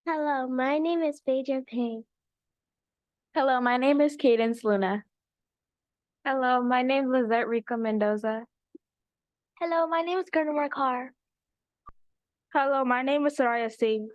Hello, my name is Phaedra Payne. Hello, my name is Cadence Luna. Hello, my name is Lizette Rico Mendoza. Hello, my name is Gardner Carr. Hello, my name is Soraya Singh.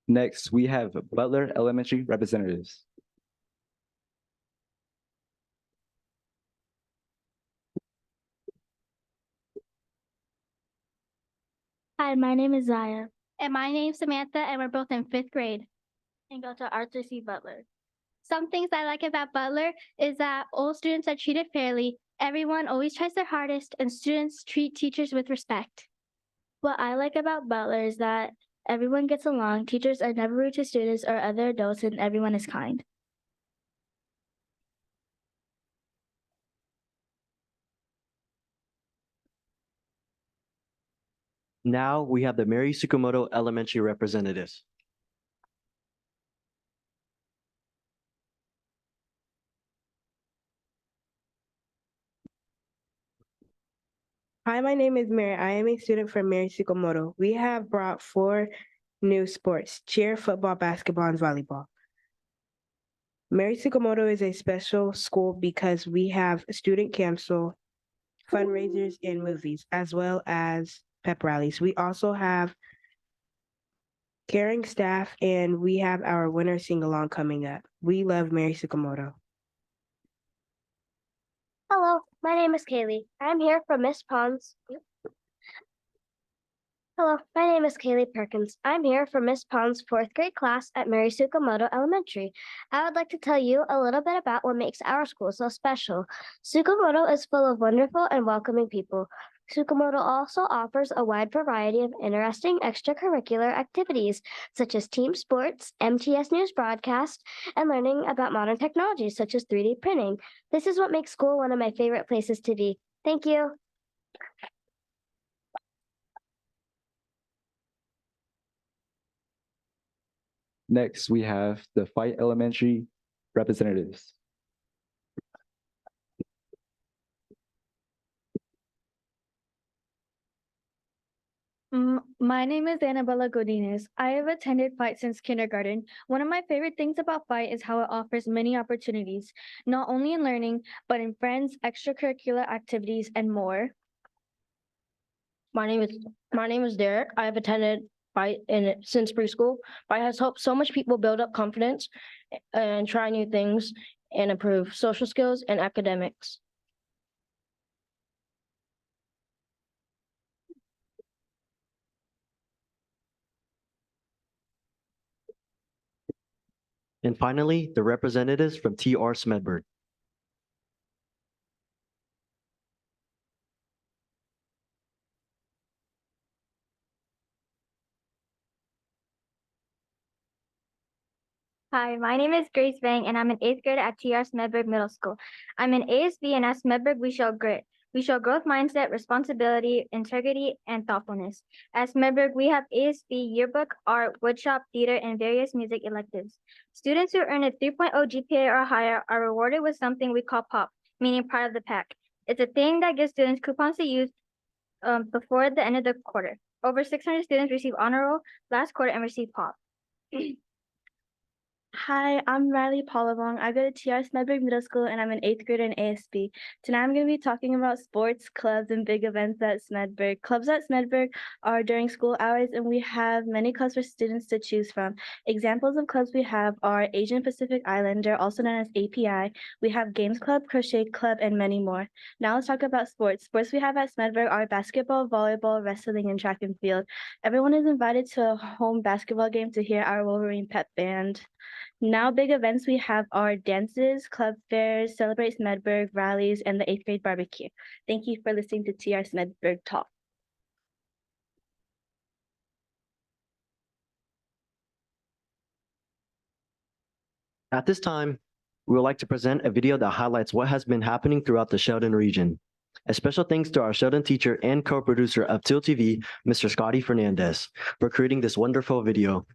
Next, we have Butler Elementary representatives. Hi, my name is Zaya. And my name's Samantha, and we're both in 5th grade. And go to Arthur C. Butler. Some things I like about Butler is that all students are treated fairly, everyone always tries their hardest, and students treat teachers with respect. What I like about Butler is that everyone gets along, teachers are never rude to students or other adults, and everyone is kind. Now we have the Mary Tsukamoto Elementary representatives. Hi, my name is Mary. I am a student from Mary Tsukamoto. We have brought 4 new sports: cheer, football, basketball, and volleyball. Mary Tsukamoto is a special school because we have student council, fundraisers, and movies, as well as pep rallies. We also have caring staff, and we have our winter sing-along coming up. We love Mary Tsukamoto. Hello, my name is Kaylee. I'm here from Miss Pond's. Hello, my name is Kaylee Perkins. I'm here for Miss Pond's 4th grade class at Mary Tsukamoto Elementary. I would like to tell you a little bit about what makes our school so special. Tsukamoto is full of wonderful and welcoming people. Tsukamoto also offers a wide variety of interesting extracurricular activities, such as team sports, MTS News broadcast, and learning about modern technologies such as 3D printing. This is what makes school one of my favorite places to be. Thank you. Next, we have the Fight Elementary representatives. My name is Annabella Godinez. I have attended Fight since kindergarten. One of my favorite things about Fight is how it offers many opportunities, not only in learning, but in friends, extracurricular activities, and more. My name is Derek. I have attended Fight since preschool. Fight has helped so much people build up confidence and try new things and improve social skills and academics. And finally, the representatives from TR Smedberg. Hi, my name is Grace Vang, and I'm an 8th grader at TR Smedberg Middle School. I'm an ASB, and at Smedberg, we show grit. We show growth mindset, responsibility, integrity, and thoughtfulness. At Smedberg, we have ASB yearbook, art, woodshop, theater, and various music electives. Students who earn a 3.0 GPA or higher are rewarded with something we call POP, meaning part of the pack. It's a thing that gives students coupons to use before the end of the quarter. Over 600 students receive honor roll last quarter and receive POP. Hi, I'm Riley Pollivong. I go to TR Smedberg Middle School and I'm an 8th grader in ASB. Tonight I'm going to be talking about sports, clubs, and big events at Smedberg. Clubs at Smedberg are during school hours and we have many clubs for students to choose from. Examples of clubs we have are Asian Pacific Islander, also known as API. We have Games Club, Crochet Club, and many more. Now let's talk about sports. Sports we have at Smedberg are basketball, volleyball, wrestling, and track and field. Everyone is invited to a home basketball game to hear our Wolverine pep band. Now big events we have are dances, club fairs, Celebrate Smedberg, rallies, and the 8th grade barbecue. Thank you for listening to TR Smedberg Talk. At this time, we would like to present a video that highlights what has been happening throughout the Sheldon region. A special thanks to our Sheldon teacher and co-producer of Teal TV, Mr. Scotty Fernandez, for creating this wonderful video.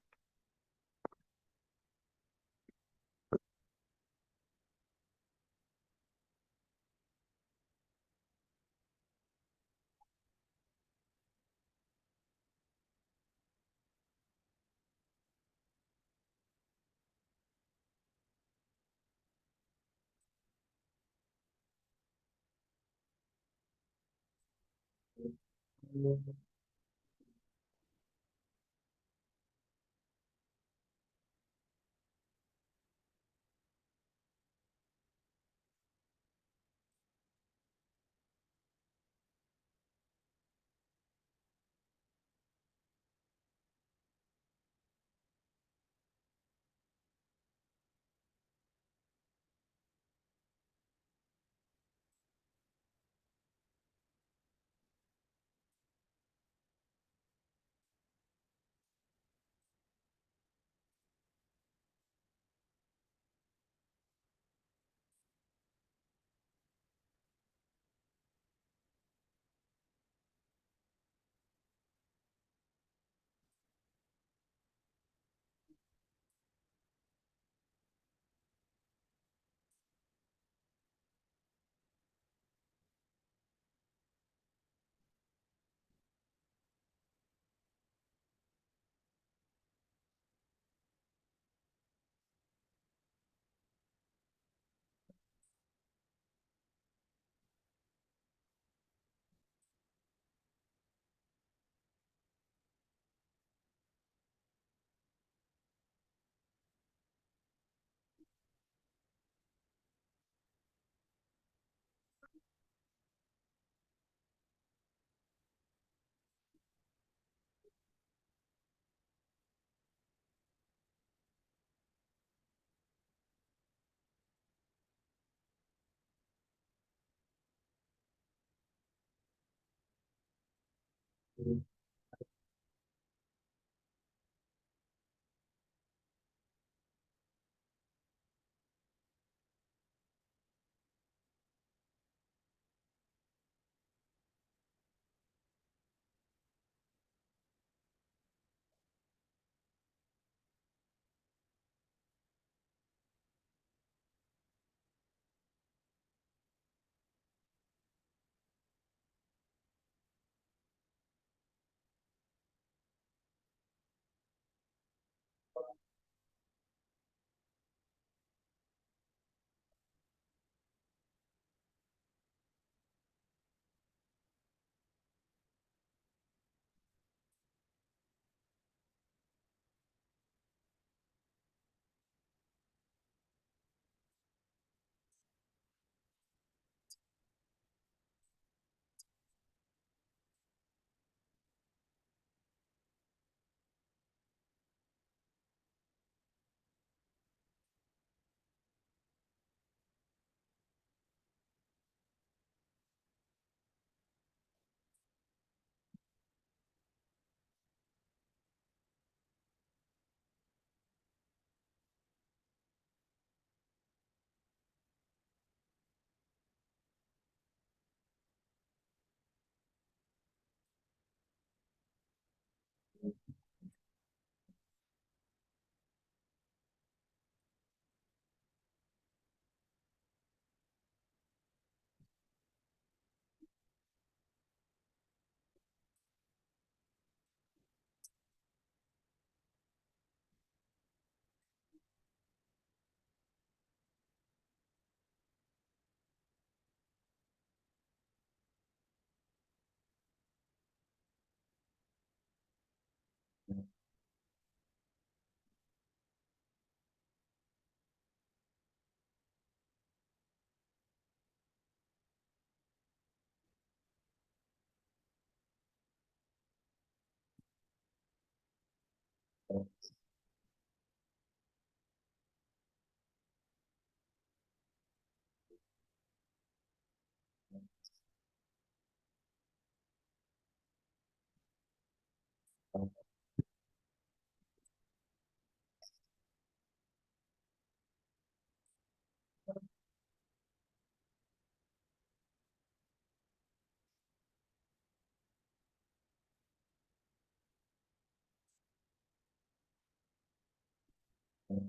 We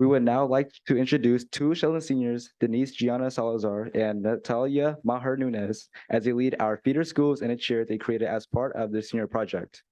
would now like to introduce two Sheldon seniors, Denise Gianna Salazar and Natalia Maher Nunez, as they lead our feeder schools in a cheer they created as part of the senior project.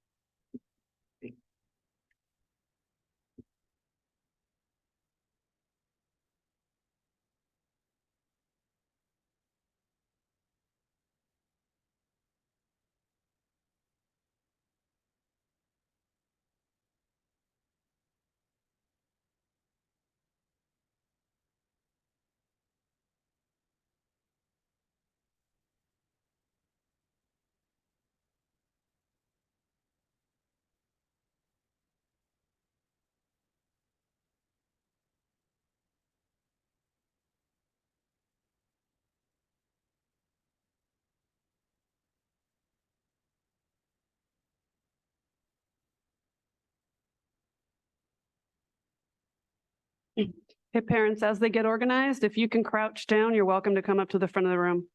Hey, parents, as they get organized, if you can crouch down, you're welcome to come up to the front of the room.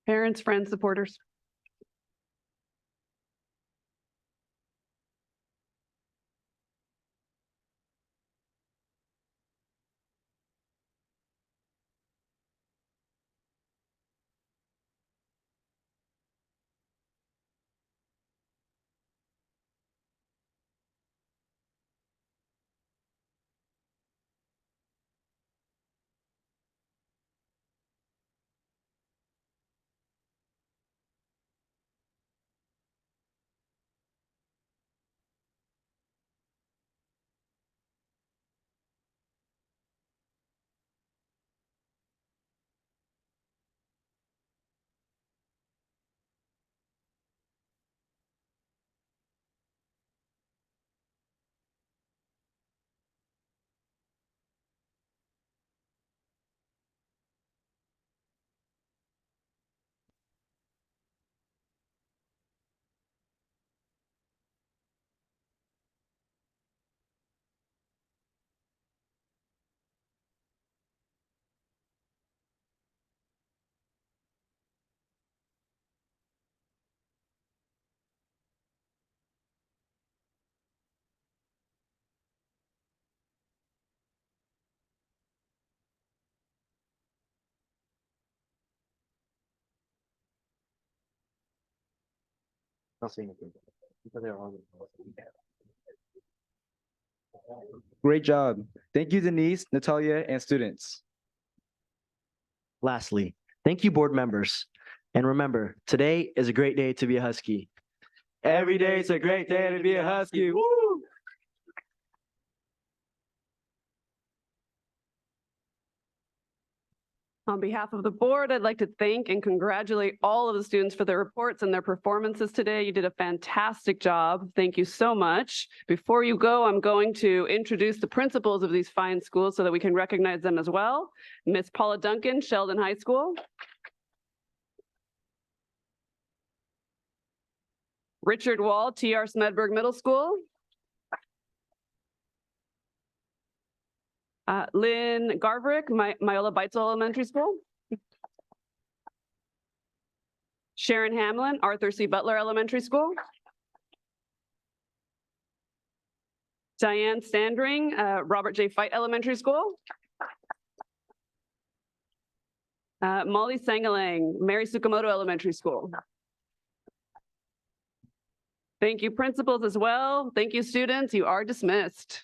Parents, friends, supporters. Great job. Thank you, Denise, Natalia, and students. Lastly, thank you, board members. And remember, today is a great day to be a Husky. Every day is a great day to be a Husky. Woo! On behalf of the board, I'd like to thank and congratulate all of the students for their reports and their performances today. You did a fantastic job. Thank you so much. Before you go, I'm going to introduce the principals of these fine schools so that we can recognize them as well. Miss Paula Duncan, Sheldon High School. Richard Wall, TR Smedberg Middle School. Lynn Garverick, Myola Beitzel Elementary School. Sharon Hamlin, Arthur C. Butler Elementary School. Diane Standring, Robert J. Fite Elementary School. Molly Sangalang, Mary Tsukamoto Elementary School. Thank you, principals, as well. Thank you, students. You are dismissed.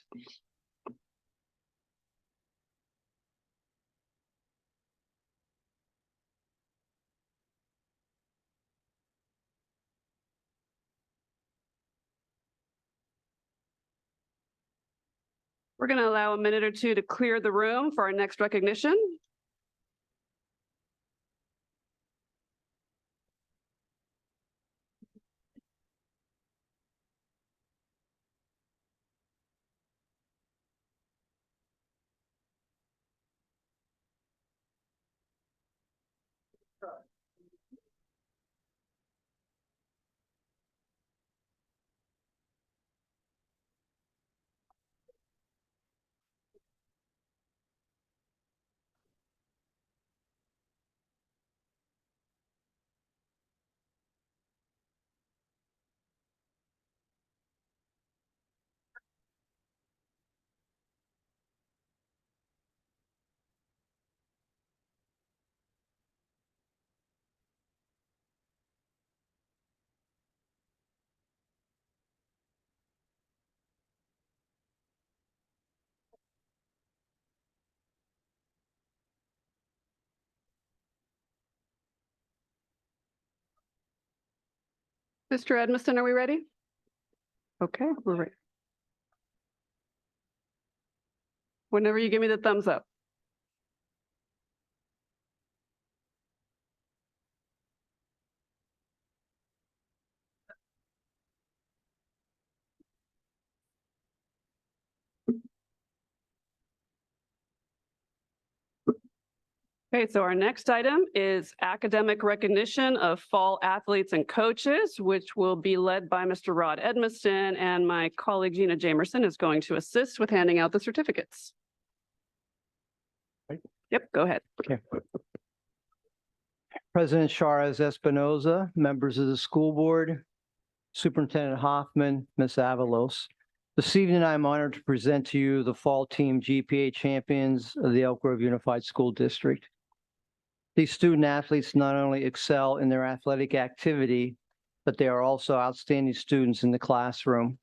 We're going to allow a minute or two to clear the room for our next recognition. Mr. Edmiston, are we ready? Okay, we're ready. Whenever you give me the thumbs up. Okay, so our next item is academic recognition of fall athletes and coaches, which will be led by Mr. Rod Edmiston, and my colleague Gina Jamerson is going to assist with handing out the certificates. Yep, go ahead. Okay. President Charas Espinoza, members of the school board, Superintendent Hoffman, Ms. Avalos. This evening, I'm honored to present to you the fall team GPA champions of the Elk Grove Unified School District. These student athletes not only excel in their athletic activity, but they are also outstanding students in the classroom.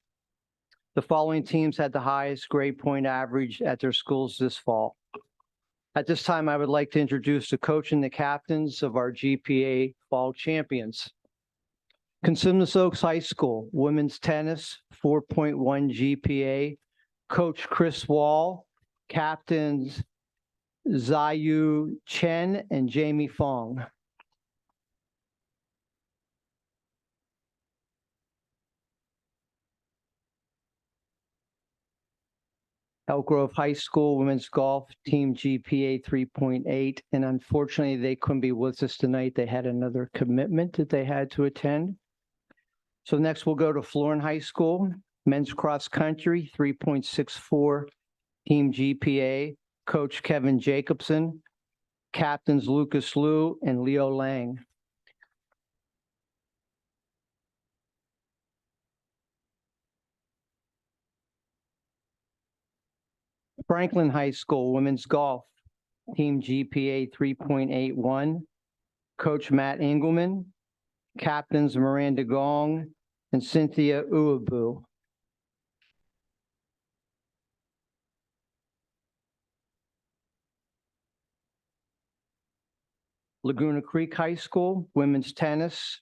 The following teams had the highest grade point average at their schools this fall. At this time, I would like to introduce the coach and the captains of our GPA fall champions. Consumnes Oaks High School, women's tennis, 4.1 GPA. Coach Chris Wall, captains Ziyu Chen and Jamie Fong. Elk Grove High School women's golf team GPA 3.8, and unfortunately they couldn't be with us tonight. They had another commitment that they had to attend. So next we'll go to Florin High School, men's cross country 3.64 team GPA. Coach Kevin Jacobson, captains Lucas Liu and Leo Lang. Franklin High School women's golf team GPA 3.81. Coach Matt Engelman, captains Miranda Gong and Cynthia Uabu. Laguna Creek High School, women's tennis,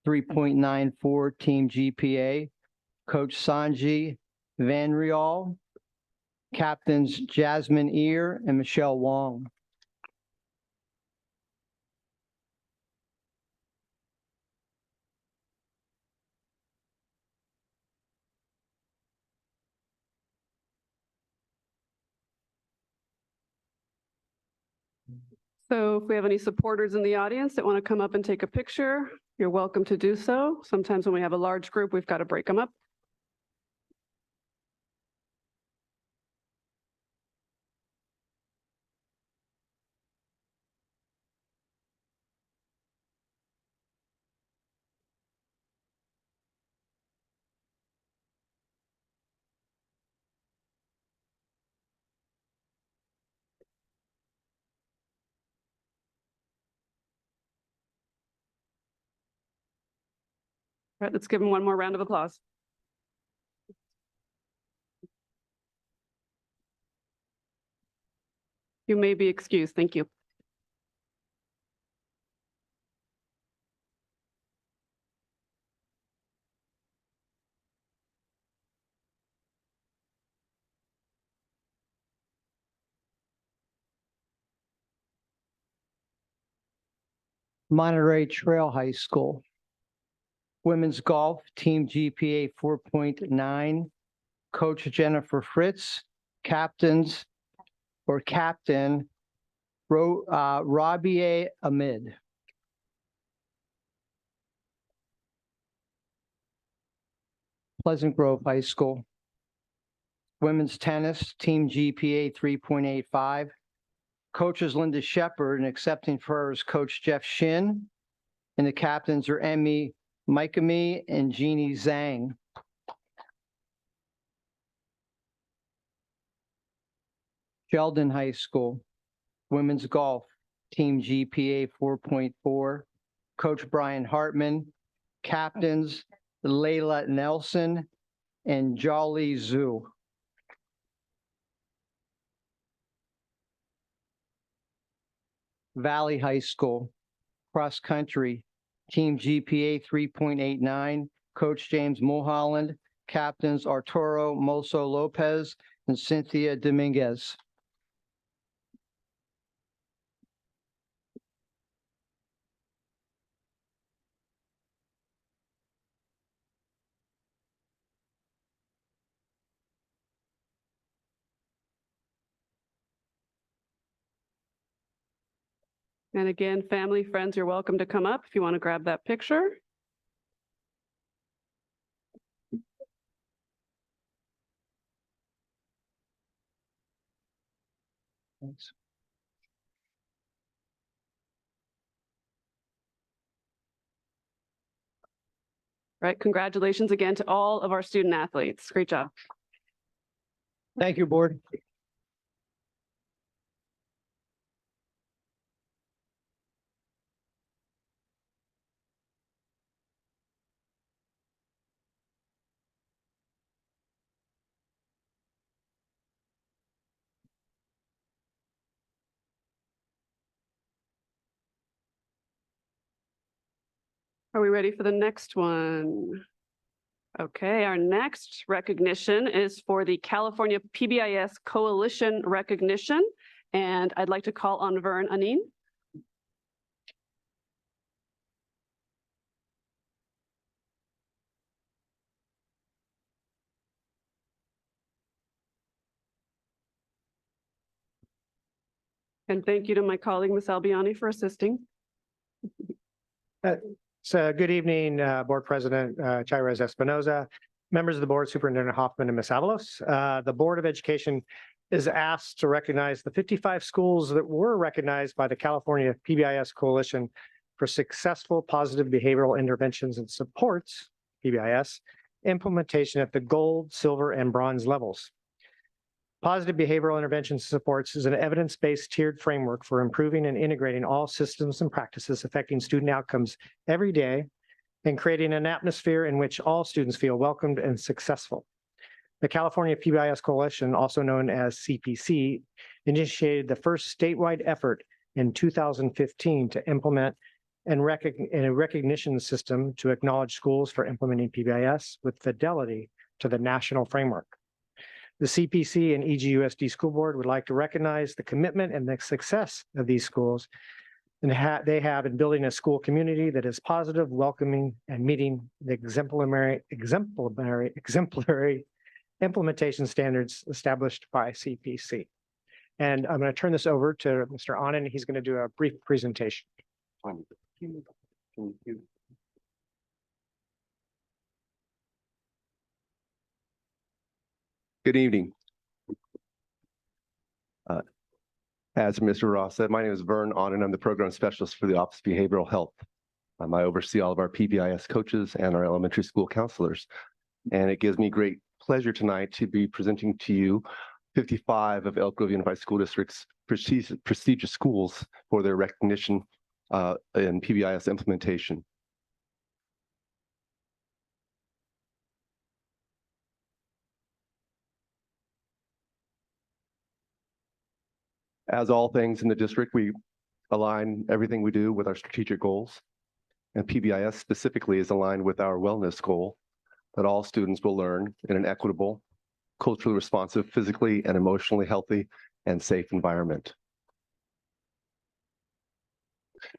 3.94 team GPA. Coach Sanji Van Rial. Captains Jasmine Ear and Michelle Wong. So if we have any supporters in the audience that want to come up and take a picture, you're welcome to do so. Sometimes when we have a large group, we've got to break them up. All right, let's give them one more round of applause. You may be excused. Thank you. Monterey Trail High School. Women's golf, team GPA 4.9. Coach Jennifer Fritz. Captain Rabia Ahmed. Pleasant Grove High School. Women's tennis, team GPA 3.85. Coaches Linda Shepard and accepting for her is Coach Jeff Shin. And the captains are Emmy Mikami and Jeannie Zhang. Sheldon High School. Women's golf, team GPA 4.4. Coach Brian Hartman. Captains Layla Nelson and Jolly Zhu. Valley High School, cross country, team GPA 3.89, Coach James Mulholland, captains Arturo Moso Lopez and Cynthia Dominguez. And again, family, friends, you're welcome to come up if you want to grab that picture. Thanks. Right, congratulations again to all of our student athletes. Great job. Thank you, board. Are we ready for the next one? Okay, our next recognition is for the California PBIS Coalition Recognition. And I'd like to call on Vern Anin. And thank you to my colleague, Ms. Albiani, for assisting. So good evening, Board President Chirez Espinoza, members of the board, Superintendent Hoffman and Ms. Avalos. The Board of Education is asked to recognize the 55 schools that were recognized by the California PBIS Coalition for successful positive behavioral interventions and supports, PBIS, implementation at the gold, silver, and bronze levels. Positive behavioral interventions and supports is an evidence-based tiered framework for improving and integrating all systems and practices affecting student outcomes every day and creating an atmosphere in which all students feel welcomed and successful. The California PBIS Coalition, also known as CPC, initiated the first statewide effort in 2015 to implement a recognition system to acknowledge schools for implementing PBIS with fidelity to the national framework. The CPC and EGUSD School Board would like to recognize the commitment and the success of these schools and they have in building a school community that is positive, welcoming, and meeting the exemplary implementation standards established by CPC. And I'm going to turn this over to Mr. Anand. He's going to do a brief presentation. Good evening. As Mr. Ross said, my name is Vern Anand. I'm the program specialist for the Office of Behavioral Health. I oversee all of our PBIS coaches and our elementary school counselors. And it gives me great pleasure tonight to be presenting to you 55 of Elk Grove Unified School District's prestigious schools for their recognition in PBIS implementation. As all things in the district, we align everything we do with our strategic goals. And PBIS specifically is aligned with our wellness goal that all students will learn in an equitable, culturally responsive, physically and emotionally healthy and safe environment.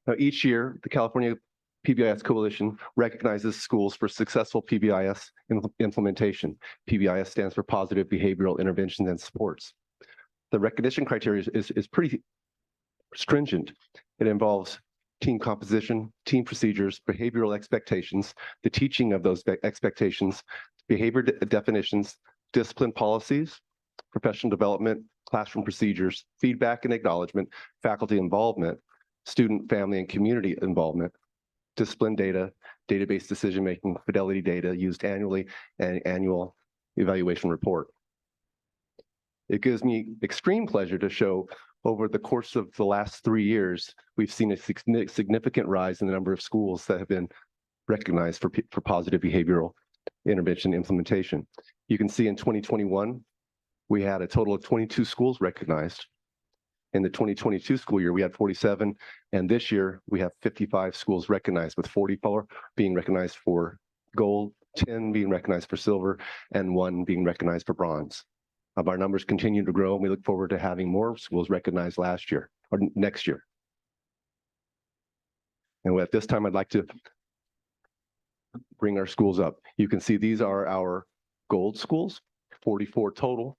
Now, each year, the California PBIS Coalition recognizes schools for successful PBIS implementation. PBIS stands for Positive Behavioral Interventions and Supports. The recognition criteria is pretty stringent. It involves team composition, team procedures, behavioral expectations, the teaching of those expectations, behavior definitions, discipline policies, professional development, classroom procedures, feedback and acknowledgement, faculty involvement, student, family, and community involvement, discipline data, database decision-making, fidelity data used annually, and annual evaluation report. It gives me extreme pleasure to show over the course of the last 3 years, we've seen a significant rise in the number of schools that have been recognized for positive behavioral intervention implementation. You can see in 2021, we had a total of 22 schools recognized. In the 2022 school year, we had 47, and this year we have 55 schools recognized, with 44 being recognized for gold, 10 being recognized for silver, and 1 being recognized for bronze. Our numbers continue to grow, and we look forward to having more schools recognized next year. And at this time, I'd like to bring our schools up. You can see these are our gold schools, 44 total.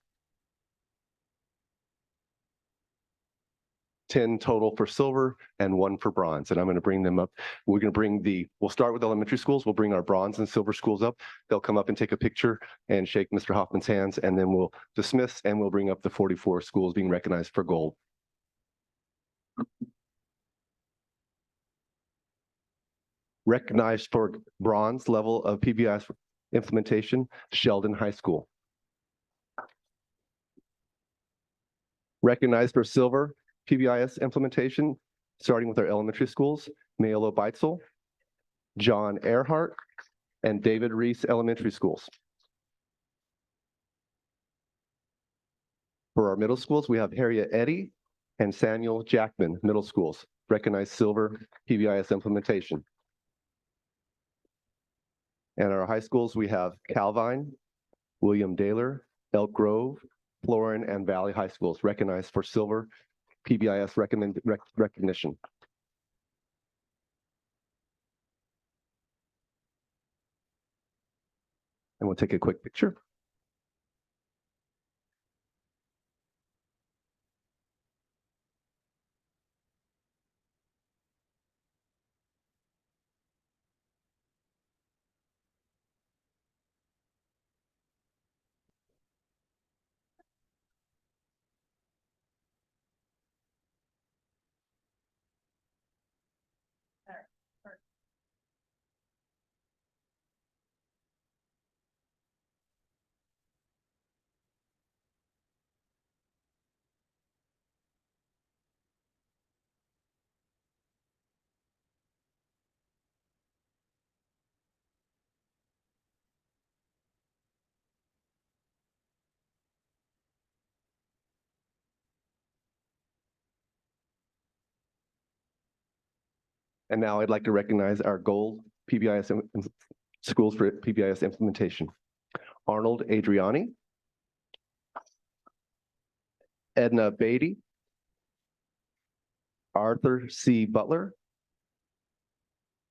10 total for silver and 1 for bronze. And I'm going to bring them up. We'll start with elementary schools. We'll bring our bronze and silver schools up. They'll come up and take a picture and shake Mr. Hoffman's hands, and then we'll dismiss and we'll bring up the 44 schools being recognized for gold. Recognized for bronze level of PBIS implementation, Sheldon High School. Recognized for silver PBIS implementation, starting with our elementary schools, Mayolo Beitzel, John Earhart, and David Reese Elementary Schools. For our middle schools, we have Harriet Eddy and Samuel Jackman Middle Schools, recognized silver PBIS implementation. And our high schools, we have Calvine, William Daler, Elk Grove, Florin, and Valley High Schools, recognized for silver PBIS recognition. And we'll take a quick picture. And now I'd like to recognize our gold PBIS schools for PBIS implementation. Arnold Adriani, Edna Beatty, Arthur C. Butler,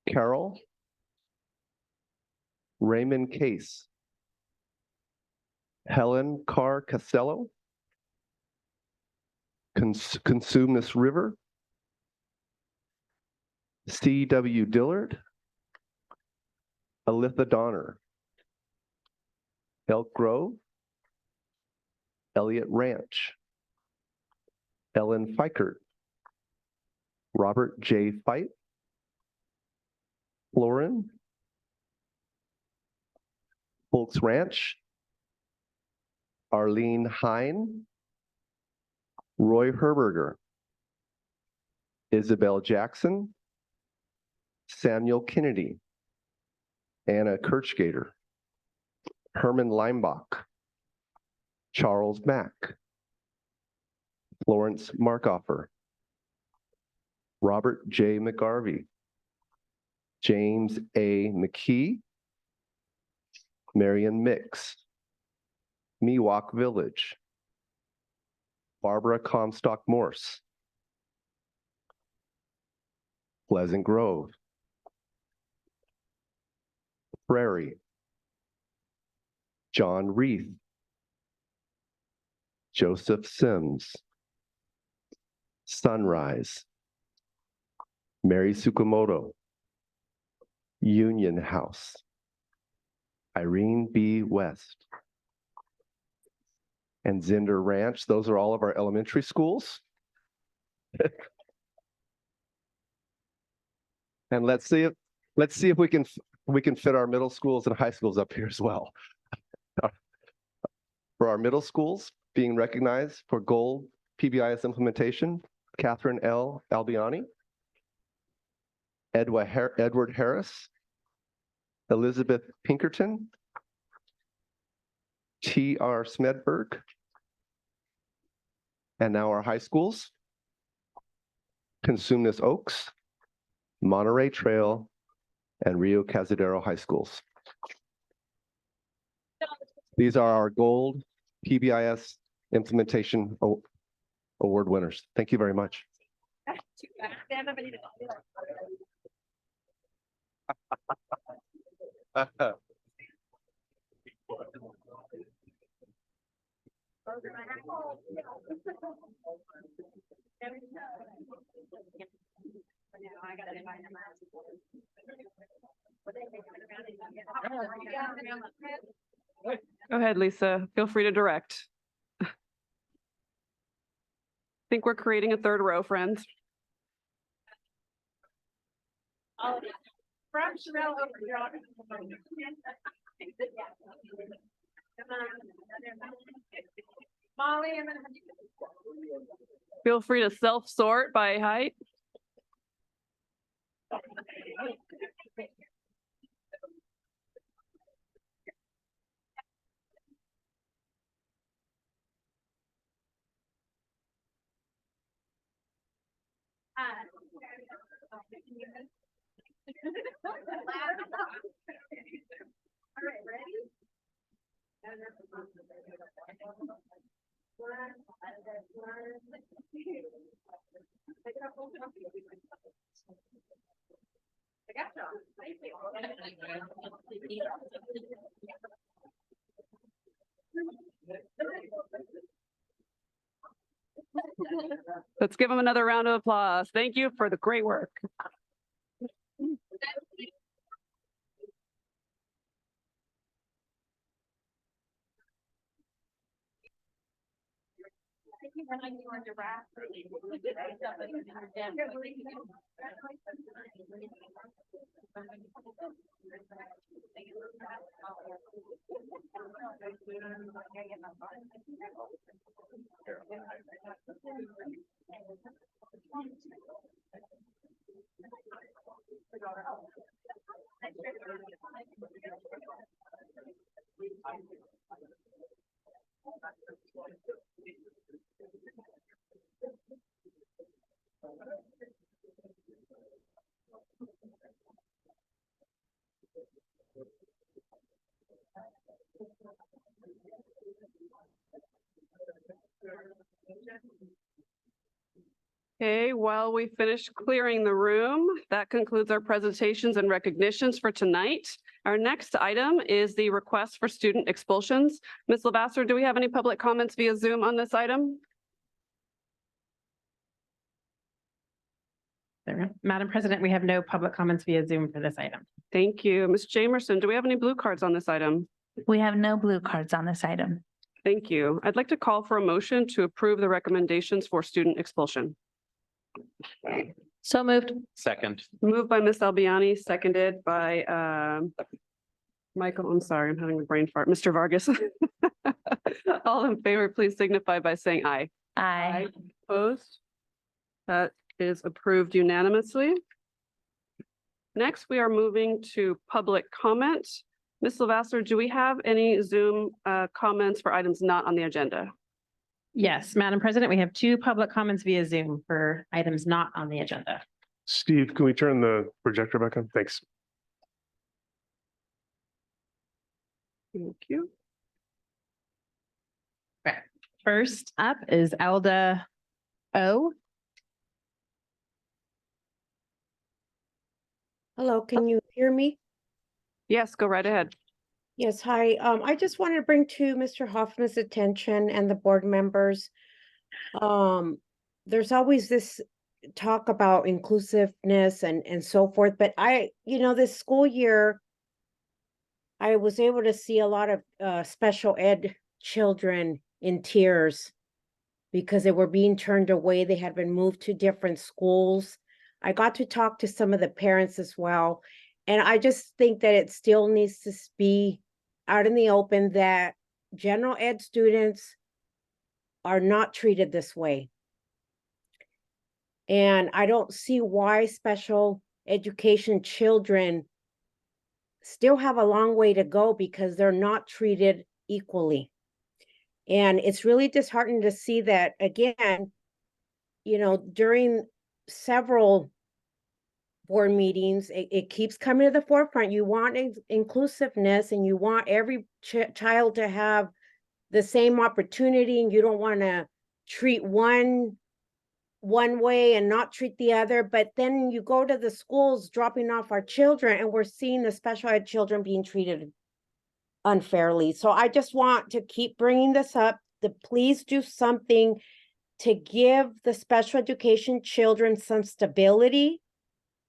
Carol, Raymond Case, Helen Carr Costello, Consume This River, C.W. Dillard, Alitha Donner, Elk Grove, Elliott Ranch, Ellen Fikert, Robert J. Fight, Florin, Folks Ranch, Arlene Hine, Roy Herberger, Isabel Jackson, Samuel Kennedy, Anna Kirchgater, Herman Leimbach, Charles Mack, Florence Markoffer, Robert J. McGarvey, James A. McKee, Marion Mix, Miwok Village, Barbara Comstock Morse, Pleasant Grove, Prairie, John Reith, Joseph Sims, Sunrise, Mary Tsukamoto, Union House, Irene B. West, and Zinder Ranch. Those are all of our elementary schools. And let's see if we can fit our middle schools and high schools up here as well. For our middle schools being recognized for gold PBIS implementation, Catherine L. Albiani, Edward Harris, Elizabeth Pinkerton, T.R. Smedberg, and now our high schools, Consumnes Oaks, Monterey Trail, and Rio Cazadero High Schools. These are our gold PBIS implementation award winners. Thank you very much. Go ahead, Lisa. Feel free to direct. I think we're creating a third row, friends. Feel free to self-sort by height. Let's give them another round of applause. Thank you for the great work. Okay, while we finish clearing the room, that concludes our presentations and recognitions for tonight. Our next item is the request for student expulsions. Ms. Lavasser, do we have any public comments via Zoom on this item? Madam President, we have no public comments via Zoom for this item. Thank you. Ms. Jamerson, do we have any blue cards on this item? We have no blue cards on this item. Thank you. I'd like to call for a motion to approve the recommendations for student expulsion. So moved. Second. Moved by Ms. Albiani, seconded by Michael. I'm sorry, I'm having a brain fart. Mr. Vargas. All in favor, please signify by saying aye. Aye. Opposed? That is approved unanimously. Next, we are moving to public comment. Ms. Lavasser, do we have any Zoom comments for items not on the agenda? Yes, Madam President, we have 2 public comments via Zoom for items not on the agenda. Steve, can we turn the projector back on? Thanks. Thank you. Okay. First up is Elda O. Hello, can you hear me? Yes, go right ahead. Yes, hi. I just wanted to bring to Mr. Hoffman's attention and the board members. There's always this talk about inclusiveness and so forth, but this school year, I was able to see a lot of special ed children in tears because they were being turned away. They had been moved to different schools. I got to talk to some of the parents as well. And I just think that it still needs to be out in the open that general ed students are not treated this way. And I don't see why special education children still have a long way to go because they're not treated equally. And it's really disheartening to see that, again, during several board meetings, it keeps coming to the forefront. You want inclusiveness and you want every child to have the same opportunity, and you don't want to treat one way and not treat the other. But then you go to the schools dropping off our children and we're seeing the special ed children being treated unfairly. So I just want to keep bringing this up. Please do something to give the special education children some stability.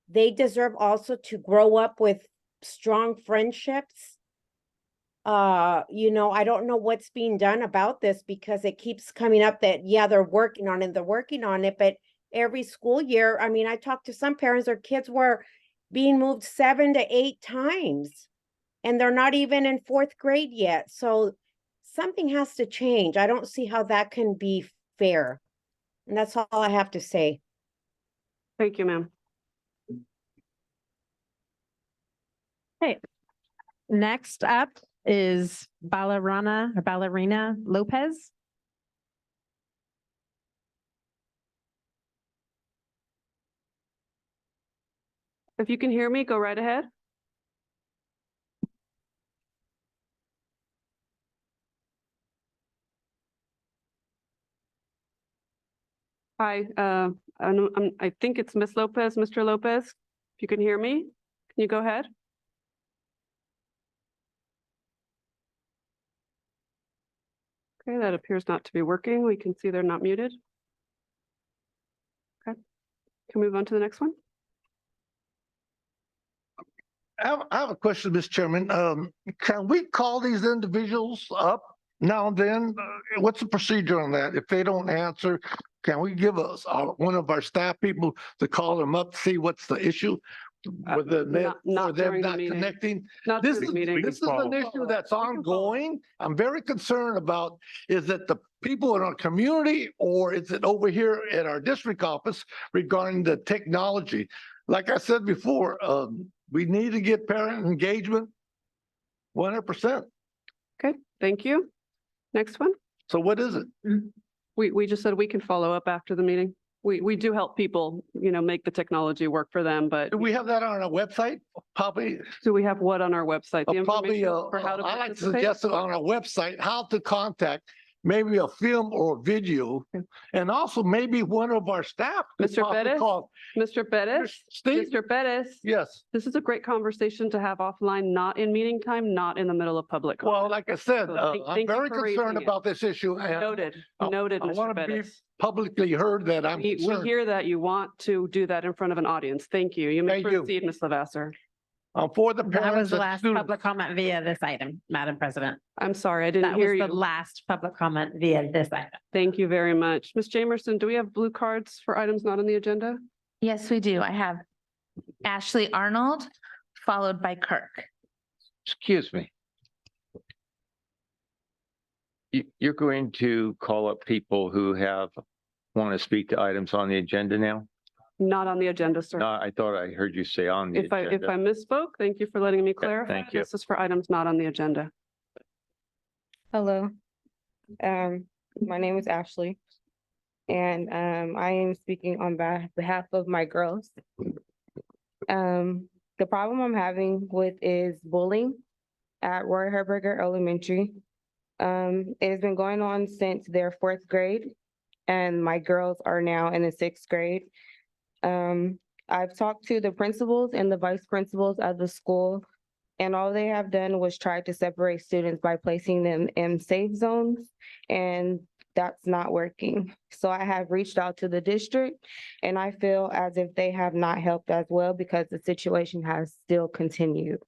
They deserve also to grow up with strong friendships. I don't know what's being done about this because it keeps coming up that, they're working on it, but every school year, I talked to some parents, their kids were being moved 7 to 8 times and they're not even in 4th grade yet. So something has to change. I don't see how that can be fair. And that's all I have to say. Thank you, ma'am. Okay. Next up is Ballerina Lopez. If you can hear me, go right ahead. Hi, I think it's Miss Lopez, Mr. Lopez. If you can hear me, can you go ahead? Okay, that appears not to be working. We can see they're not muted. Okay, can we move on to the next one? I have a question, Mr. Chairman. Can we call these individuals up now and then? What's the procedure on that? If they don't answer, can we give us one of our staff people to call them up, see what's the issue? With Not them during the not meeting. connecting. Not This during is the meeting. this is an issue that's ongoing. I'm very concerned about, is it the people in our community or is it over here at our district office regarding the technology? Like I said before, we need to get parent engagement 100%. Okay, thank you. Next one. So what is it? We just said we can follow up after the meeting. We do help people, make the technology work for them, but. Do we have that on our website? Probably. Do we have what on our website? The Probably, information for how to I like to participate? suggest it on our website, how to contact maybe a film or a video, and also maybe one of our staff. could Mr. possibly Bettis? call- Mr. Bettis? Steve? Mr. Bettis? Yes. This is a great conversation to have offline, not in meeting time, not in the middle of public. comment. Well, like I said, So I'm thank you very for concerned raising it. about this issue. And Noted, I- noted, I Mr. want to be Bettis. publicly heard that I'm We concerned. hear that you want to do that in front of an audience. Thank you. You may Thank you. proceed, Ms. Lavasser. For the That was parents the and last students. public comment via this item, Madam President. I'm sorry, I didn't That was hear the you. last public comment via this item. Thank you very much. Ms. Jamerson, do we have blue cards for items not on the agenda? Yes, we do. I have Ashley Arnold, followed by Kirk. Excuse me. You're going to call up people who want to speak to items on the agenda now? Not on the agenda, sir. No, I thought I heard you say on the If I agenda. misspoke, thank you for letting me clarify. thank you. This is for items not on the agenda. Hello. My name is Ashley. And I am speaking on behalf of my girls. The problem I'm having with is bullying at Roy Herberger Elementary. It has been going on since their fourth grade, and my girls are now in the sixth grade. I've talked to the principals and the vice principals of the school, and all they have done was try to separate students by placing them in safe zones, and that's not working. So I have reached out to the district, and I feel as if they have not helped as well because the situation has still continued.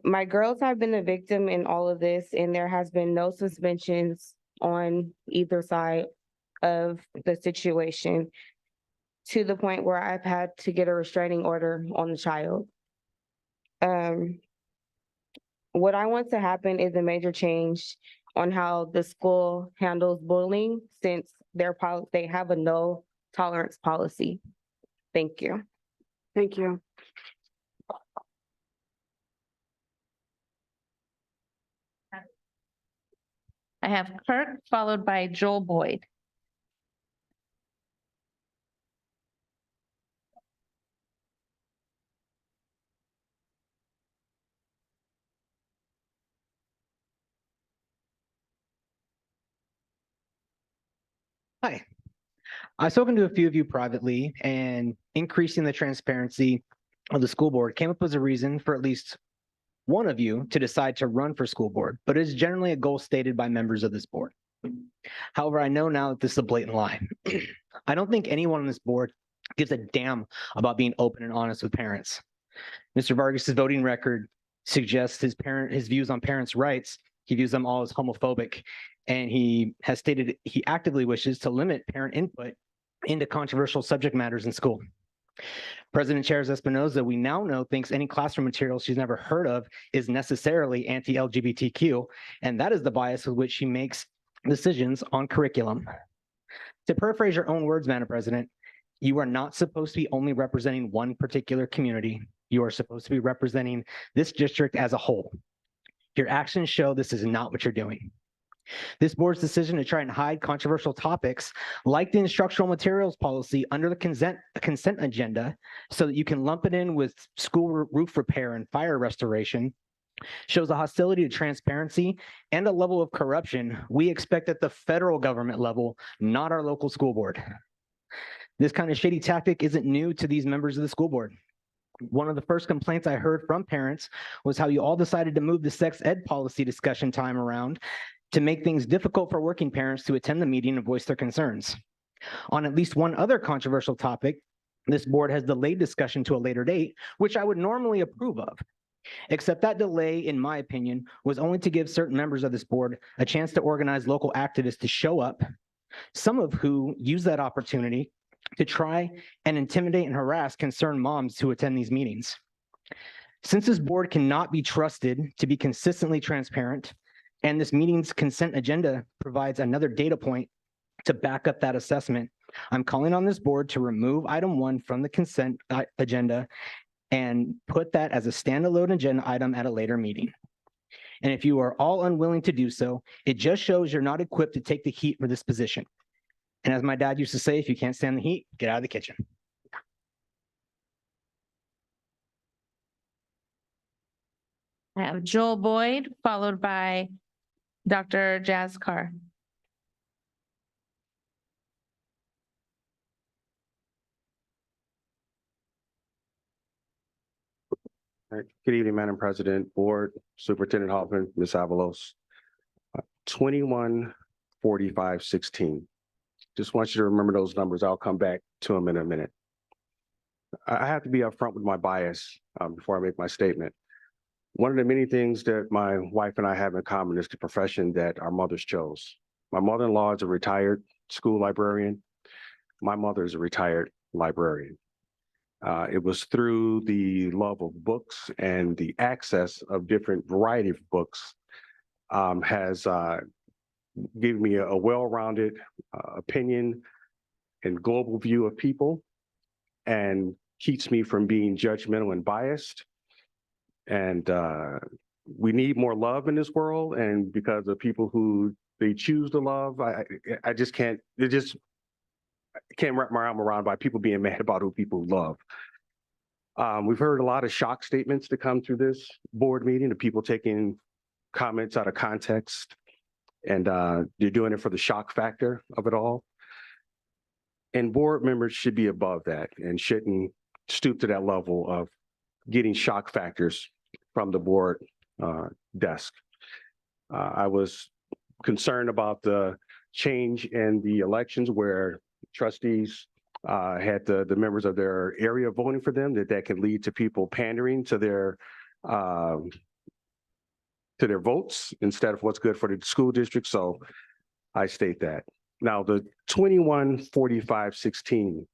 My girls have been a victim in all of this, and there has been no suspensions on either side of the situation, to the point where I've had to get a restraining order on the child. What I want to happen is a major change on how the school handles bullying, since they have a no tolerance policy. Thank you. Thank you. I have Kirk, followed by Joel Boyd. Hi. I've spoken to a few of you privately, and increasing the transparency of the school board came up as a reason for at least one of you to decide to run for school board, but it is generally a goal stated by members of this board. However, I know now that this is a blatant lie. I don't think anyone on this board gives a damn about being open and honest with parents. Mr. Vargas's voting record suggests his views on parents' rights. He views them all as homophobic, and he has stated he actively wishes to limit parent input into controversial subject matters in school. President Chairs Espinoza, we now know, thinks any classroom material she's never heard of is necessarily anti-LGBTQ, and that is the bias with which she makes decisions on curriculum. To paraphrase your own words, Madam President, you are not supposed to be only representing one particular community. You are supposed to be representing this district as a whole. Your actions show this is not what you're doing. This board's decision to try and hide controversial topics like the instructional materials policy under the consent agenda so that you can lump it in with school roof repair and fire restoration shows a hostility to transparency and a level of corruption we expect at the federal government level, not our local school board. This kind of shady tactic isn't new to these members of the school board. One of the first complaints I heard from parents was how you all decided to move the sex ed policy discussion time around to make things difficult for working parents to attend the meeting and voice their concerns. On at least one other controversial topic, this board has delayed discussion to a later date, which I would normally approve of. Except that delay, in my opinion, was only to give certain members of this board a chance to organize local activists to show up, some of who use that opportunity to try and intimidate and harass concerned moms who attend these meetings. Since this board cannot be trusted to be consistently transparent, and this meeting's consent agenda provides another data point to back up that assessment, I'm calling on this board to remove item 1 from the consent agenda and put that as a standalone agenda item at a later meeting. And if you are all unwilling to do so, it just shows you're not equipped to take the heat for this position. And as my dad used to say, if you can't stand the heat, get out of the kitchen. I have Joel Boyd, followed by Dr. Jaskar. All right. Good evening, Madam President, Board, Superintendent Hoffman, Ms. Avalos. 214516. Just want you to remember those numbers. I'll come back to them in a minute. I have to be upfront with my bias before I make my statement. One of the many things that my wife and I have in common is the profession that our mothers chose. My mother-in-law is a retired school librarian. My mother is a retired librarian. It was through the love of books and the access of different variety of books has given me a well-rounded opinion and global view of people and keeps me from being judgmental and biased. And we need more love in this world. And because of people who they choose to love, I just can't, can't wrap my arm around by people being mad about who people love. We've heard a lot of shock statements to come through this board meeting, of people taking comments out of context, and they're doing it for the shock factor of it all. And board members should be above that and shouldn't stoop to that level of getting shock factors from the board desk. I was concerned about the change in the elections where trustees had the members of their area voting for them, that can lead to people pandering to their votes instead of what's good for the school district. So I state that. Now, the 214516,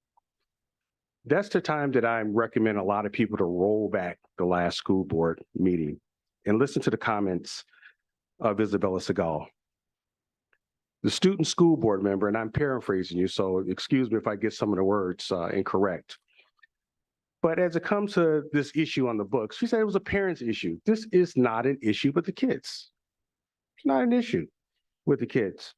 that's the time that I recommend a lot of people to roll back the last school board meeting and listen to the comments of Isabella Segal. The student school board member, and I'm paraphrasing you, so excuse me if I get some of the words incorrect. But as it comes to this issue on the books, she said it was a parent's issue. This is not an issue with the kids. It's not an issue with the kids.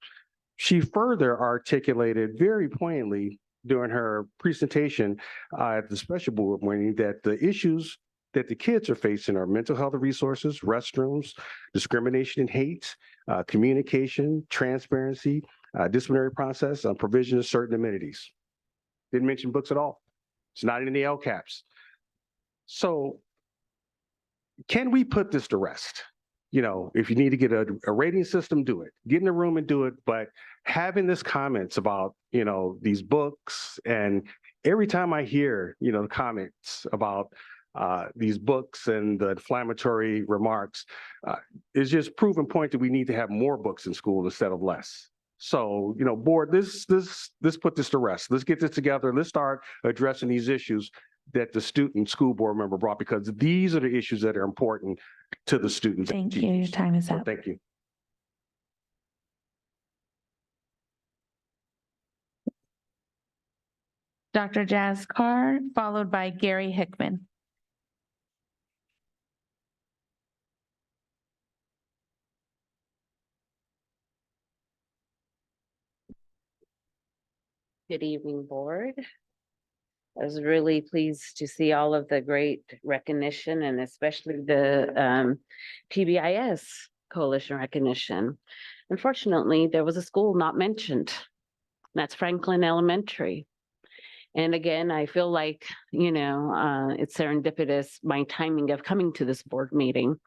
She further articulated very poignantly during her presentation at the special board meeting that the issues that the kids are facing are mental health resources, restrooms, discrimination and hate, communication, transparency, disciplinary process, provision of certain amenities. Didn't mention books at all. It's not in the LCAPs. So can we put this to rest? You know, if you need to get a rating system, do it. Get in the room and do it. But having this comments about, you know, these books, and every time I hear, you know, comments about these books and the inflammatory remarks, is just proven point that we need to have more books in school instead of less. So, you know, board, let's put this to rest. Let's get this together. Let's start addressing these issues that the student school board member brought, because these are the issues that are important to the students. Thank you. Your time is up. Thank you. Dr. Jazz Carr, followed by Gary Hickman. Good evening, board. I was really pleased to see all of the great recognition, and especially the PBIS coalition recognition. Unfortunately, there was a school not mentioned. That's Franklin Elementary. And again, I feel like, you know, it's serendipitous, my timing of coming to this board meeting.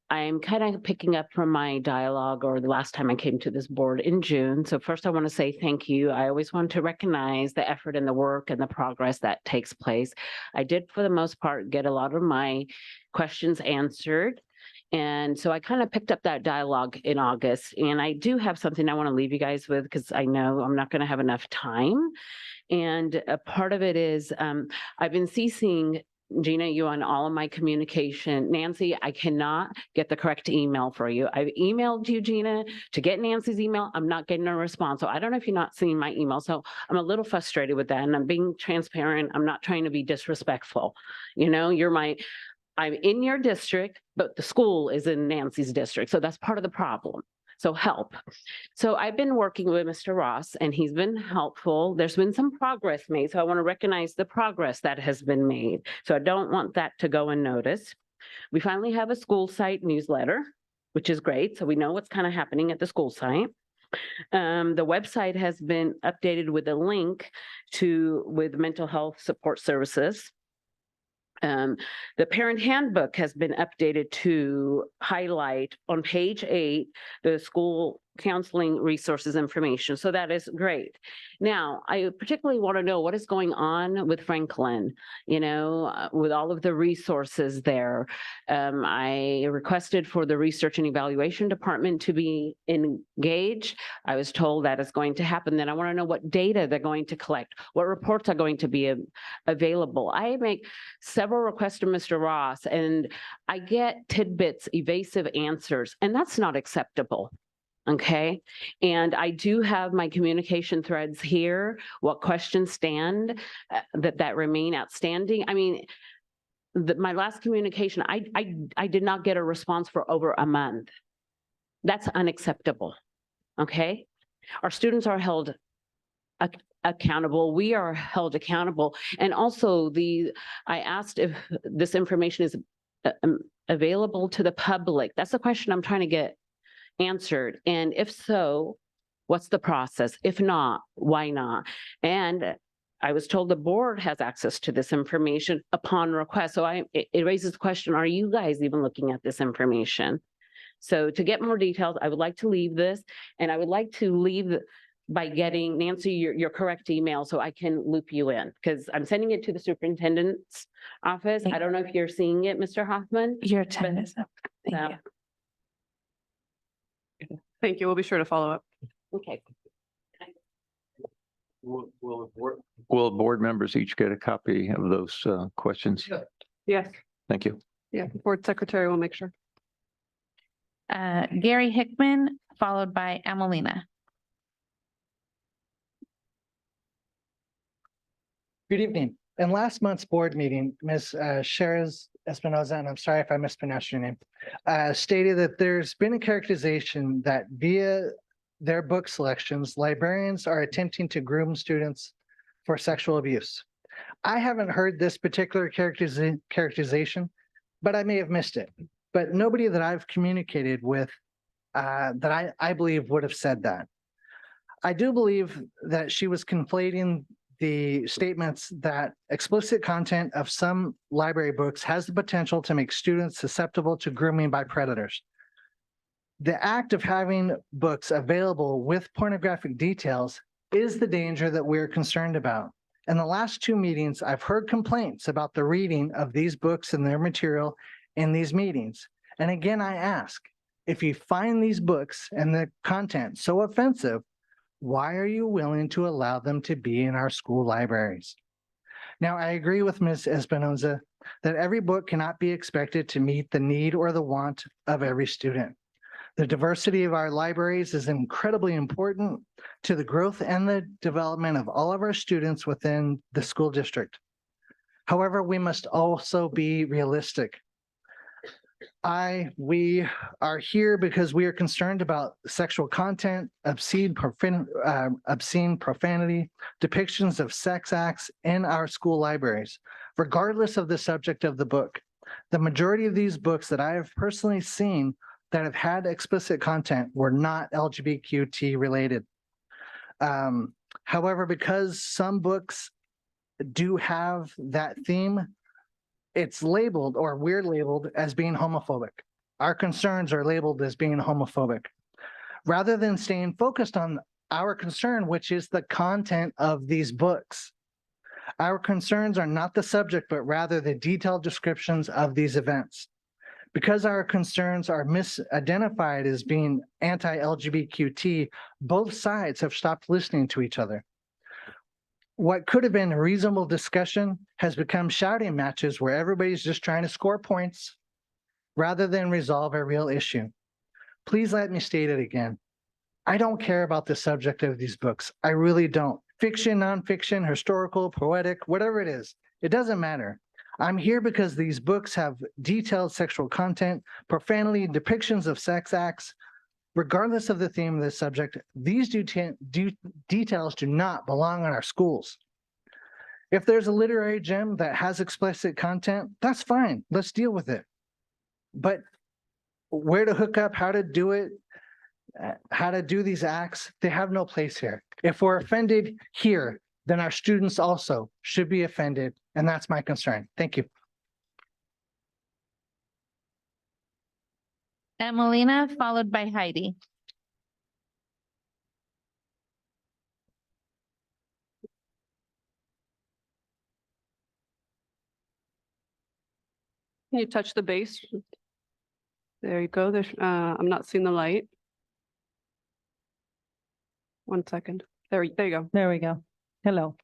I'm kind of picking up from my dialogue or the last time I came to this board in June. So first I want to say thank you. I always want to recognize the effort and the work and the progress that takes place. I did, for the most part, get a lot of my questions answered. And so I kind of picked up that dialogue in August. And I do have something I want to leave you guys with, because I know I'm not going to have enough time. And a part of it is I've been CCing Gina, you on all of my communication. Nancy, I cannot get the correct email for you. I've emailed you, Gina, to get Nancy's email. I'm not getting a response. So I don't know if you're not seeing my email. So I'm a little frustrated with that, and I'm being transparent. I'm not trying to be disrespectful. You know, I'm in your district, but the school is in Nancy's district. So that's part of the problem. So help. So I've been working with Mr. Ross, and he's been helpful. There's been some progress made. So I want to recognize the progress that has been made. So I don't want that to go unnoticed. We finally have a school site newsletter, which is great. So we know what's kind of happening at the school site. The website has been updated with a link with mental health support services. The parent handbook has been updated to highlight on page 8, the school counseling resources information. So that is great. Now, I particularly want to know what is going on with Franklin, with all of the resources there. I requested for the research and evaluation department to be engaged. I was told that is going to happen. Then I want to know what data they're going to collect, what reports are going to be available. I make several requests to Mr. Ross and I get tidbits, evasive answers, and that's not acceptable. Okay. And I do have my communication threads here, what questions stand that remain outstanding. I mean, my last communication, I did not get a response for over a month. That's unacceptable. Okay. Our students are held accountable. We are held accountable. And also I asked if this information is available to the public. That's the question I'm trying to get answered. And if so, what's the process? If not, why not? And I was told the board has access to this information upon request. So it raises the question, are you guys even looking at this information? So to get more details, I would like to leave this, and I would like to leave by getting Nancy your correct email so I can loop you in, because I'm sending it to the superintendent's office. I don't know if you're seeing it, Mr. Hoffman. Your time is up. Thank you. Thank you. We'll be sure to follow up. Okay. Will board members each get a copy of those questions? Yes. Thank you. Yeah, board secretary will make sure. Gary Hickman, followed by Amelina. Good evening. In last month's board meeting, Ms. Sheraz Espinoza, and I'm sorry if I mispronounced your name, stated that there's been a characterization that via their book selections, librarians are attempting to groom students for sexual abuse. I haven't heard this particular characterization, but I may have missed it. But nobody that I've communicated with that I believe would have said that. I do believe that she was conflating the statements that explicit content of some library books has the potential to make students susceptible to grooming by predators. The act of having books available with pornographic details is the danger that we're concerned about. In the last 2 meetings, I've heard complaints about the reading of these books and their material in these meetings. And again, I ask, if you find these books and the content so offensive, why are you willing to allow them to be in our school libraries? Now, I agree with Ms. Espinoza that every book cannot be expected to meet the need or the want of every student. The diversity of our libraries is incredibly important to the growth and the development of all of our students within the school district. However, we must also be realistic. We are here because we are concerned about sexual content, obscene profanity, depictions of sex acts in our school libraries, regardless of the subject of the book. The majority of these books that I have personally seen that have had explicit content were not LGBTQ related. However, because some books do have that theme, it's labeled, or we're labeled, as being homophobic. Our concerns are labeled as being homophobic. Rather than staying focused on our concern, which is the content of these books, our concerns are not the subject, but rather the detailed descriptions of these events. Because our concerns are misidentified as being anti-LGBTQ, both sides have stopped listening to each other. What could have been a reasonable discussion has become shouting matches where everybody's just trying to score points rather than resolve a real issue. Please let me state it again. I don't care about the subject of these books. I really don't. Fiction, nonfiction, historical, poetic, whatever it is, it doesn't matter. I'm here because these books have detailed sexual content, profanity, depictions of sex acts. Regardless of the theme of the subject, these details do not belong in our schools. If there's a literary gem that has explicit content, that's fine. Let's deal with it. But where to hook up, how to do it, how to do these acts, they have no place here. If we're offended here, then our students also should be offended. And that's my concern. Thank you. Emelina, followed by Heidi. Can you touch the base? There you go. There's, I'm not seeing the light. 1 second. There you go. There we go. Hello.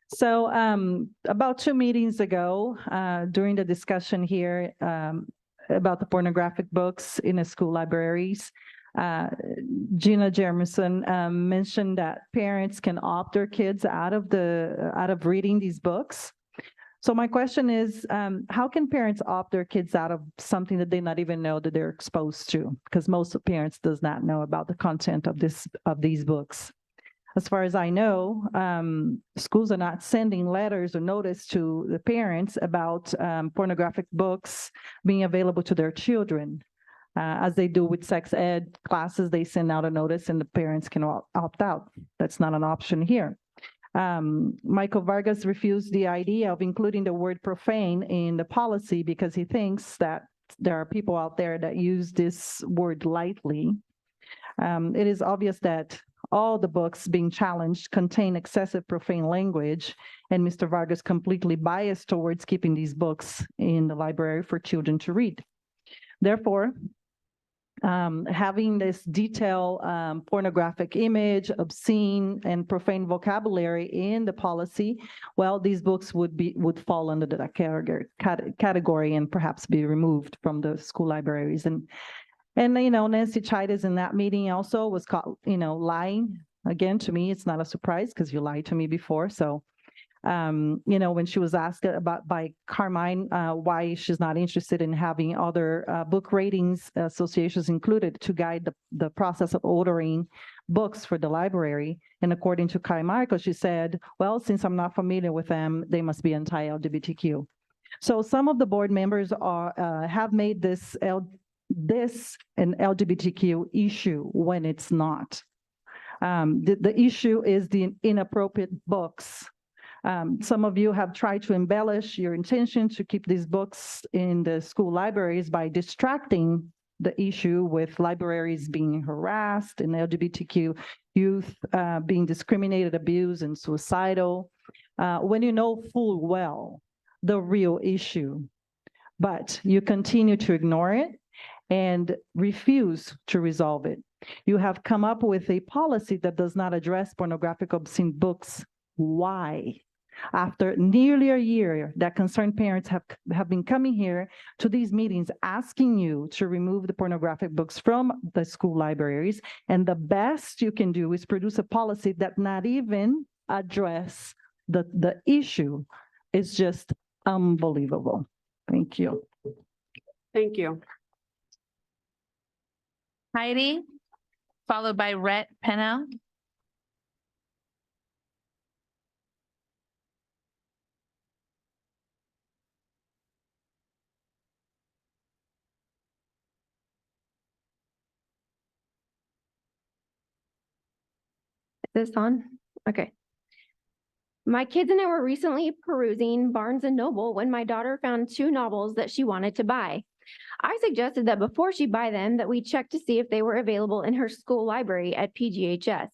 So about 2 meetings ago, during the discussion here about the pornographic books in the school libraries, Gina Jeremison mentioned that parents can opt their kids out of reading these books. So my question is, how can parents opt their kids out of something that they not even know that they're exposed to? Because most parents does not know about the content of these books. As far as I know, schools are not sending letters or notice to the parents about pornographic books being available to their children. As they do with sex ed classes, they send out a notice and the parents can opt out. That's not an option here. Michael Vargas refused the idea of including the word profane in the policy because he thinks that there are people out there that use this word lightly. It is obvious that all the books being challenged contain excessive profane language, and Mr. Vargas completely biased towards keeping these books in the library for children to read. Therefore, having this detailed pornographic image, obscene and profane vocabulary in the policy, well, these books would fall under that category and perhaps be removed from the school libraries. And you know, Nancy Chidas in that meeting also was caught, you know, lying. Again, to me, it's not a surprise because you lied to me before. So, you know, when she was asked about by Carmine why she's not interested in having other book ratings associations included to guide the process of ordering books for the library. And according to Kai Marco, she said, well, since I'm not familiar with them, they must be anti-LGBTQ. So some of the board members have made this an LGBTQ issue when it's not. The issue is the inappropriate books. Some of you have tried to embellish your intention to keep these books in the school libraries by distracting the issue with libraries being harassed and LGBTQ youth being discriminated, abused, and suicidal, when you know full well the real issue, but you continue to ignore it and refuse to resolve it. You have come up with a policy that does not address pornographic obscene books. Why? After nearly a year that concerned parents have been coming here to these meetings asking you to remove the pornographic books from the school libraries, and the best you can do is produce a policy that not even address the issue is just unbelievable. Thank you. Thank you. Heidi, followed by Rhett Pennell. Is this on? Okay. My kids and I were recently perusing Barnes & Noble when my daughter found 2 novels that she wanted to buy. I suggested that before she buy them, that we check to see if they were available in her school library at PGHS.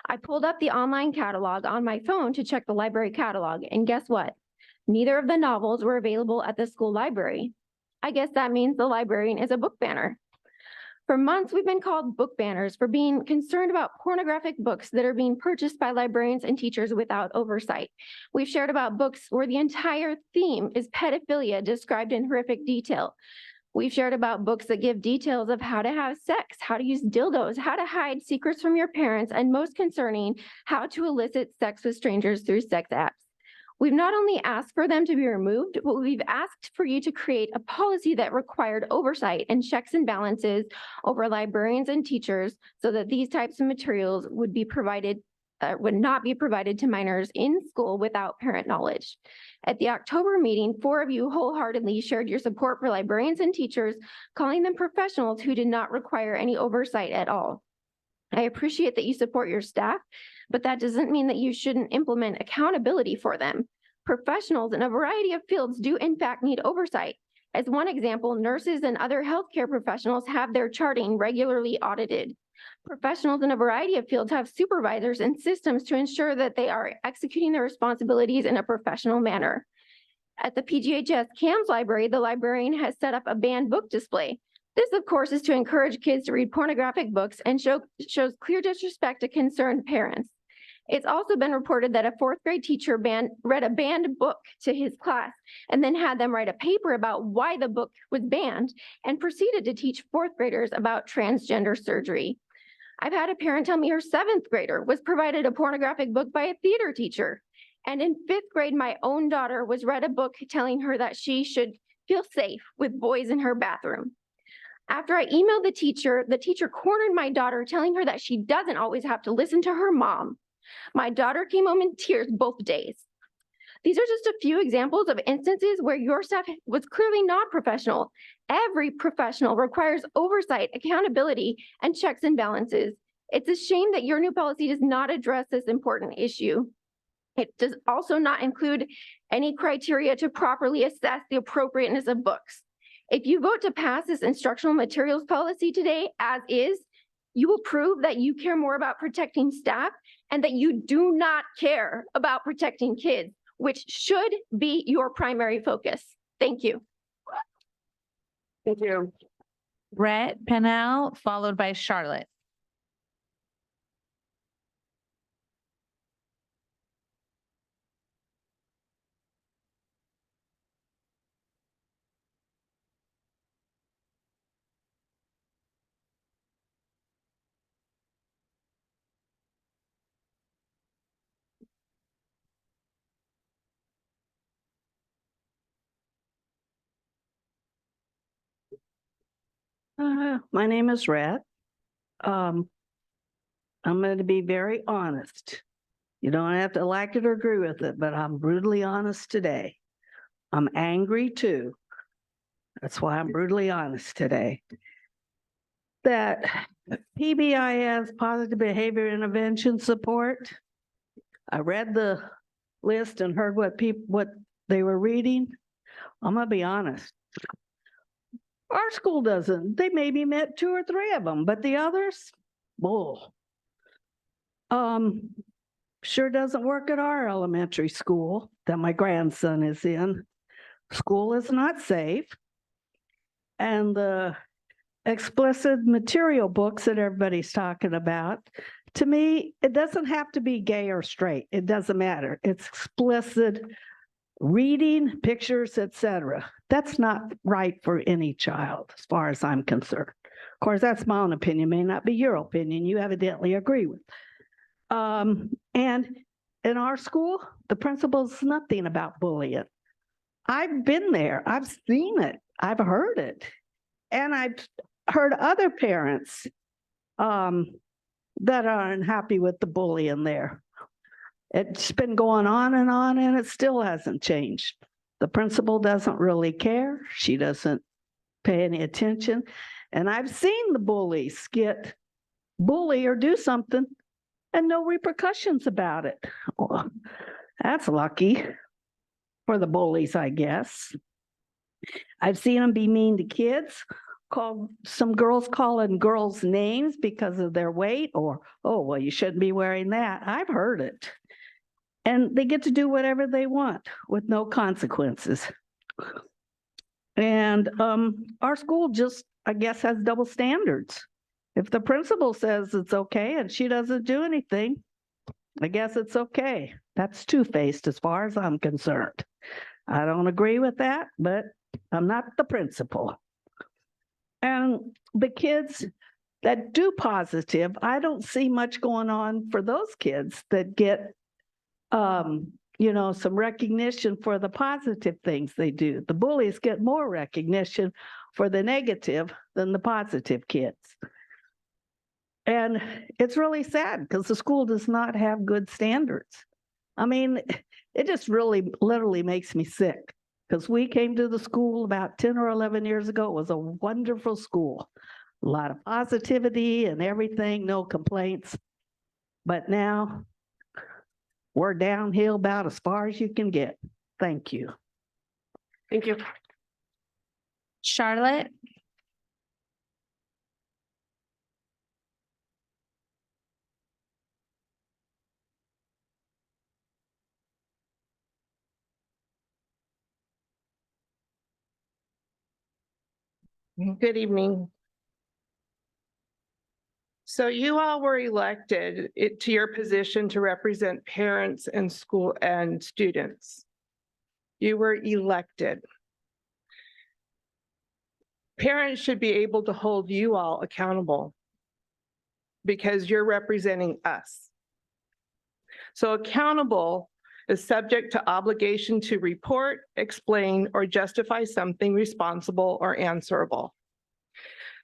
I pulled up the online catalog on my phone to check the library catalog, and guess what? Neither of the novels were available at the school library. I guess that means the librarian is a book banner. For months, we've been called book banners for being concerned about pornographic books that are being purchased by librarians and teachers without oversight. We've shared about books where the entire theme is pedophilia described in horrific detail. We've shared about books that give details of how to have sex, how to use dildos, how to hide secrets from your parents, and most concerning, how to elicit sex with strangers through sex apps. We've not only asked for them to be removed, but we've asked for you to create a policy that required oversight and checks and balances over librarians and teachers so that these types of materials would not be provided to minors in school without parent knowledge. At the October meeting, 4 of you wholeheartedly shared your support for librarians and teachers, calling them professionals who did not require any oversight at all. I appreciate that you support your staff, but that doesn't mean that you shouldn't implement accountability for them. Professionals in a variety of fields do in fact need oversight. As one example, nurses and other healthcare professionals have their charting regularly audited. Professionals in a variety of fields have supervisors and systems to ensure that they are executing their responsibilities in a professional manner. At the PGHS CAMS library, the librarian has set up a banned book display. This, of course, is to encourage kids to read pornographic books and shows clear disrespect to concerned parents. It's also been reported that a fourth grade teacher read a banned book to his class and then had them write a paper about why the book was banned and proceeded to teach fourth graders about transgender surgery. I've had a parent tell me her seventh grader was provided a pornographic book by a theater teacher. And in fifth grade, my own daughter was read a book telling her that she should feel safe with boys in her bathroom. After I emailed the teacher cornered my daughter, telling her that she doesn't always have to listen to her mom. My daughter came home in tears both days. These are just a few examples of instances where your staff was clearly not professional. Every professional requires oversight, accountability, and checks and balances. It's a shame that your new policy does not address this important issue. It does also not include any criteria to properly assess the appropriateness of books. If you vote to pass this instructional materials policy today as is, you will prove that you care more about protecting staff and that you do not care about protecting kids, which should be your primary focus. Thank you. Thank you. Rhett Pennell, followed by Charlotte. My name is Rhett. I'm going to be very honest. You don't have to like it or agree with it, but I'm brutally honest today. I'm angry too. That's why I'm brutally honest today. That PBIS, positive behavior intervention support. I read the list and heard what they were reading. I'm gonna be honest. Our school doesn't. They maybe met 2 or 3 of them, but the others, bull. Sure doesn't work at our elementary school that my grandson is in. School is not safe. And the explicit material books that everybody's talking about, to me, it doesn't have to be gay or straight. It doesn't matter. It's explicit reading, pictures, etc. That's not right for any child, as far as I'm concerned. Of course, that's my own opinion, may not be your opinion. You evidently agree with. And in our school, the principal's nothing about bullying. I've been there. I've seen it. I've heard it. And I've heard other parents that are unhappy with the bullying there. It's been going on, and it still hasn't changed. The principal doesn't really care. She doesn't pay any attention. And I've seen the bullies bully or do something and no repercussions about it. Well, that's lucky for the bullies, I guess. I've seen them be mean to kids, call some girls calling girls names because of their weight, or, oh, well, you shouldn't be wearing that. I've heard it. And they get to do whatever they want with no consequences. And our school just, I guess, has double standards. If the principal says it's okay and she doesn't do anything, I guess it's okay. That's two-faced as far as I'm concerned. I don't agree with that, but I'm not the principal. And the kids that do positive, I don't see much going on for those kids that get some recognition for the positive things they do. The bullies get more recognition for the negative than the positive kids. And it's really sad because the school does not have good standards. I mean, it just really literally makes me sick because we came to the school about 10 or 11 years ago. It was a wonderful school, a lot of positivity and everything, no complaints. But now we're downhill about as far as you can get. Thank you. Thank you. Charlotte, Good evening. So you all were elected to your position to represent parents and school and students. You were elected. Parents should be able to hold you all accountable because you're representing us. So accountable is subject to obligation to report, explain, or justify something responsible or answerable.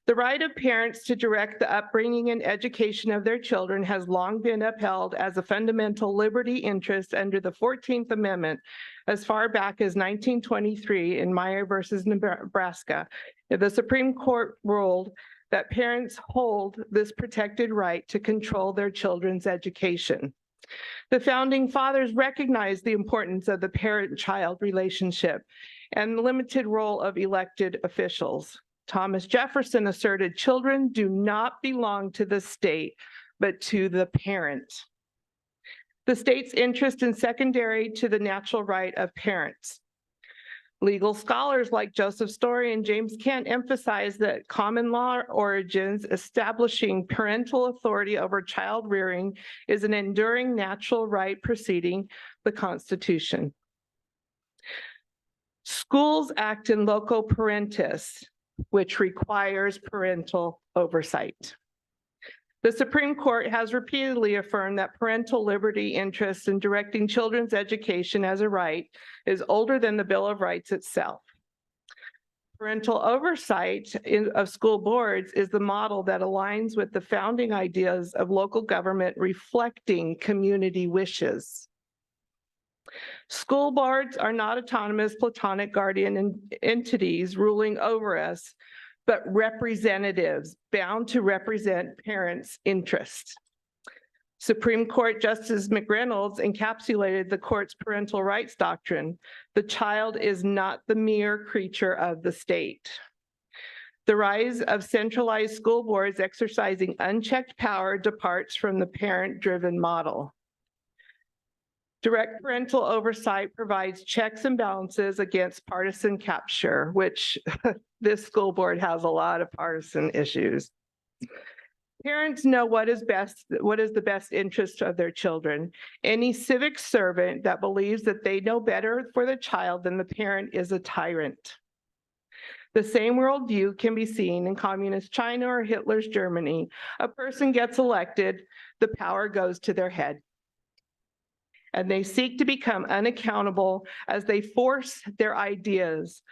The right of parents to direct the upbringing and education of their children has long been upheld as a fundamental liberty interest under the 14th Amendment as far back as 1923 in Meyer versus Nebraska. The Supreme Court ruled that parents hold this protected right to control their children's education. The founding fathers recognized the importance of the parent-child relationship and the limited role of elected officials. Thomas Jefferson asserted children do not belong to the state, but to the parent. The state's interest is secondary to the natural right of parents. Legal scholars like Joseph Story and James Kent emphasize that common law origins establishing parental authority over child rearing is an enduring natural right preceding the Constitution. Schools act in loco parentis, which requires parental oversight. The Supreme Court has repeatedly affirmed that parental liberty interest in directing children's education as a right is older than the Bill of Rights itself. Parental oversight of school boards is the model that aligns with the founding ideas of local government reflecting community wishes. School boards are not autonomous platonic guardian entities ruling over us, but representatives bound to represent parents' interests. Supreme Court Justice McReynolds encapsulated the court's parental rights doctrine. The child is not the mere creature of the state. The rise of centralized school boards exercising unchecked power departs from the parent-driven model. Direct parental oversight provides checks and balances against partisan capture, which this school board has a lot of partisan issues. Parents know what is the best interest of their children. Any civic servant that believes that they know better for the child than the parent is a tyrant. The same worldview can be seen in communist China or Hitler's Germany. A person gets elected, the power goes to their head. And they seek to become unaccountable as they force their ideas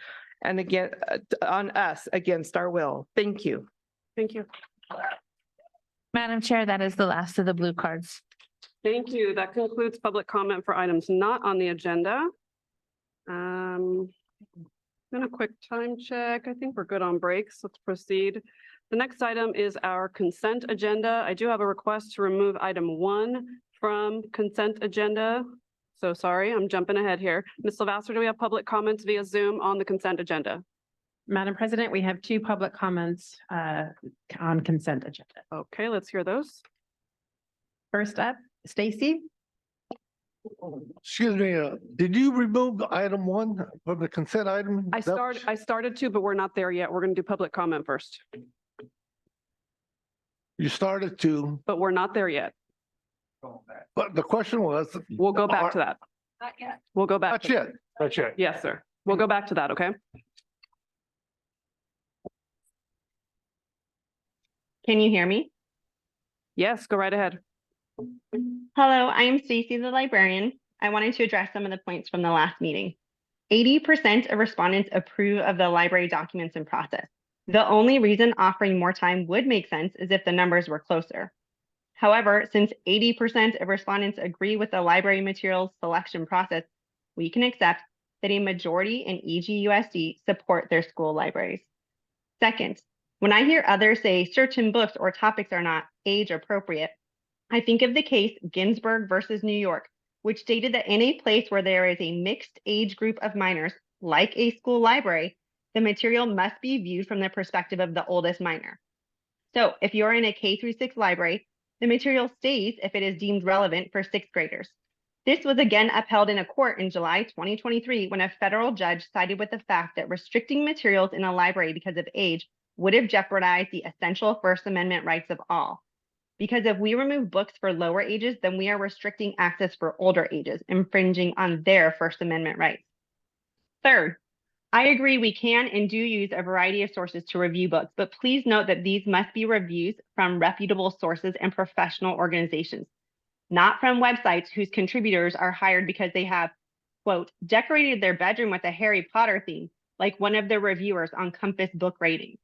and again on us against our will. Thank you. Thank you. Madam Chair, that is the last of the blue cards. Thank you. That concludes public comment for items not on the agenda. Then a quick time check. I think we're good on breaks. Let's proceed. The next item is our consent agenda. I do have a request to remove item 1 from consent agenda. So sorry, I'm jumping ahead here. Ms. Lavasser, do we have public comments via Zoom on the consent agenda? Madam President, we have 2 public comments on consent agenda. Okay, let's hear those. First up, Stacy. Excuse me, did you remove item 1 from the consent item? I started to, but we're not there yet. We're going to do public comment first. You started to. But we're not there yet. But the question was. We'll go back to that. Not yet. We'll go back. Not yet. Not yet. Yes, sir. We'll go back to that, okay? Can you hear me? Yes, go right ahead. Hello, I am Stacy, the librarian. I wanted to address some of the points from the last meeting. 80% of respondents approve of the library documents and process. The only reason offering more time would make sense is if the numbers were closer. However, since 80% of respondents agree with the library materials selection process, we can accept that a majority in EGUSD support their school libraries. Second, when I hear others say certain books or topics are not age appropriate, I think of the case Ginsburg versus New York, which stated that in a place where there is a mixed age group of minors, like a school library, the material must be viewed from the perspective of the oldest minor. So if you're in a K-6 library, the material stays if it is deemed relevant for sixth graders. This was again upheld in a court in July 2023 when a federal judge sided with the fact that restricting materials in a library because of age would have jeopardized the essential First Amendment rights of all. Because if we remove books for lower ages, then we are restricting access for older ages, infringing on their First Amendment rights. Third, I agree we can and do use a variety of sources to review books, but please note that these must be reviews from reputable sources and professional organizations, not from websites whose contributors are hired because they have, quote, decorated their bedroom with a Harry Potter theme, like one of the reviewers on Compass Book Ratings.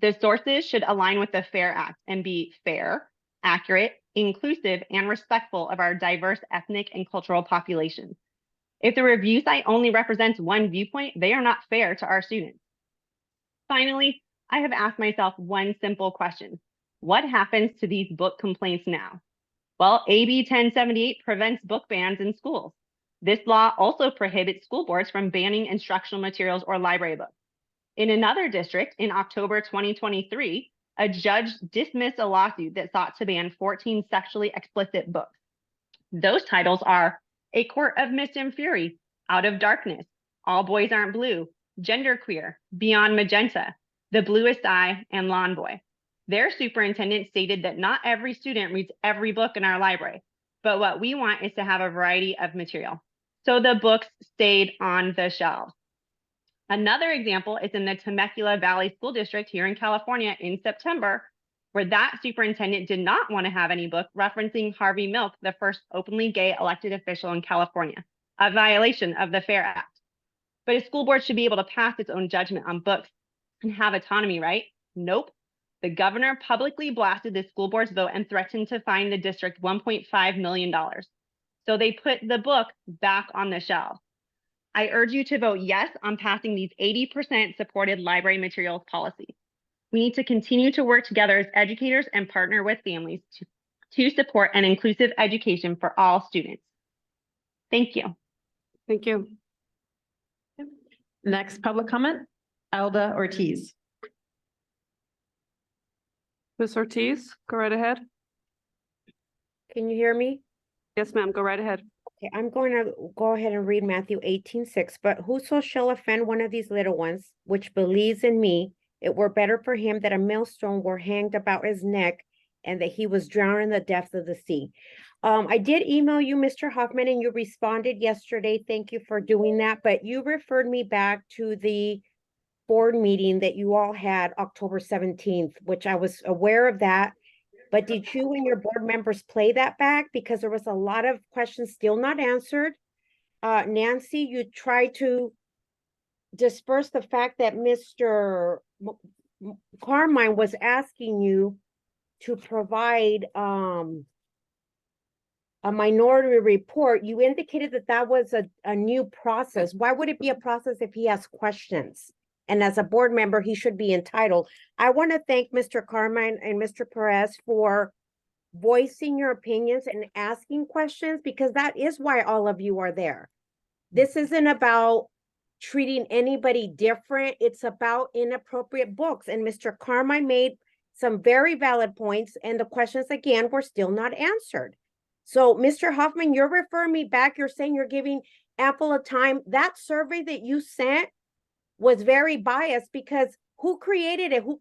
The sources should align with the FAIR Act and be fair, accurate, inclusive, and respectful of our diverse ethnic and cultural populations. If the review site only represents one viewpoint, they are not fair to our students. Finally, I have asked myself one simple question. What happens to these book complaints now? Well, AB 1078 prevents book bans in schools. This law also prohibits school boards from banning instructional materials or library books. In another district, in October 2023, a judge dismissed a lawsuit that sought to ban 14 sexually explicit books. Those titles are A Court of Mist and Fury, Out of Darkness, All Boys Aren't Blue, Genderqueer, Beyond Magenta, The Bluest Eye, and Lawn Boy. Their superintendent stated that not every student reads every book in our library, but what we want is to have a variety of material. So the books stayed on the shelves. Another example is in the Temecula Valley School District here in California in September, where that superintendent did not want to have any book referencing Harvey Milk, the first openly gay elected official in California, a violation of the FAIR Act. But a school board should be able to pass its own judgment on books and have autonomy, right? Nope. The governor publicly blasted the school board's vote and threatened to fine the district $1.5 million. So they put the book back on the shelf. I urge you to vote yes on passing these 80% supported library materials policies. We need to continue to work together as educators and partner with families to support an inclusive education for all students. Thank you. Thank you. Next public comment, Alda Ortiz. Ms. Ortiz, go right ahead. Can you hear me? Yes, ma'am, go right ahead. Okay, I'm going to go ahead and read Matthew 18:6. But whoso shall offend one of these little ones, which believes in me, it were better for him that a millstone were hanged about his neck and that he was drowned in the depths of the sea. I did email you, Mr. Hoffman, and you responded yesterday. Thank you for doing that. But you referred me back to the board meeting that you all had October 17th, which I was aware of that. But did you and your board members play that back? Because there was a lot of questions still not answered. Nancy, you tried to disperse the fact that Mr. Carmine was asking you to provide a minority report. You indicated that that was a new process. Why would it be a process if he has questions? And as a board member, he should be entitled. I want to thank Mr. Carmine and Mr. Perez for voicing your opinions and asking questions, because that is why all of you are there. This isn't about treating anybody different. It's about inappropriate books. And Mr. Carmine made some very valid points, and the questions again were still not answered. So Mr. Hoffman, you're referring me back. You're saying you're giving ample of time. That survey that you sent was very biased, because who created it? Who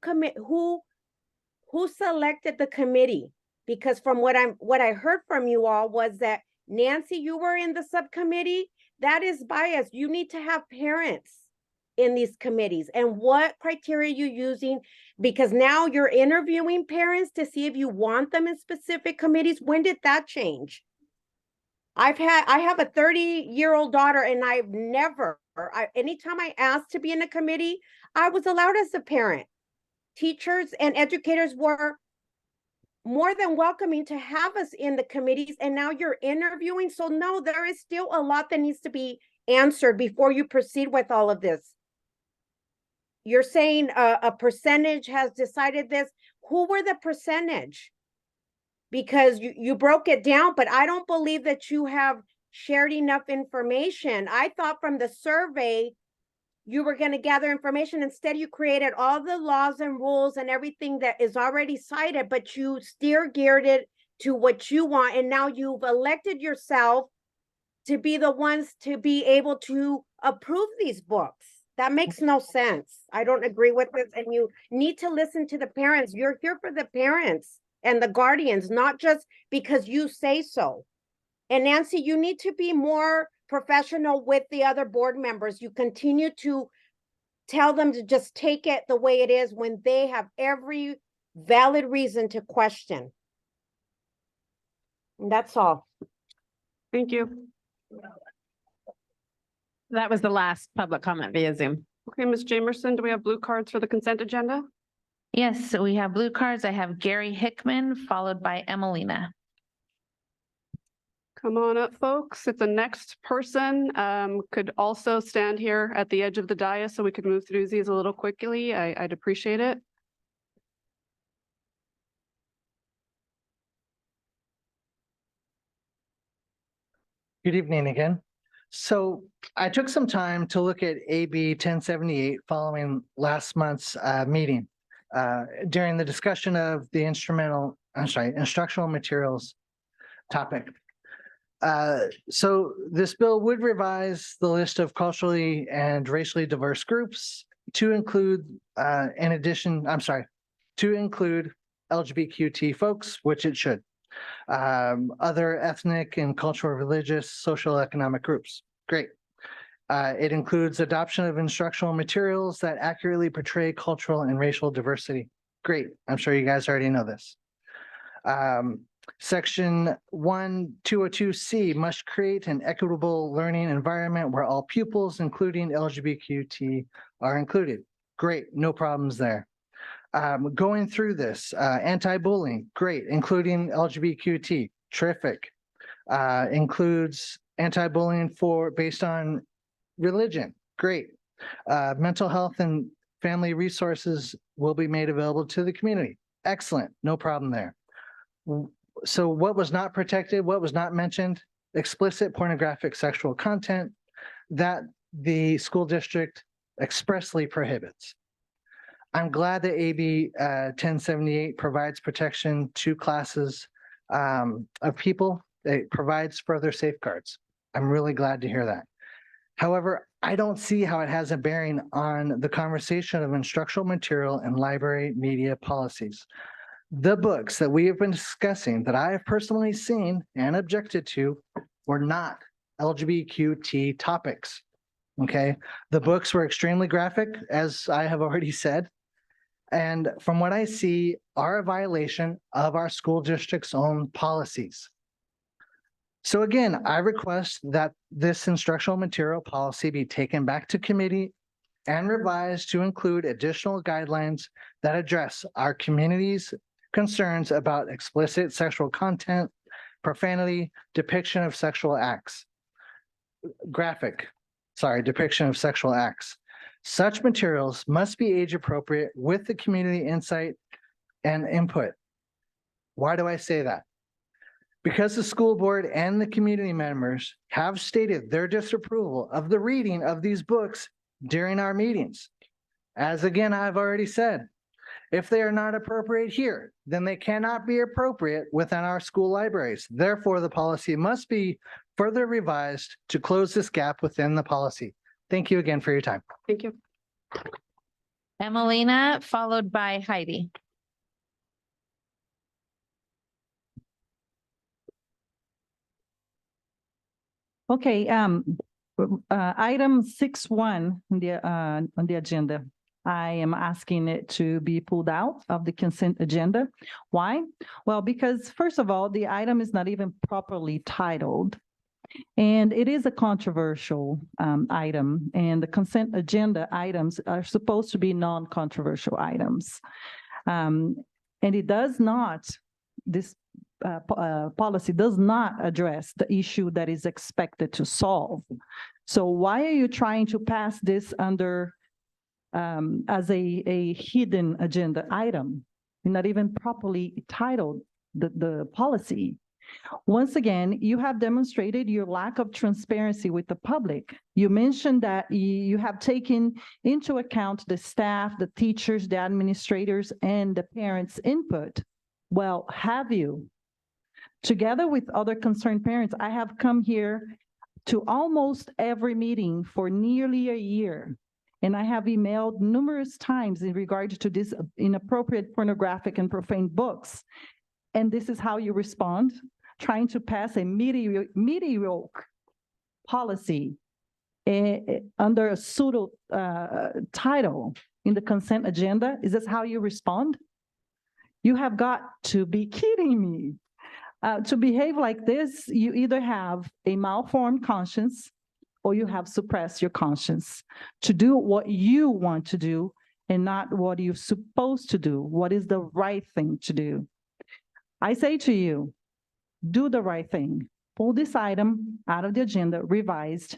selected the committee? Because from what I heard from you all was that Nancy, you were in the subcommittee. That is biased. You need to have parents in these committees. And what criteria are you using? Because now you're interviewing parents to see if you want them in specific committees. When did that change? I have a 30-year-old daughter, and I've never, anytime I asked to be in a committee, I was allowed as a parent. Teachers and educators were more than welcoming to have us in the committees, and now you're interviewing. So no, there is still a lot that needs to be answered before you proceed with all of this. You're saying a percentage has decided this. Who were the percentage? Because you broke it down, but I don't believe that you have shared enough information. I thought from the survey you were going to gather information. Instead, you created all the laws and rules and everything that is already cited, but you steer geared it to what you want. And now you've elected yourself to be the ones to be able to approve these books. That makes no sense. I don't agree with this. And you need to listen to the parents. You're here for the parents and the guardians, not just because you say so. And Nancy, you need to be more professional with the other board members. You continue to tell them to just take it the way it is when they have every valid reason to question. And that's all. Thank you. That was the last public comment via Zoom. Okay, Ms. Jamerson, do we have blue cards for the consent agenda? Yes, so we have blue cards. I have Gary Hickman, followed by Emelina. Come on up, folks. If the next person could also stand here at the edge of the dais so we could move through these a little quickly, I'd appreciate it. Good evening again. So I took some time to look at AB 1078 following last month's meeting during the discussion of the instructional materials topic. So this bill would revise the list of culturally and racially diverse groups to include, to include LGBTQ folks, which it should. Other ethnic and cultural, religious, social, economic groups. Great. It includes adoption of instructional materials that accurately portray cultural and racial diversity. Great. I'm sure you guys already know this. Section 1202C must create an equitable learning environment where all pupils, including LGBTQ, are included. Great. No problems there. Going through this, anti-bullying, great, including LGBTQ, terrific. Includes anti-bullying based on religion, great. Mental health and family resources will be made available to the community. Excellent, no problem there. So what was not protected, what was not mentioned? Explicit pornographic sexual content that the school district expressly prohibits. I'm glad that AB 1078 provides protection to classes of people. It provides further safeguards. I'm really glad to hear that. However, I don't see how it has a bearing on the conversation of instructional material and library media policies. The books that we have been discussing that I have personally seen and objected to were not LGBTQ topics. Okay, the books were extremely graphic, as I have already said. And from what I see, are a violation of our school district's own policies. So again, I request that this instructional material policy be taken back to committee and revised to include additional guidelines that address our community's concerns about explicit sexual content, profanity, depiction of sexual acts, depiction of sexual acts. Such materials must be age appropriate with the community insight and input. Why do I say that? Because the school board and the community members have stated their disapproval of the reading of these books during our meetings. As again, I've already said, if they are not appropriate here, then they cannot be appropriate within our school libraries. Therefore, the policy must be further revised to close this gap within the policy. Thank you again for your time. Thank you. Emelina, followed by Heidi. Okay, item 6.1 on the agenda. I am asking it to be pulled out of the consent agenda. Why? Well, because first of all, the item is not even properly titled. And it is a controversial item, and the consent agenda items are supposed to be non-controversial items. And it does not, this policy does not address the issue that is expected to solve. So why are you trying to pass this under as a hidden agenda item? You're not even properly titled the policy. Once again, you have demonstrated your lack of transparency with the public. You mentioned that you have taken into account the staff, the teachers, the administrators, and the parents' input. Well, have you? Together with other concerned parents, I have come here to almost every meeting for nearly a year. And I have emailed numerous times in regard to this inappropriate pornographic and profane books. And this is how you respond, trying to pass a mediocre policy under a pseudo title in the consent agenda. Is this how you respond? You have got to be kidding me. To behave like this, you either have a malformed conscience or you have suppressed your conscience to do what you want to do and not what you're supposed to do, what is the right thing to do. I say to you, do the right thing. Pull this item out of the agenda, revised,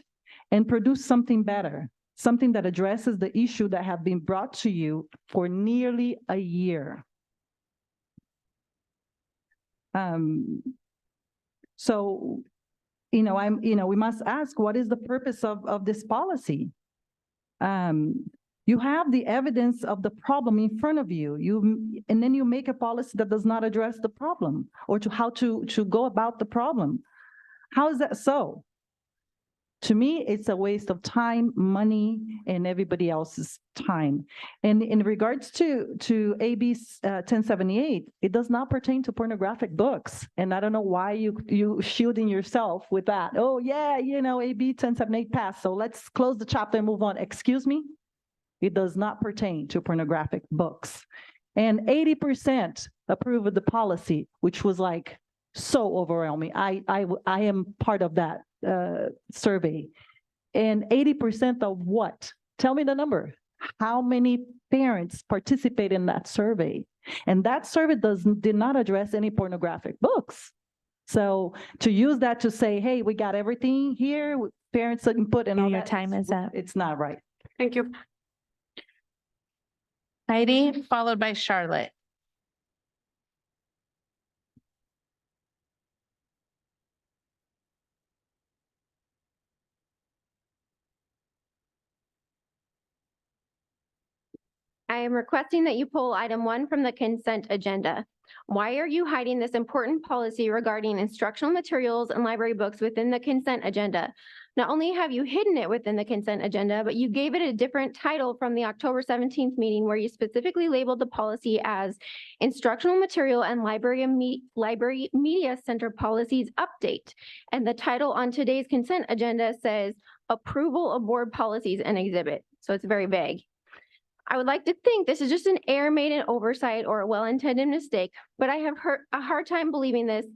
and produce something better, something that addresses the issue that have been brought to you for nearly a year. So, we must ask, what is the purpose of this policy? You have the evidence of the problem in front of you, and then you make a policy that does not address the problem or to how to go about the problem. How is that so? To me, it's a waste of time, money, and everybody else's time. And in regards to AB 1078, it does not pertain to pornographic books. And I don't know why you shielding yourself with that. Oh yeah, AB 1078 passed, so let's close the chapter and move on. Excuse me? It does not pertain to pornographic books. And 80% approve of the policy, which was like so overwhelming. I am part of that survey. And 80% of what? Tell me the number. How many parents participate in that survey? And that survey did not address any pornographic books. So to use that to say, hey, we got everything here, parents input and all Your that, time is up. it's not right. Thank you. Heidi, followed by Charlotte. I am requesting that you pull item 1 from the consent agenda. Why are you hiding this important policy regarding instructional materials and library books within the consent agenda? Not only have you hidden it within the consent agenda, but you gave it a different title from the October 17th meeting where you specifically labeled the policy as Instructional Material and Library Media Center Policies Update. And the title on today's consent agenda says Approval of Board Policies and Exhibit. So it's very vague. I would like to think this is just an error made in oversight or a well-intended mistake, but I have a hard time believing this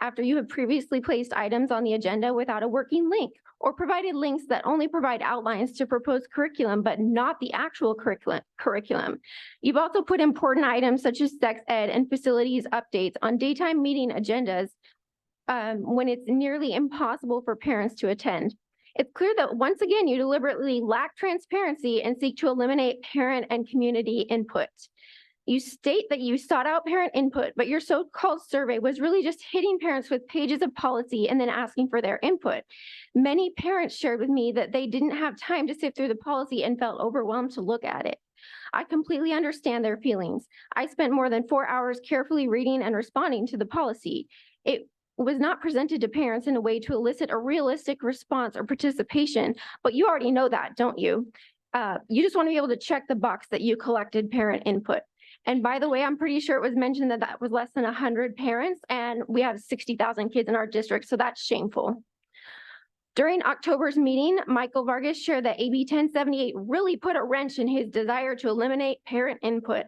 after you have previously placed items on the agenda without a working link or provided links that only provide outlines to proposed curriculum, but not the actual curriculum. You've also put important items such as sex ed and facilities updates on daytime meeting agendas when it's nearly impossible for parents to attend. It's clear that once again, you deliberately lack transparency and seek to eliminate parent and community input. You state that you sought out parent input, but your so-called survey was really just hitting parents with pages of policy and then asking for their input. Many parents shared with me that they didn't have time to sift through the policy and felt overwhelmed to look at it. I completely understand their feelings. I spent more than 4 hours carefully reading and responding to the policy. It was not presented to parents in a way to elicit a realistic response or participation, but you already know that, don't you? You just want to be able to check the box that you collected parent input. And by the way, I'm pretty sure it was mentioned that that was less than 100 parents, and we have 60,000 kids in our district, so that's shameful. During October's meeting, Michael Vargas shared that AB 1078 really put a wrench in his desire to eliminate parent input.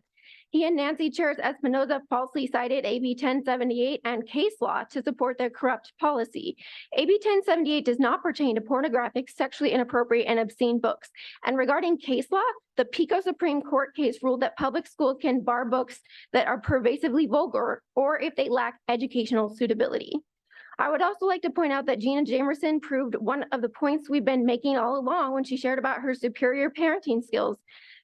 He and Nancy Chairs Espinoza falsely cited AB 1078 and case law to support their corrupt policy. AB 1078 does not pertain to pornographic, sexually inappropriate, and obscene books. And regarding case law, the PICO Supreme Court case ruled that public schools can bar books that are pervasively vulgar or if they lack educational suitability. I would also like to point out that Gina Jamerson proved one of the points we've been making all along when she shared about her superior parenting skills.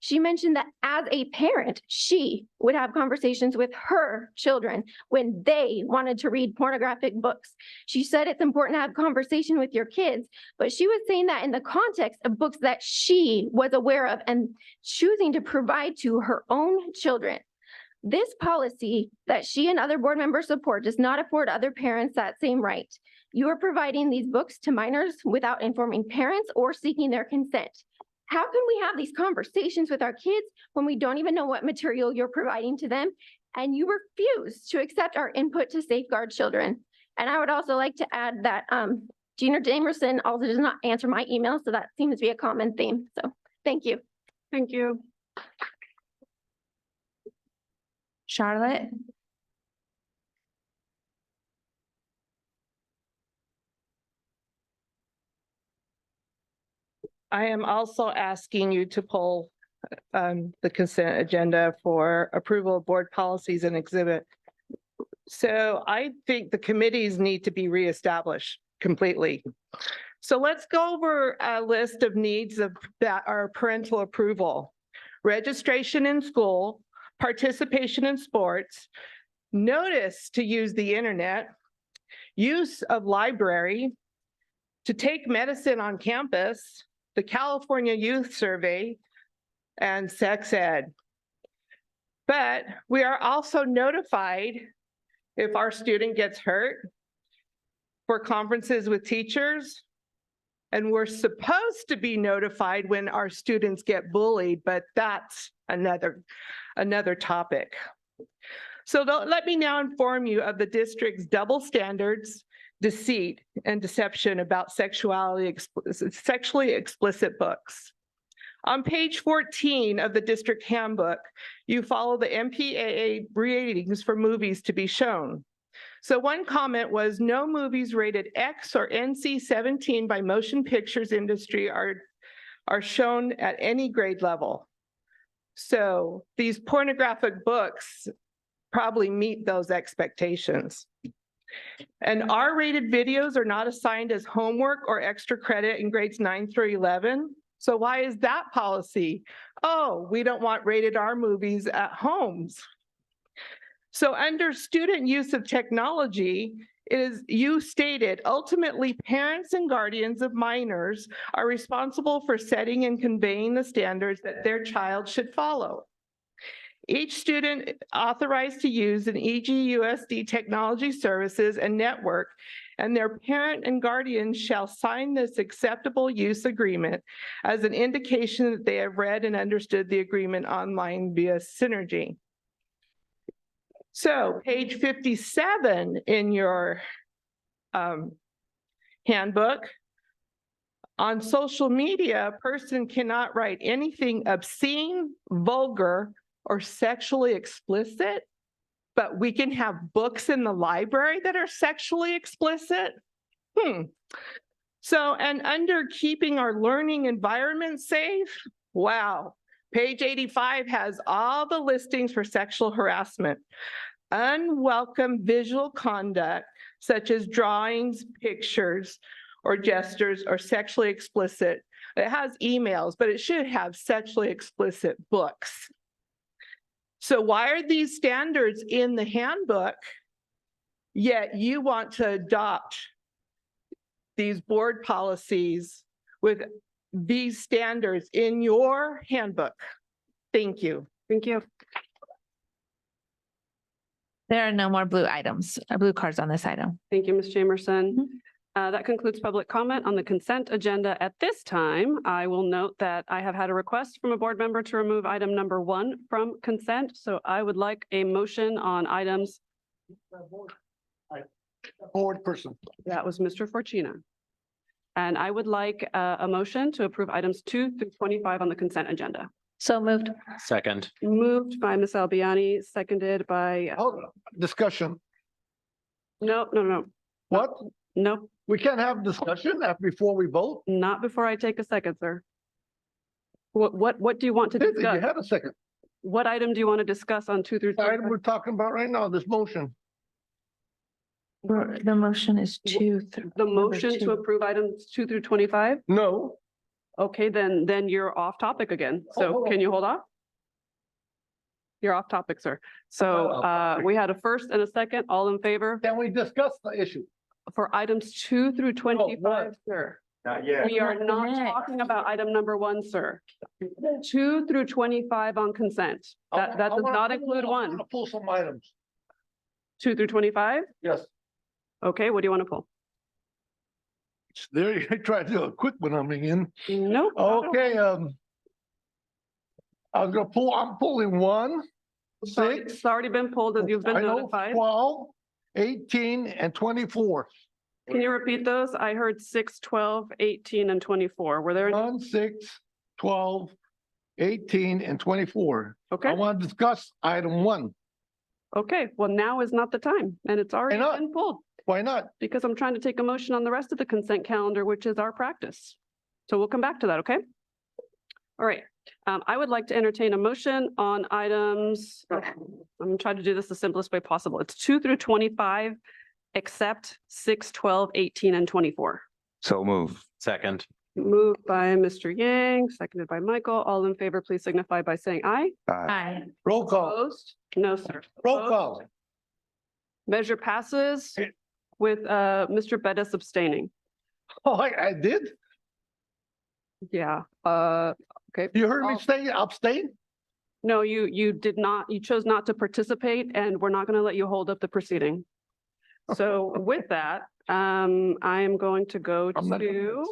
She mentioned that as a parent, she would have conversations with her children when they wanted to read pornographic books. She said it's important to have conversation with your kids, but she was saying that in the context of books that she was aware of and choosing to provide to her own children. This policy that she and other board members support does not afford other parents that same right. You are providing these books to minors without informing parents or seeking their consent. How can we have these conversations with our kids when we don't even know what material you're providing to them? And you refuse to accept our input to safeguard children. And I would also like to add that Gina Jamerson also does not answer my email, so that seems to be a common theme. So thank you. Thank you. Charlotte? I am also asking you to pull the consent agenda for approval of board policies and exhibit. So I think the committees need to be reestablished completely. So let's go over a list of needs that are parental approval. Registration in school, participation in sports, notice to use the internet, use of library, to take medicine on campus, the California Youth Survey, and sex ed. But we are also notified if our student gets hurt, for conferences with teachers, and we're supposed to be notified when our students get bullied, but that's another topic. So let me now inform you of the district's double standards, deceit, and deception about sexually explicit books. On page 14 of the district handbook, you follow the MPAA ratings for movies to be shown. So one comment was, no movies rated X or NC-17 by motion pictures industry are shown at any grade level. So these pornographic books probably meet those expectations. And R-rated videos are not assigned as homework or extra credit in grades 9 through 11. So why is that policy? Oh, we don't want rated R movies at homes. So under student use of technology, you stated, ultimately parents and guardians of minors are responsible for setting and conveying the standards that their child should follow. Each student authorized to use an EGUSD technology services and network, and their parent and guardian shall sign this acceptable use agreement as an indication that they have read and understood the agreement online via Synergy. So page 57 in your handbook, on social media, a person cannot write anything obscene, vulgar, or sexually explicit, but we can have books in the library that are sexually explicit. So, and under keeping our learning environment safe, wow. Page 85 has all the listings for sexual harassment. Unwelcome visual conduct, such as drawings, pictures, or gestures, or sexually explicit. It has emails, but it should have sexually explicit books. So why are these standards in the handbook, yet you want to adopt these board policies with these standards in your handbook? Thank you. Thank you. There are no more blue cards on this item. Thank you, Ms. Jamerson. That concludes public comment on the consent agenda. At this time, I will note that I have had a request from a board member to remove item number 1 from consent. So I would like a motion on items. Board person. That was Mr. Fortuna. And I would like a motion to approve items 2 through 25 on the consent agenda. So moved. Second. Moved by Ms. Albiani, seconded by. Hold on. Discussion. No. What? No. We can't have discussion before we vote? Not before I take a second, sir. What do you want to You discuss? had a second. What item do you want to discuss on 2 through The 25? item we're talking about right now, this motion. The motion is 2 through. The motion to approve items 2 through 25? No, Okay, then you're off topic again. So can you hold off? You're off topic, sir. So we had a first and a second, all in favor Can we discuss the issue? for items 2 through 25, sir. Not yet. We are not talking about item number 1, sir. 2 through 25 on consent. That does not include 1. Pull some items. 2 through 25? Yes. Okay, what do you want to pull? There, you try to do a quick one, I'm in. Nope. Okay, I'm pulling 1, 6. It's already been pulled as you've been I know notified. 12, 18, and 24. Can you repeat those? I heard 6, 12, 18, and 24. Were there any? 1, 6, 12, 18, and 24. Okay. I want to discuss item 1. Okay, well, now is not the time, and it's already not? been pulled. Why not? Because I'm trying to take a motion on the rest of the consent calendar, which is our practice. So we'll come back to that, okay? All right, I would like to entertain a motion on items, I'm gonna try to do this the simplest way possible. It's 2 through 25, except 6, 12, 18, and 24. So move. Second. Moved by Mr. Yang, seconded by Michael. All in favor, please signify by saying aye. Aye. Roll call. Opposed? No, sir. Roll Opposed? call. Measure passes with Mr. Bettis abstaining. Oh, I did? Yeah, okay. You heard me I'll- say abstain? No, you did not, you chose not to participate, and we're not going to let you hold up the proceeding. So with that, I am going to go I'm not gonna to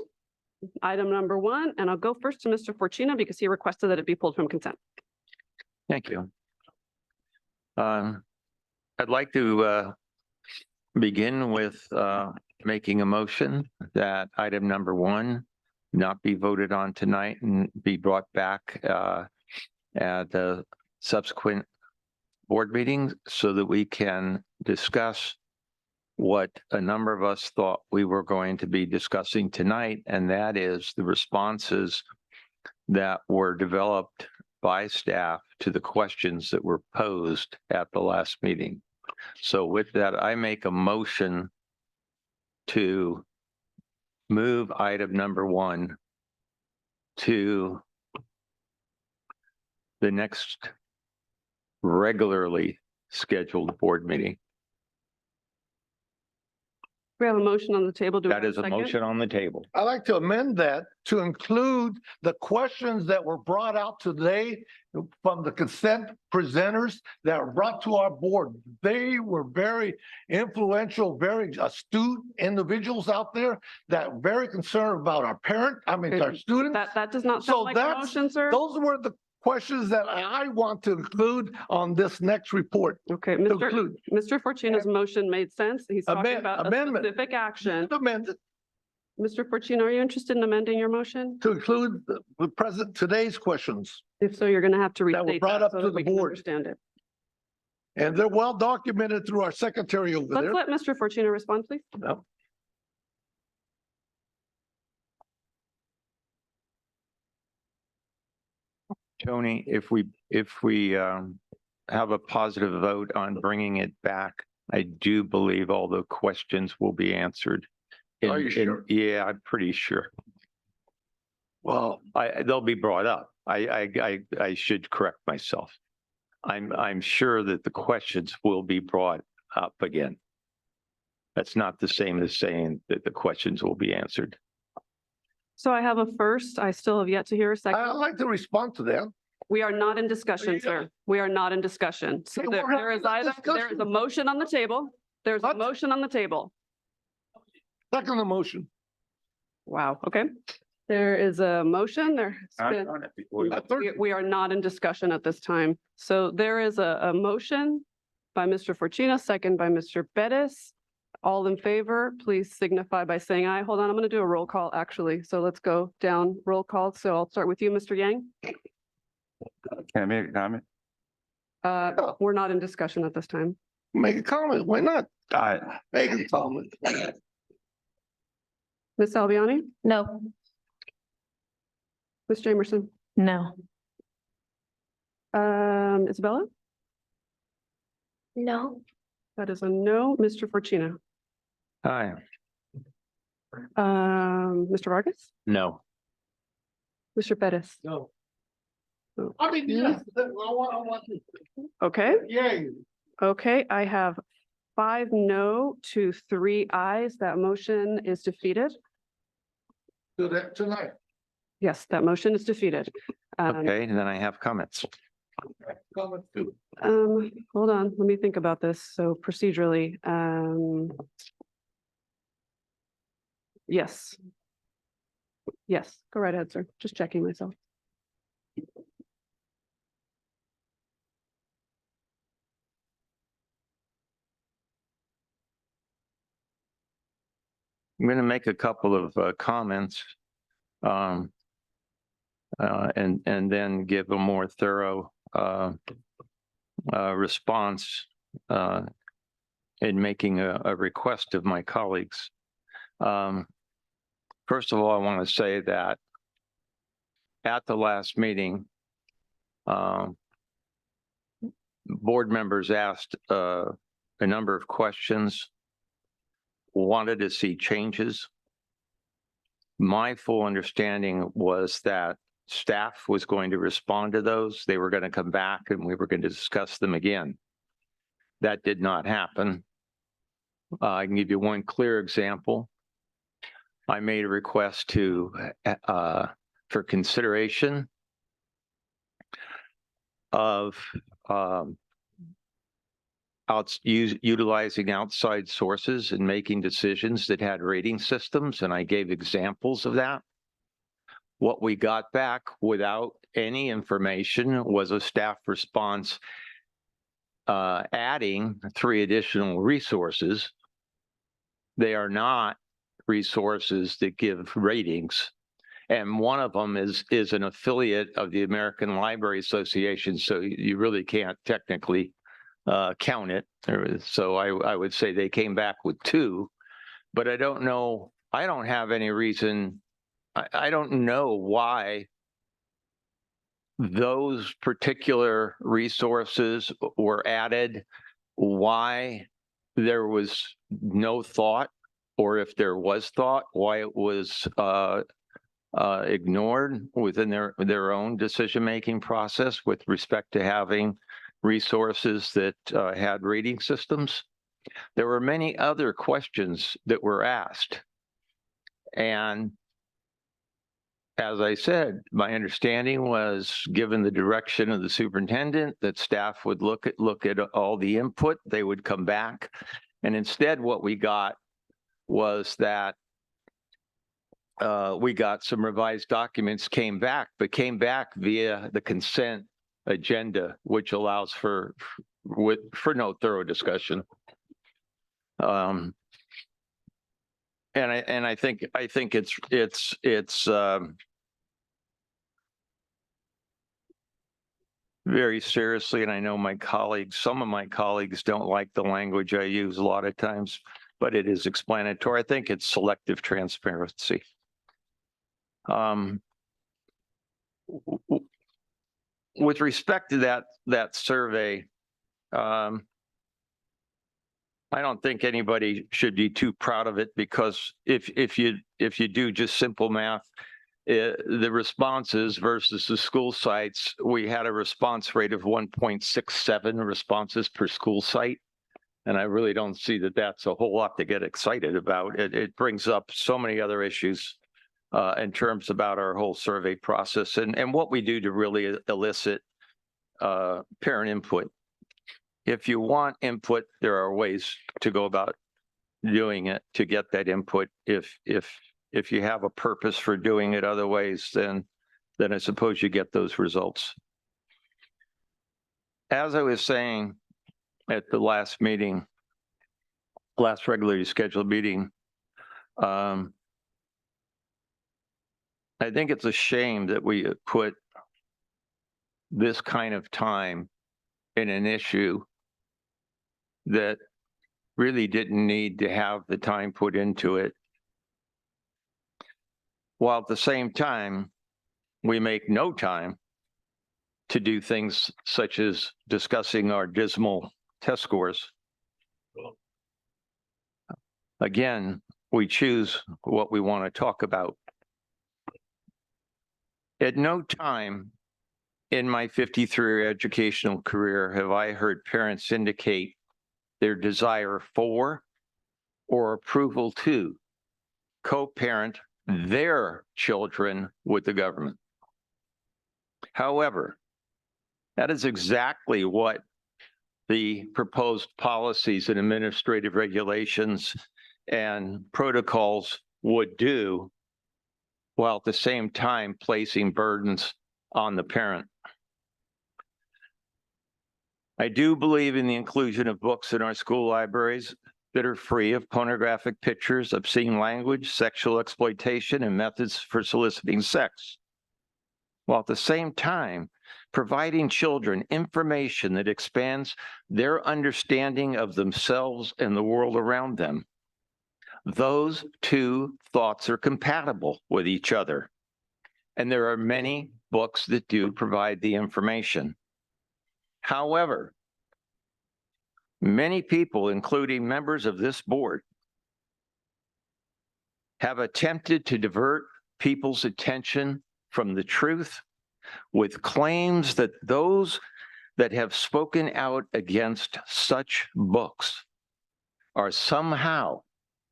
item number 1, and I'll go first to Mr. Fortuna because he requested that it be pulled from consent. Thank you. I'd like to begin with making a motion that item number 1 not be voted on tonight and be brought back at the subsequent board meetings so that we can discuss what a number of us thought we were going to be discussing tonight, and that is the responses that were developed by staff to the questions that were posed at the last meeting. So with that, I make a motion to move item number 1 to the next regularly scheduled board meeting. We have a motion on the table. Do we That have is a second? motion on the table. I'd like to amend that to include the questions that were brought out today from the consent presenters that were brought to our board. They were very influential, very astute individuals out there that are very concerned about our our students. That does not So sound like a that's, motion, sir. those were the questions that I want to include on this next report. Okay, To include. Mr. Fortuna's motion made sense. He's talking Amend- about a amendment. specific action. Amended Mr. Fortuna, are you interested in amending your motion? to include the present, today's questions. If so, you're going to have to That were restate brought that up so to that the we can board. understand it. And they're well documented through our secretary over Let's there. let Mr. Fortuna respond, please. No. Tony, if we have a positive vote on bringing it back, I do believe all the questions will be answered. Are you sure? Yeah, I'm pretty sure. Well, They'll be brought up. I should correct myself. I'm sure that the questions will be brought up again. That's not the same as saying that the questions will be answered. So I have a first. I still have yet to hear a I'd second. like to respond to that. We are not in discussion, Yeah. sir. We are not in discussion. So Hey, there we're there is having a either, there is a discussion. motion on the table. There's a What? motion on the table. Second the motion. Wow, okay. There is a motion. There's been. We are not in discussion at this time. So there is a motion by Mr. Fortuna, second by Mr. Bettis. All in favor, please signify by saying aye. Hold on, I'm going to do a roll call, actually. So let's go down roll call. So I'll start with you, Mr. Yang. Can I make a comment? We're not in discussion at this time. Make a comment. Why not? Make a comment. Ms. Albiani? No. Ms. Jamerson? No. Isabella? No. That is a no. Mr. Fortuna? Aye. Mr. Vargas? No. Mr. Pettis? No. Oh, I mean, yes, I want to. okay, Yeah. okay, I have 5 no to 3 ayes. That motion is defeated. Do that tonight. Yes, that motion is defeated. Okay, and then I have comments. Comment too. Hold on, let me think about this. So procedurally, yes. Yes, go right ahead, sir. Just checking myself. I'm going to make a couple of comments and then give a more thorough response in making a request of my colleagues. First of all, I want to say that at the last meeting, board members asked a number of questions, wanted to see changes. My full understanding was that staff was going to respond to those. They were going to come back and we were going to discuss them again. That did not happen. I can give you one clear example. I made a request for consideration of utilizing outside sources and making decisions that had rating systems, and I gave examples of that. What we got back without any information was a staff response adding 3 additional resources. They are not resources that give ratings. And one of them is an affiliate of the American Library Association, so you really can't technically count it. So I would say they came back with 2, but I don't know. I don't have any reason. I don't know why those particular resources were added, why there was no thought, or if there was thought, why it was ignored within their own decision-making process with respect to having resources that had rating systems. There were many other questions that were asked. And as I said, my understanding was, given the direction of the superintendent, that staff would look at all the input, they would come back. And instead, what we got was that we got some revised documents came back via the consent agenda, which allows for no thorough discussion. And I think it's very seriously, and I know some of my colleagues don't like the language I use a lot of times, but it is explanatory. I think it's selective transparency. With respect to that survey, I don't think anybody should be too proud of it, because if you do just simple math, the responses versus the school sites, we had a response rate of 1.67 responses per school site. And I really don't see that that's a whole lot to get excited about. It brings up so many other issues in terms about our whole survey process and what we do to really elicit parent input. If you want input, there are ways to go about doing it to get that input. If you have a purpose for doing it other ways, then I suppose you get those results. As I was saying at the last meeting, last regularly scheduled meeting, I think it's a shame that we put this kind of time in an issue that really didn't need to have the time put into it, while at the same time, we make no time to do things such as discussing our dismal test scores. Again, we choose what we want to talk about. At no time in my 53-year educational career have I heard parents indicate their desire for or approval to co-parent their children with the government. However, that is exactly what the proposed policies and administrative regulations and protocols would do, while at the same time placing burdens on the parent. I do believe in the inclusion of books in our school libraries that are free of pornographic pictures, obscene language, sexual exploitation, and methods for soliciting sex, while at the same time providing children information that expands their understanding of themselves and the world around them. Those two thoughts are compatible with each other, and there are many books that do provide the information. However, many people, including members of this board, have attempted to divert people's attention from the truth with claims that those that have spoken out against such books are somehow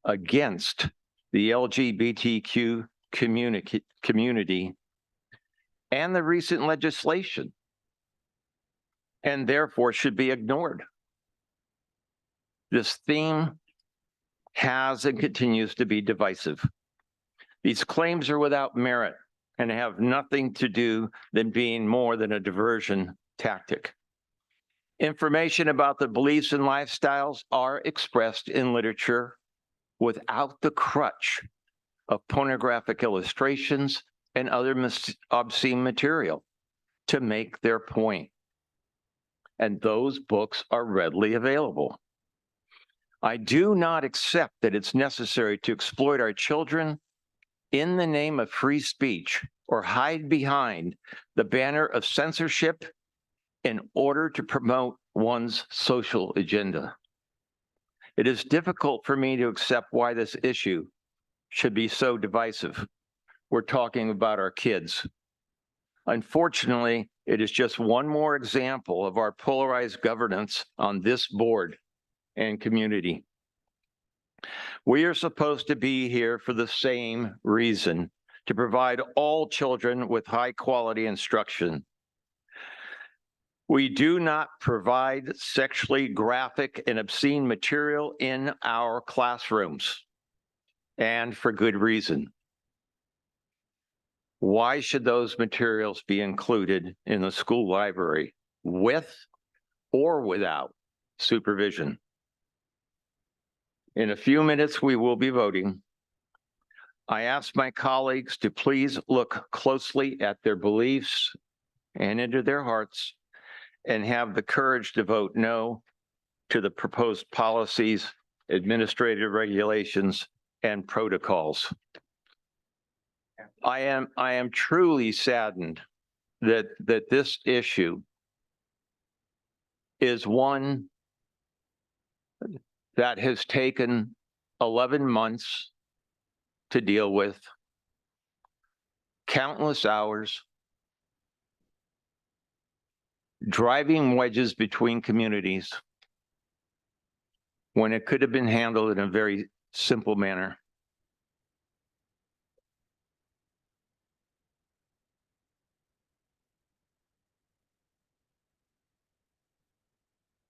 against the LGBTQ community and the recent legislation, and therefore should be ignored. This theme has and continues to be divisive. These claims are without merit and have nothing to do than being more than a diversion tactic. Information about the beliefs and lifestyles are expressed in literature without the crutch of pornographic illustrations and other obscene material to make their point. And those books are readily available. I do not accept that it's necessary to exploit our children in the name of free speech or hide behind the banner of censorship in order to promote one's social agenda. It is difficult for me to accept why this issue should be so divisive. We're talking about our kids. Unfortunately, it is just one more example of our polarized governance on this board and community. We are supposed to be here for the same reason, to provide all children with high quality instruction. We do not provide sexually graphic and obscene material in our classrooms, and for good reason. Why should those materials be included in the school library with or without supervision? In a few minutes, we will be voting. I ask my colleagues to please look closely at their beliefs and into their hearts and have the courage to vote no to the proposed policies, administrative regulations, and protocols. I am truly saddened that this issue is one that has taken 11 months to deal with, countless hours, driving wedges between communities when it could have been handled in a very simple manner.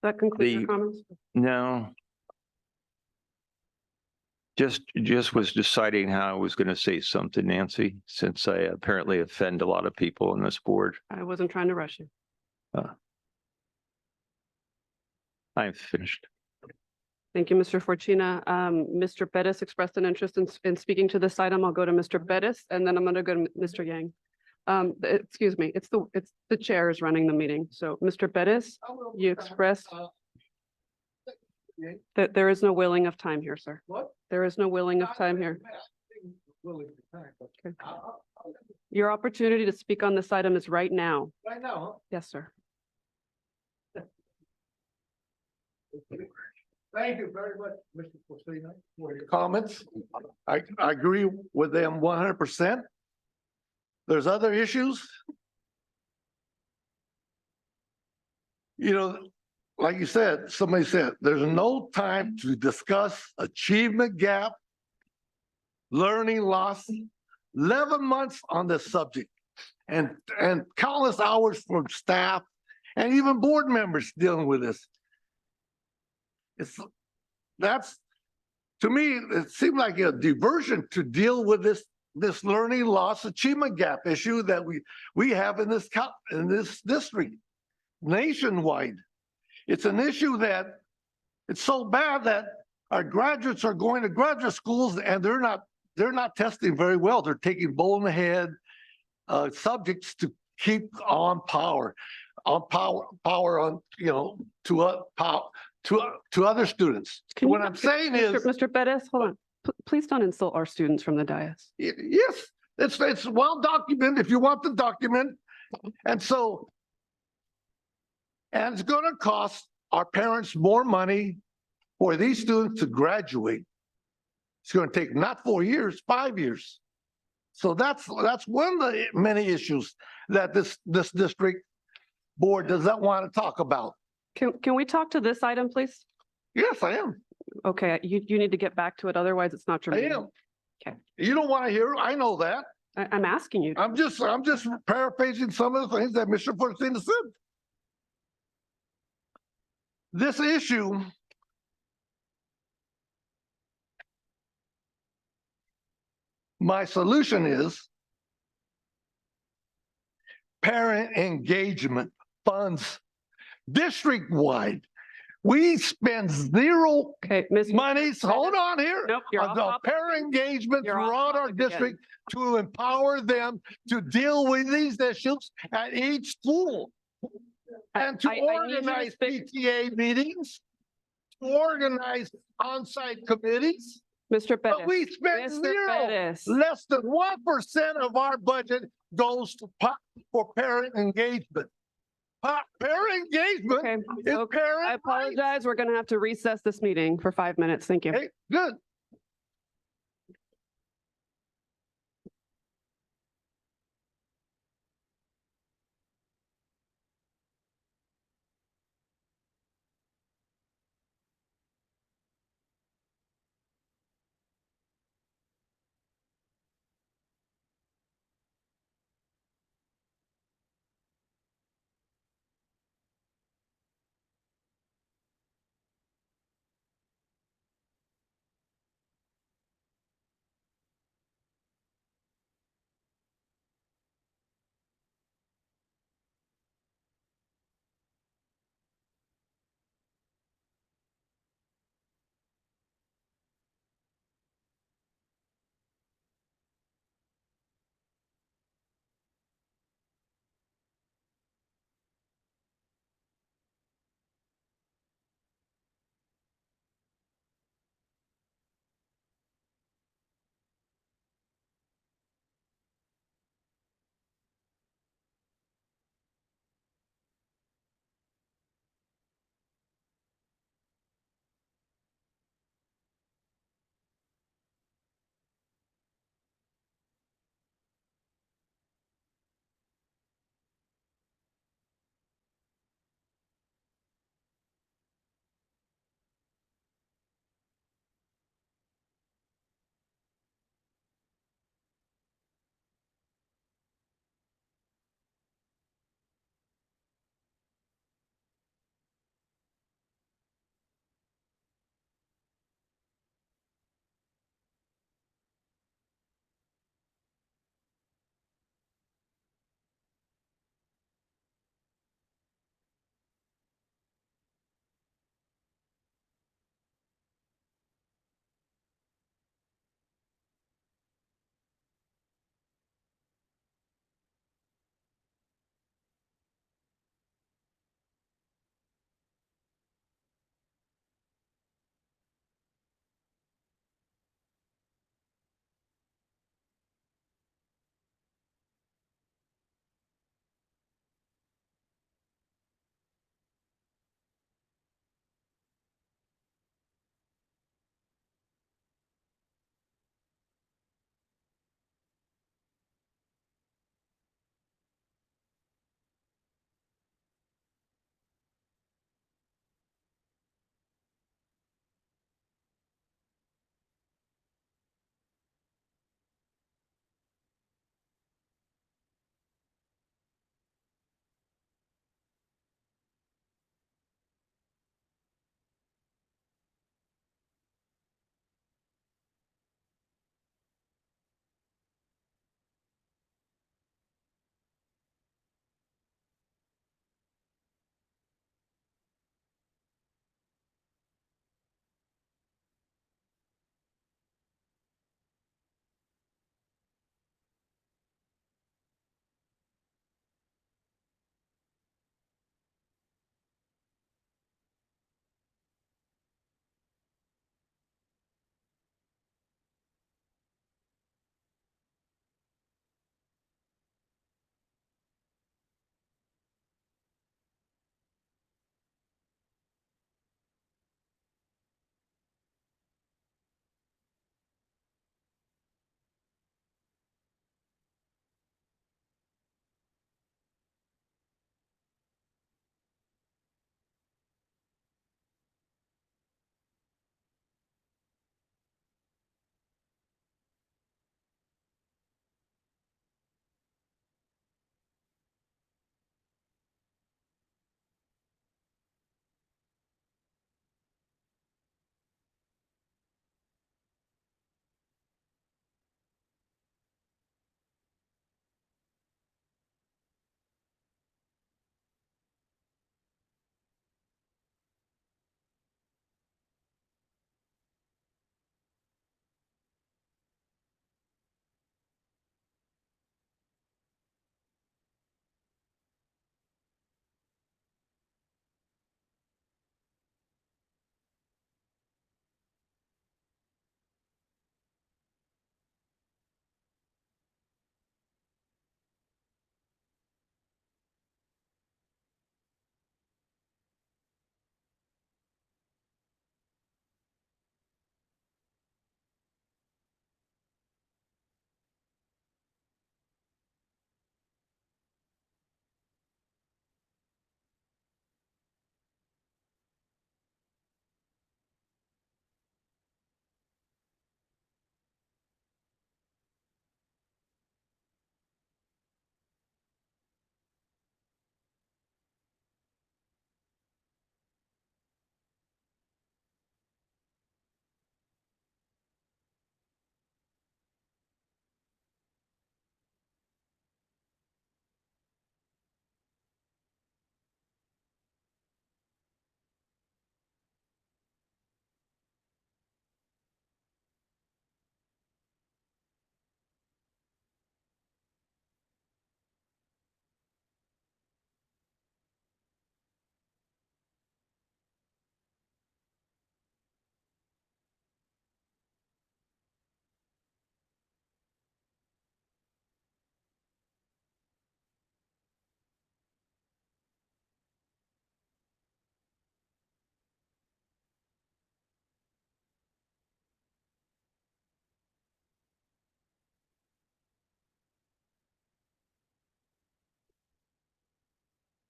That concludes your comments? No. Just was deciding how I was going to say something, Nancy, since I apparently offend a lot of people on this board. I wasn't trying to rush you. I'm finished. Thank you, Mr. Fortuna. Mr. Bettis expressed an interest in speaking to this item. I'll go to Mr. Bettis, and then I'm going to go to Mr. Yang. Excuse me, it's the chair is running the meeting. So, Mr. Bettis, you expressed that there is no willing of time here, sir. What? There is no willing of time here. Okay. Your opportunity to speak on this item is right now. Right now, Yes, sir. Thank you very much, Mr. Fortuna, for your comments. I agree with them 100%. There's other issues. You know, like you said, somebody said, there's no time to discuss achievement gap, learning loss, 11 months on this subject, and countless hours from staff and even board members dealing with this. That's, to me, it seemed like a diversion to deal with this learning loss achievement gap issue that we have in this district nationwide. It's an issue that it's so bad that our graduates are going to graduate schools and they're not testing very well. They're taking bull in the head subjects to keep on power on, you know, to other students. What I'm saying is, Mr. Bettis, hold on. Please don't insult our students from the dais. yes, it's well documented if you want the document. And so, and it's going to cost our parents more money for these students to graduate. It's going to take not 4 years, 5 years. So that's one of the many issues that this district board does not want to talk about. Can we talk to this item, please? Yes, I am. Okay, you need to get back to it, otherwise it's not your I meeting. am. Okay. You don't want to hear it. I know that. I'm asking you. I'm just paraphrasing some of the things that Mr. Fortuna said. This issue my solution is parent engagement funds district-wide. We spend zero monies, hold on here, on the parent engagement throughout our district to empower them to deal with these issues at each school. And to organize PTA meetings, to organize on-site committees. Mr. Bettis. But we spend zero, less than 1% of our budget goes to for parent engagement. Parent engagement is parent. I apologize. We're going to have to recess this meeting for 5 minutes. Thank you. Hey, good.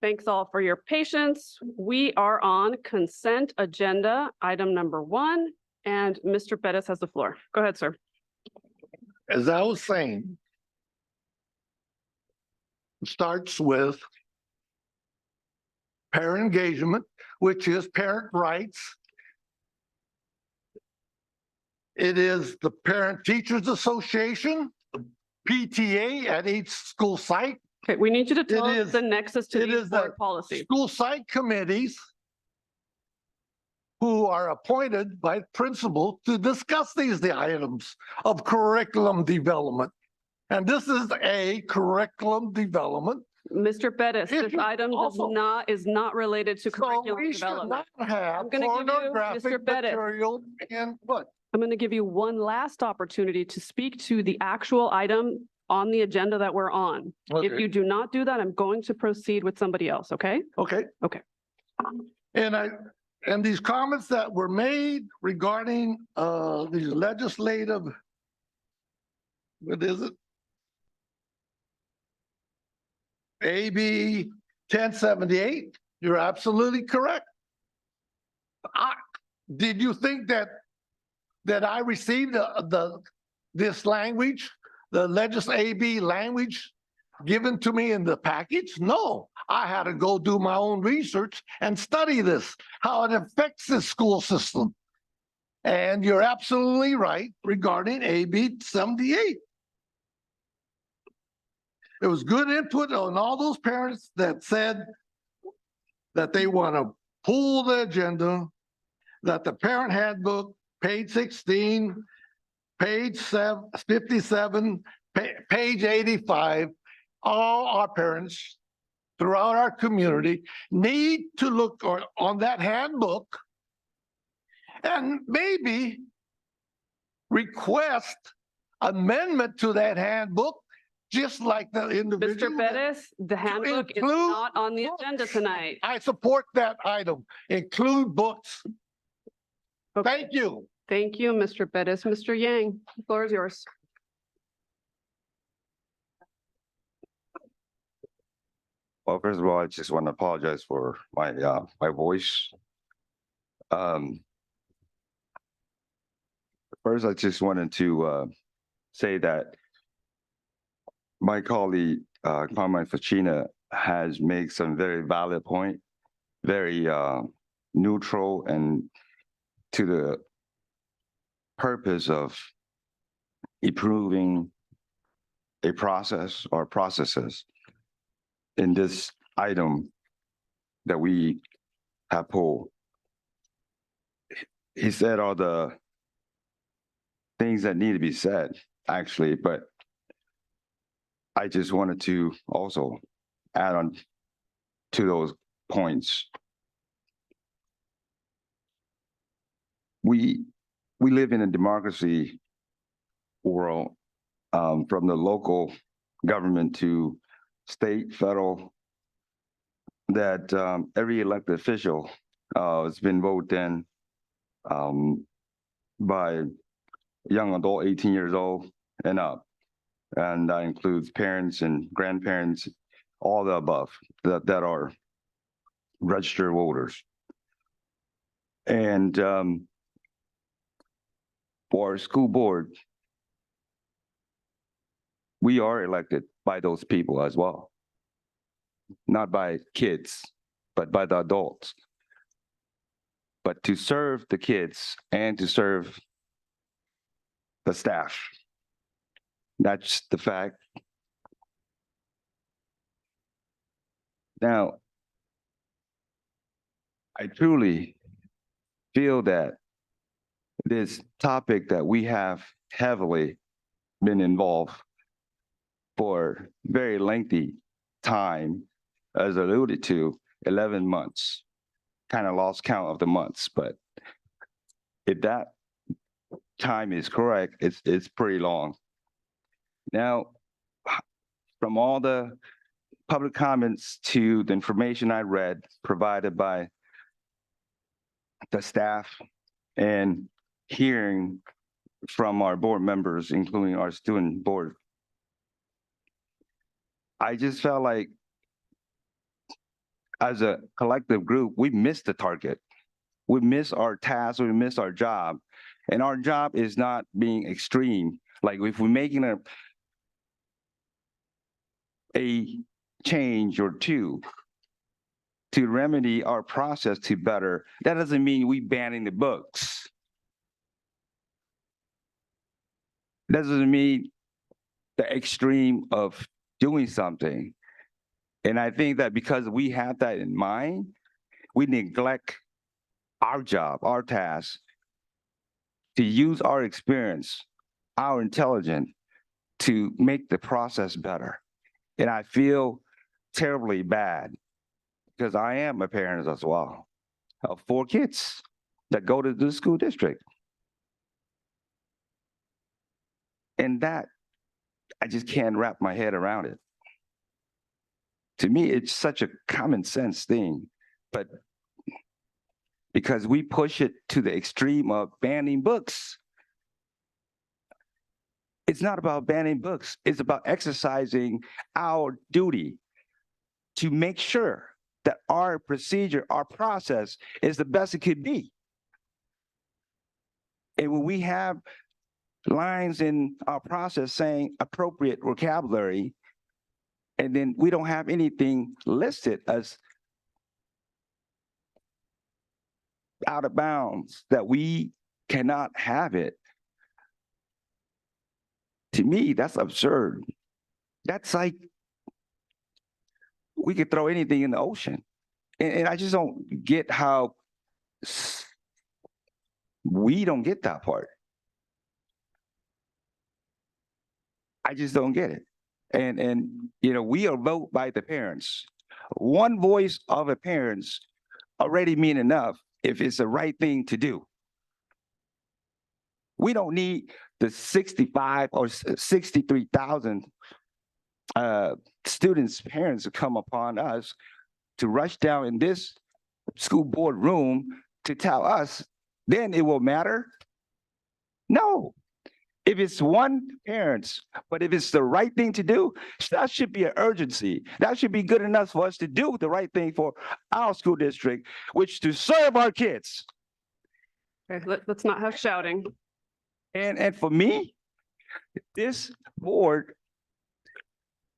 Thanks all for your patience. We are on consent agenda, item number 1, and Mr. Bettis has the floor. Go ahead, sir. As I was saying, it starts with parent engagement, which is parent rights. It is the Parent Teachers Association, the PTA at each school site. Okay, we need you to tell us is- the nexus to it these is the board policies. School site committees who are appointed by principal to discuss these items of curriculum development. And this is a curriculum development. Mr. Bettis, this Issue item also. is not related to So curriculum we should development. not have I'm gonna give you, Mr. pornographic Bettis. material and what? I'm going to give you one last opportunity to speak to the actual item on the agenda that we're on. If Okay. you do not do that, I'm going to proceed with somebody else, okay? Okay. Okay. And these comments that were made regarding these legislative, what is it? AB 1078, you're absolutely correct. Did you think that I received this language, the AB language given to me in the package? No, I had to go do my own research and study this, how it affects the school system. And you're absolutely right regarding AB 78. There was good input on all those parents that said that they want to pull the agenda, that the parent handbook, page 16, page 57, page 85, all our parents throughout our community need to look on that handbook and maybe request amendment to that handbook, just like the individual. Mr. Bettis, the handbook is include not on the agenda tonight. I support that item. Include books. Thank you. Thank you, Mr. Bettis. Mr. Yang, the floor is yours. Well, first of all, I just want to apologize for my my voice. First, I just wanted to say that my colleague Carmen Ficina has made some very valid point, very neutral and to the purpose of improving a process or processes in this item that we have pulled. He said all the things that need to be said, actually, but I just wanted to also add on to those points. We live in a democracy world, from the local government to state, federal, that every elected official has been voted in by young adult 18 years old and up. And that includes parents and grandparents, all the above that are registered voters. And for our school board, we are elected by those people as well. Not by kids, but by the adults. But to serve the kids and to serve the staff. That's the fact. Now, I truly feel that this topic that we have heavily been involved for very lengthy time, as alluded to, 11 months. Kind of lost count of the months, but if that time is correct, it's pretty long. Now, from all the public comments to the information I read provided by the staff and hearing from our board members, including our student board, I just felt like as a collective group, we missed the target. We miss our task, we miss our job. And our job is not being extreme. Like if we're making a change or two to remedy our process to better, that doesn't mean we banning the books. That doesn't mean the extreme of doing something. And I think that because we have that in mind, we neglect our job, our task, to use our experience, our intelligence to make the process better. And I feel terribly bad because I am a parent as well of 4 kids that go to the school district. And that, I just can't wrap my head around it. To me, it's such a common sense thing, but because we push it to the extreme of banning books. It's not about banning books. It's about exercising our duty to make sure that our procedure, our process is the best it could be. And when we have lines in our process saying appropriate vocabulary, and then we don't have anything listed as out of bounds, that we cannot have it. To me, that's absurd. That's like we could throw anything in the ocean. And I just don't get how we don't get that part. I just don't get it. And you know, we are voted by the parents. One voice of a parents already mean enough if it's the right thing to do. We don't need the 65 or 63,000 students' parents to come upon us to rush down in this school board room to tell us, then it will matter. No. If it's one parents, but if it's the right thing to do, that should be an urgency. That should be good enough for us to do the right thing for our school district, which to serve our kids. Okay, let's not have shouting. And for me, this board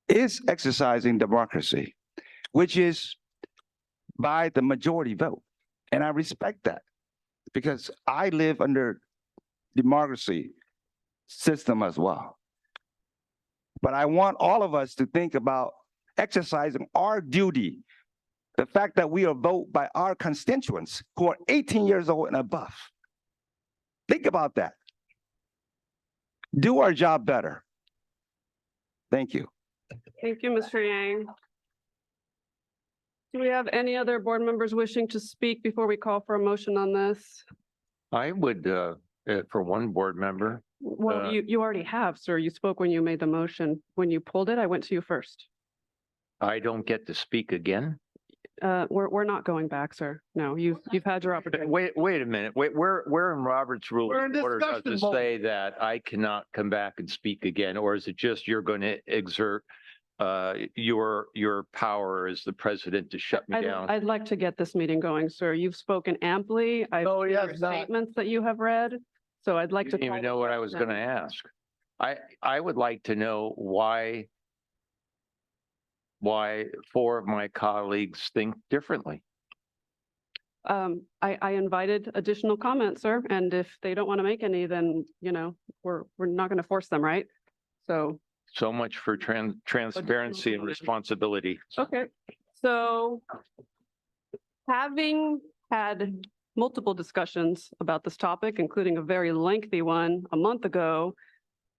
is exercising democracy, which is by the majority vote. And I respect that because I live under democracy system as well. But I want all of us to think about exercising our duty, the fact that we are voted by our constituents who are 18 years old and above. Think about that. Do our job better. Thank you. Thank you, Mr. Yang. Do we have any other board members wishing to speak before we call for a motion on this? I would, for one board member. Well, you already have, sir. You spoke when you made the motion. When you pulled it, I went to you first. I don't get to speak again. We're not going back, sir. No, you've had your opportunity. Wait a minute. Where in Robert's rules We're in of order does discussion it mode. say that I cannot come back and speak again? Or is it just you're going to exert your power as the president to shut me down? I'd like to get this meeting going, sir. You've spoken amply. I've No, he seen your has not. statements that you have read. So I'd like You to. didn't even call know the what I was going to question. ask. I would like to know why 4 of my colleagues think differently. I invited additional comments, sir, and if they don't want to make any, then, you know, we're not going to force them, right? So, So much for transparency and responsibility. okay. So having had multiple discussions about this topic, including a very lengthy one a month ago,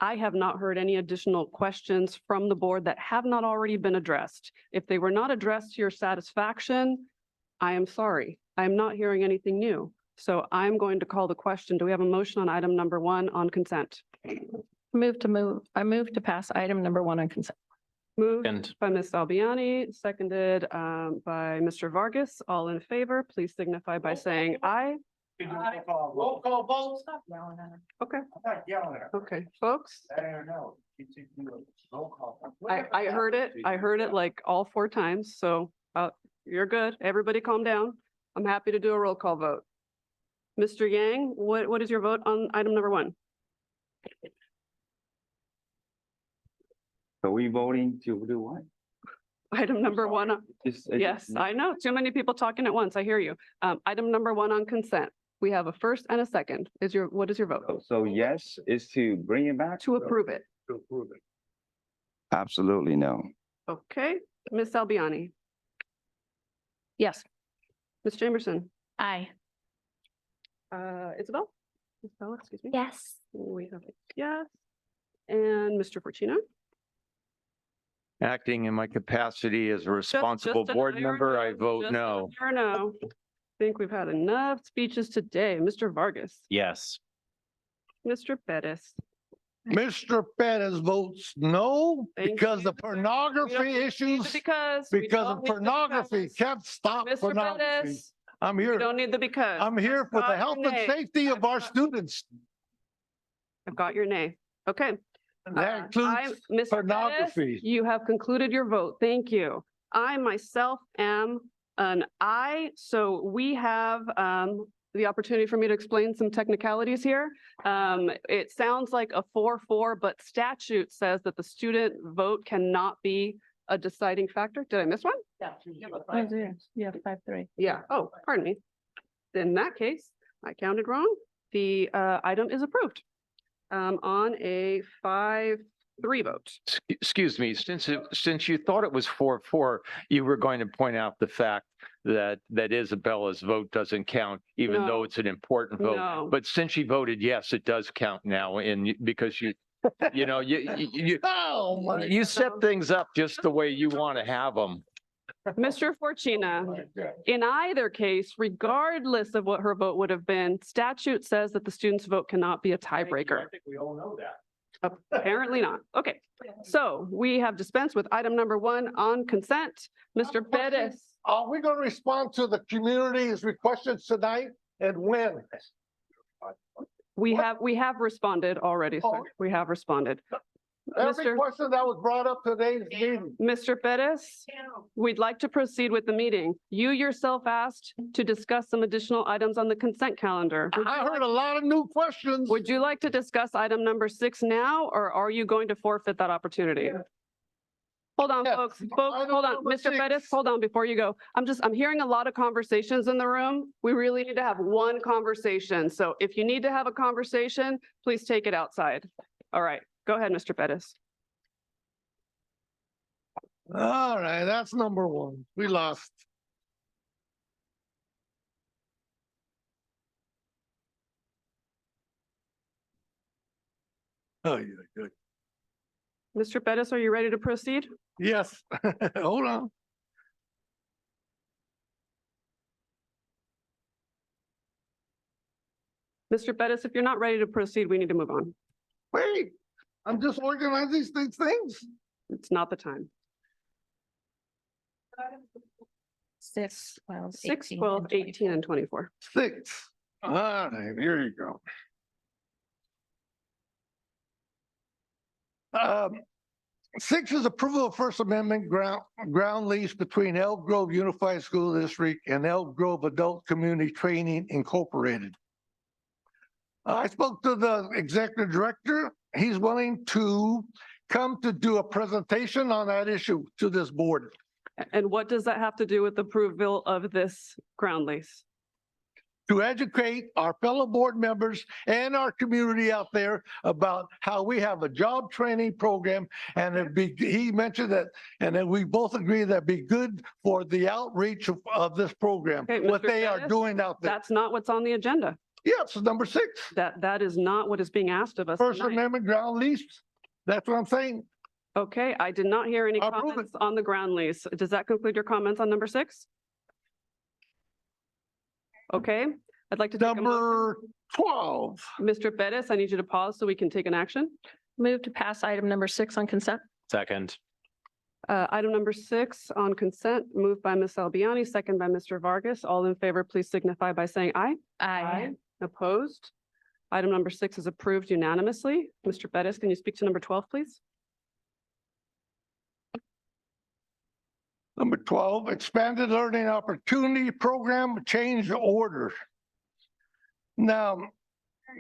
I have not heard any additional questions from the board that have not already been addressed. If they were not addressed to your satisfaction, I am sorry. I'm not hearing anything new. So I'm going to call the question. Do we have a motion on item number 1 on consent? I move to pass item number 1 on consent. Moved by Ms. Albiani, seconded by Mr. Vargas. All in favor, please signify by saying aye. Roll call vote. Stop yelling at her. Okay, I'm not yelling at her. okay, folks. I don't know. Roll call. I heard it. I heard it like all 4 times. So you're good. Everybody calm down. I'm happy to do a roll call vote. Mr. Yang, what is your vote on item number 1? Are we voting to do what? Item number 1, Just- yes, I know, too many people talking at once. I hear you. Item number 1 on consent. We have a first and a second. What is your vote? So yes is to bring it back? To approve it. To approve it. Absolutely no. Okay, Ms. Albiani, Yes. Ms. Jamerson, Aye. Isabel? Isabel, excuse me. Yes. We have a yes. And Mr. Fortino? Acting in my capacity as a responsible Just an board aye or member, I no, vote just no. an aye or no. I think we've had enough speeches today. Mr. Vargas, Yes. Mr. Pettis. Mr. Pettis votes no Thank because you. the pornography issues, Because. we because don't of need the pornography. because. Can't stop Mr. pornography. Pettis, I'm we here. don't need the because. I'm here for the Got health your and nay. safety of our students. I've got your nay. Okay. That includes Mr. Pettis, pornography. you have concluded your vote. Thank you. I myself am an aye, so we have the opportunity for me to explain some technicalities here. It sounds like a 4-4, but statute says that the student vote cannot be a deciding factor. Did I miss one? Yeah, 5-3. Yeah. Oh, pardon me. In that case, I counted wrong. The item is approved on a 5-3 vote. Excuse me, since you thought it was 4-4, you were going to point out the fact that Isabella's vote doesn't count, even No. though it's an important vote. No. But since she voted yes, it does count now, and because you know, Oh, my. you set things up just the way you want to have them. Mr. Fortuna, in either case, regardless of what her vote would have been, statute says that the student's vote cannot be a tiebreaker. I think we all know that. Apparently not. Okay, so we have dispensed with item number 1 on consent. Mr. Pettis, Are we going to respond to the community's questions tonight and when? we have responded already, sir. Oh. We have responded. Every Mr. question that was brought up today's meeting. Mr. Pettis, we'd like to proceed with the meeting. You yourself asked to discuss some additional items on the consent calendar. I heard a lot of new questions. Would you like to discuss item number 6 now, or are you going to forfeit that opportunity? Hold on, Yes. folks, Item hold on. number Mr. 6. Pettis, hold on before you go. I'm hearing a lot of conversations in the room. We really need to have one conversation. So if you need to have a conversation, please take it outside. All right, go ahead, Mr. Pettis. All right, that's number 1. We lost. Oh, yeah, good. Mr. Pettis, are you ready to proceed? Yes, hold on. Mr. Pettis, if you're not ready to proceed, we need to move on. Wait, I'm just organizing these things. It's not the time. 6, 12, 6, 18, 12, and 24. 18, and 24. 6. All right, here you go. 6 is approval of First Amendment ground lease between Elk Grove Unified School District and Elk Grove Adult Community Training Incorporated. I spoke to the executive director. He's willing to come to do a presentation on that issue to this board. And what does that have to do with approval of this ground lease? To educate our fellow board members and our community out there about how we have a job training program. And he mentioned that, and then we both agree that'd be good for the outreach of this program, Okay, what Mr. they are Pettis, doing out there. That's not what's on the agenda. Yes, number 6, That is not what is being asked of us First tonight. Amendment ground lease. That's what I'm saying. Okay, I did not hear any Approve it. comments on the ground lease. Does that conclude your comments on number 6? Okay, I'd like to take a motion. Number 12. Mr. Pettis, I need you to pause so we can take an action. Move to pass item number 6 on consent. Second. Item number 6 on consent, moved by Ms. Albiani, second by Mr. Vargas. All in favor, please signify by saying aye. Aye. Opposed? Item number 6 is approved unanimously. Mr. Pettis, can you speak to number 12, please? Number 12, expanded learning opportunity program change order. Now,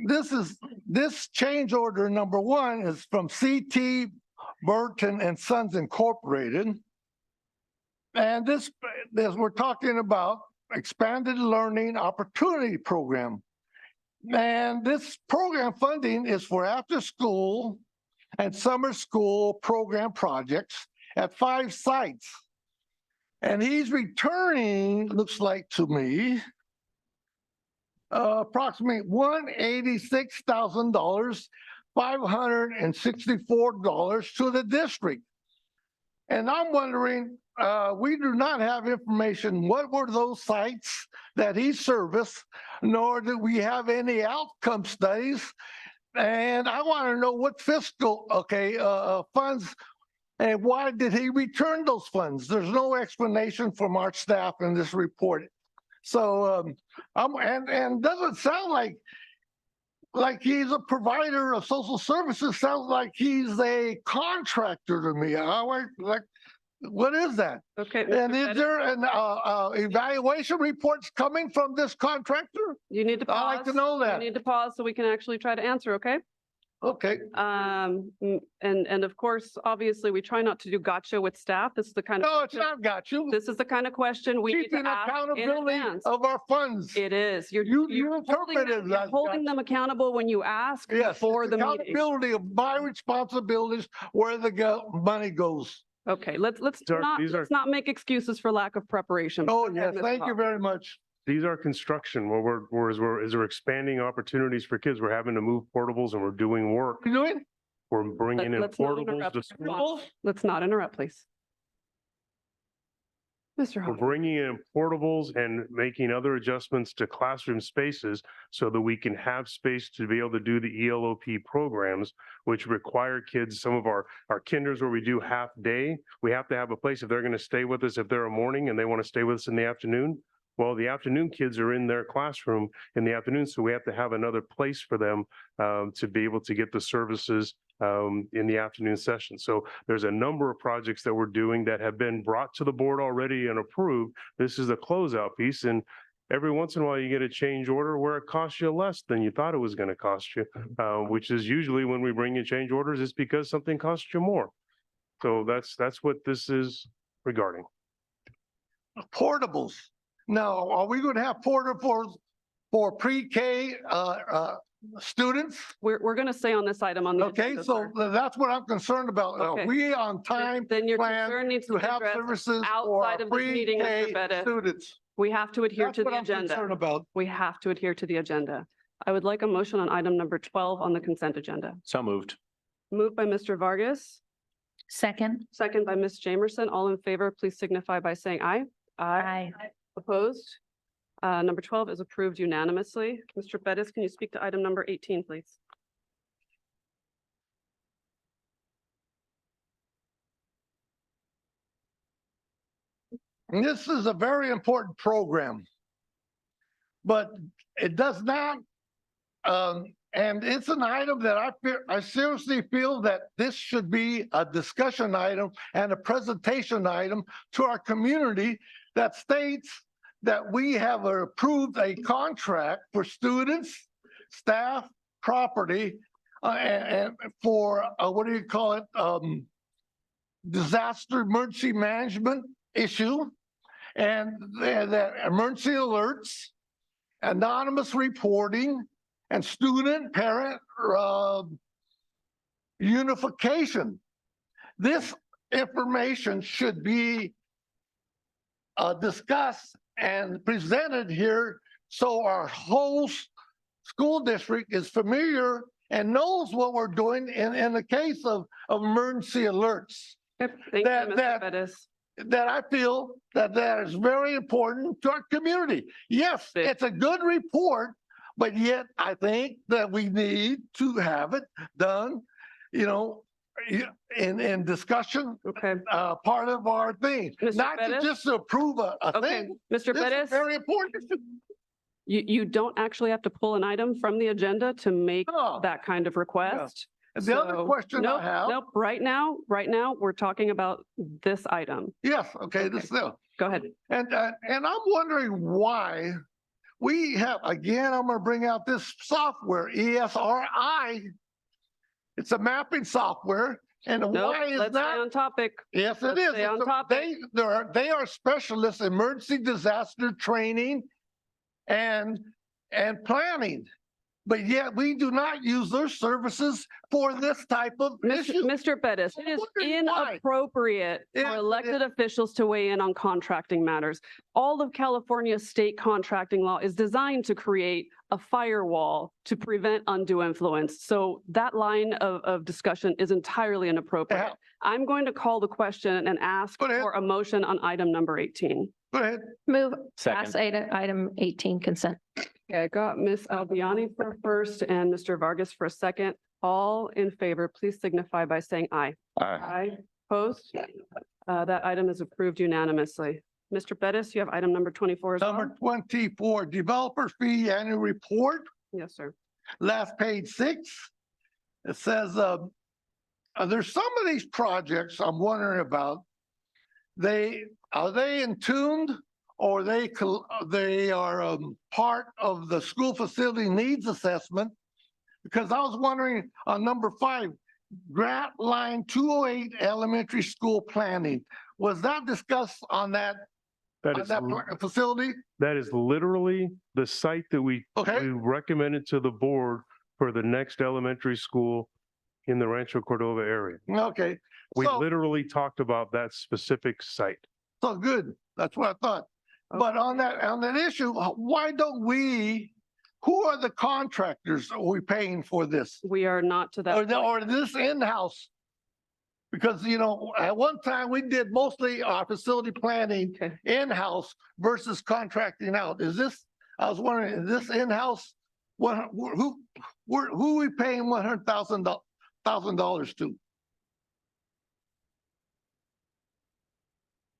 this change order number 1 is from CT Burton and Sons Incorporated. And this we're talking about expanded learning opportunity program. And this program funding is for after school and summer school program projects at 5 sites. And he's returning, looks like to me, approximately $186,000, $564 to the district. And I'm wondering, we do not have information, what were those sites that he serviced, nor do we have any outcome studies. And I want to know what fiscal, funds, and why did he return those funds? There's no explanation from our staff in this report. So, and doesn't sound like he's a provider of social services. Sounds like he's a contractor to me. What is that? Okay. And is there an evaluation reports coming from this contractor? You need to pause. I'd like to know that. You need to pause so we can actually try to answer, okay? Okay. And of course, obviously, we try not to do gotcha with staff. This is the kind of. No, it's not gotcha. This is the kind of question we need to Keeping ask in accountability advance. of our funds. It is. You're interpreted that. holding them accountable when you ask Yes, before the meeting. accountability of my responsibilities, where the money goes. Okay, let's not make excuses for lack of preparation. Oh, Go yes, ahead, Mr. thank you Hawk. very much. These are construction, as we're expanding opportunities for kids. We're having to move portables and we're doing work. You doing? We're bringing in Let's not portables interrupt. to schools. Let's not interrupt, please. Mr. We're Hawk. bringing in portables and making other adjustments to classroom spaces so that we can have space to be able to do the ELOP programs, which require kids, some of our kinders where we do half day, we have to have a place if they're going to stay with us, if they're a morning and they want to stay with us in the afternoon. Well, the afternoon kids are in their classroom in the afternoon, so we have to have another place for them to be able to get the services in the afternoon session. So there's a number of projects that we're doing that have been brought to the board already and approved. This is a closeout piece, and every once in a while you get a change order where it costs you less than you thought it was going to cost you, which is usually when we bring in change orders, it's because something costs you more. So that's what this is regarding. Portables. Now, are we going to have portables for pre-K students? We're going to stay on this item on the Okay, agenda, so sir. that's what I'm concerned about. Okay. Are we on time Then your plan concern needs to to be have addressed services for outside our of this meeting, Mr. pre-K Bettis. students? We have to adhere That's to what the I'm agenda. concerned about. We have to adhere to the agenda. I would like a motion on item number 12 on the consent agenda. So moved. Moved by Mr. Vargas, Second. second by Ms. Jamerson. All in favor, please signify by saying aye. Aye. Opposed? Number 12 is approved unanimously. Mr. Bettis, can you speak to item number 18, please? And this is a very important program, but it does not, and it's an item that I seriously feel that this should be a discussion item and a presentation item to our community that states that we have approved a contract for students, staff, property, and for, what do you call it? Disaster emergency management issue, and the emergency alerts, anonymous reporting, and student parent unification. This information should be discussed and presented here so our whole school district is familiar and knows what we're doing in the case of emergency alerts. Thank you, Mr. Bettis. That I feel that is very important to our community. Yes, it's a good report, but yet I think that we need to have it done, in discussion. Okay. Part of our thing, Mr. not Bettis? to just approve a Okay, thing. Mr. This is Bettis? very important. You don't actually have to pull an item from the agenda to make No. that kind of request. And the other So, question nope, I have. Nope, right now, we're talking about this item. Yes, okay, this is. Go ahead. And I'm wondering why we have, again, I'm gonna bring out this software, ESRI. It's a mapping software, and Nope, why is let's stay that? on topic. Yes, it Let's is. stay on It's a- topic. they are specialists in emergency disaster training and planning. But yet we do not use their services for this type of issue. Mr. Bettis, it is wondering why. inappropriate Yes, for it elected officials to weigh in on contracting matters. All of California's state contracting law is designed to create a firewall to prevent undue influence. So that line of discussion is entirely inappropriate. I'm going to call the question and ask for a motion on item number 18. Go ahead. Move Second. past item 18 consent. Okay, I got Ms. Albiani for first and Mr. Vargas for a second. All in favor, please signify by saying aye. Aye. Aye. Opposed? That item is approved unanimously. Mr. Bettis, you have item number 24 as well? Number 24, developer fee annual report, Yes, sir. last page 6. It says, there's some of these projects I'm wondering about. Are they in tuned or they are part of the school facility needs assessment? Because I was wondering on number 5, grant line 208 elementary school planning. Was that discussed on that facility? That is literally the site that we recommended to the board for the next elementary school in the Rancho Cordova area. Okay. We So- literally talked about that specific site. So good. That's what I thought. But on that issue, why don't who are the contractors are we paying for this? We are not to that. Or this in-house? Because, at one time we did mostly our facility planning in-house versus contracting out. I was wondering, is this in-house? Who are we paying $100,000 to?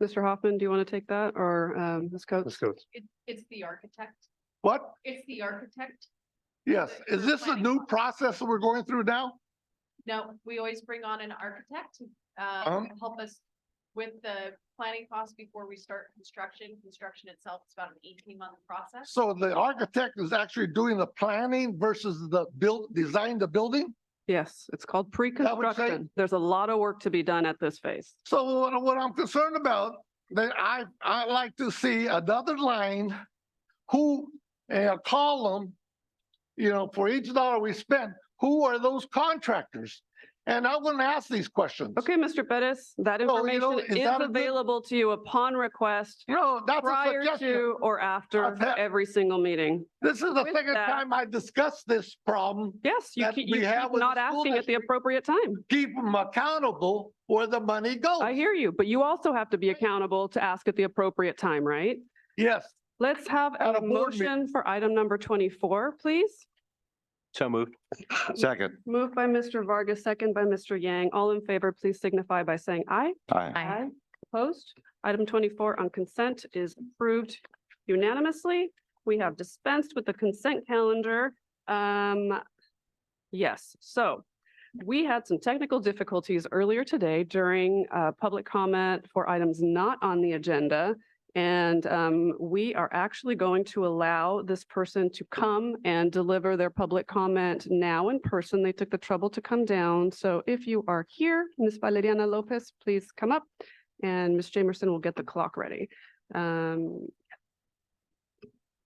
Mr. Hoffman, do you want to take that or Ms. Coates? Ms. Coates. It's the architect. What? It's the architect. Yes. Is this a new process that we're going through now? No, we always bring on an architect to help us with the planning costs before we start construction. Construction itself is about an 18-month process. So the architect is actually doing the planning versus design the building? Yes, it's called pre-construction. There's a lot of work to be done at this phase. So what I'm concerned about, that I like to see another line, a column, for each dollar we spend, who are those contractors? And I'm going to ask these questions. Okay, Mr. Bettis, that information is available to you upon request prior to or after every single meeting. This is the second time I discussed this problem. Yes, you keep not asking at the appropriate time. Keep them accountable where the money goes. I hear you, but you also have to be accountable to ask at the appropriate time, right? Yes. Let's have a motion for item number 24, please. So moved. Second. Moved by Mr. Vargas, second by Mr. Yang. All in favor, please signify by saying aye. Aye. Aye. Opposed? Item 24 on consent is approved unanimously. We have dispensed with the consent calendar. Yes, so we had some technical difficulties earlier today during public comment for items not on the agenda. And we are actually going to allow this person to come and deliver their public comment now in person. They took the trouble to come down. So if you are here, Ms. Valeriana Lopez, please come up and Ms. Jamerson will get the clock ready.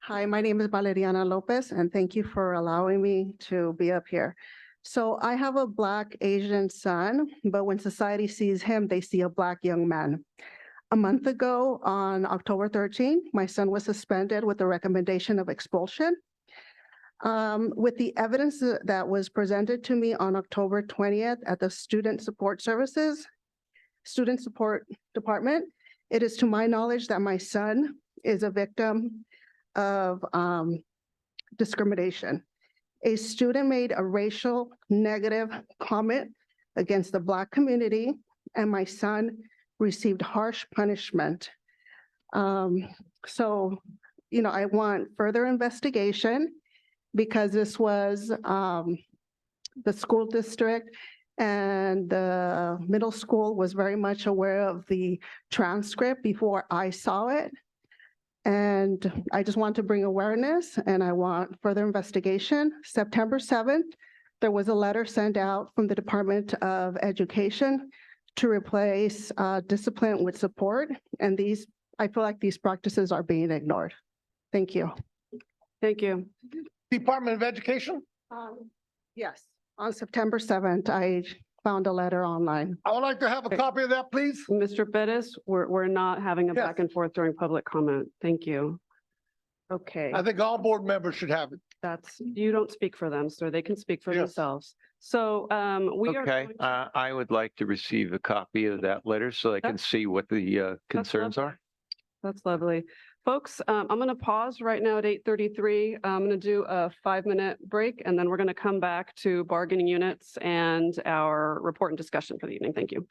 Hi, my name is Valeriana Lopez, and thank you for allowing me to be up here. So I have a Black Asian son, but when society sees him, they see a Black young man. A month ago, on October 13, my son was suspended with the recommendation of expulsion. With the evidence that was presented to me on October 20th at the Student Support Department, it is to my knowledge that my son is a victim of discrimination. A student made a racial negative comment against the Black community, and my son received harsh punishment. So, I want further investigation because this was the school district and the middle school was very much aware of the transcript before I saw it. And I just want to bring awareness and I want further investigation. September 7th, there was a letter sent out from the Department of Education to replace discipline with support. And I feel like these practices are being ignored. Thank you. Thank you. Department of Education? Yes, on September 7th, I found a letter online. I would like to have a copy of that, please. Mr. Bettis, we're not having a Yes. back and forth during public comment. Thank you. Okay, I think all board members should have it. you don't speak for them, sir. They can speak for Yes. themselves. So we are. Okay, going to- I would like to receive a copy of that letter so I can see what the concerns lovely. are. That's lovely. Folks, I'm going to pause right now at 8:33. I'm going to do a 5-minute break and then we're going to come back to bargaining units and our report and discussion for the evening. Thank you.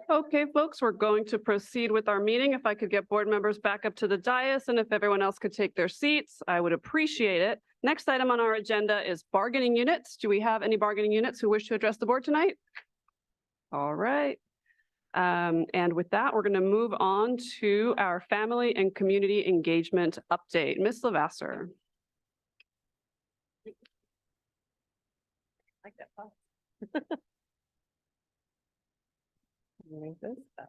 Okay, folks, we're going to proceed with our meeting. If I could get board members back up to the dais and if everyone else could take their seats, I would appreciate it. Next item on our agenda is bargaining units. Do we have any bargaining units who wish to address the board tonight? All right. And with that, we're going to move on to our family and community engagement update. Ms. Lavasser. Like that pause. Make this up.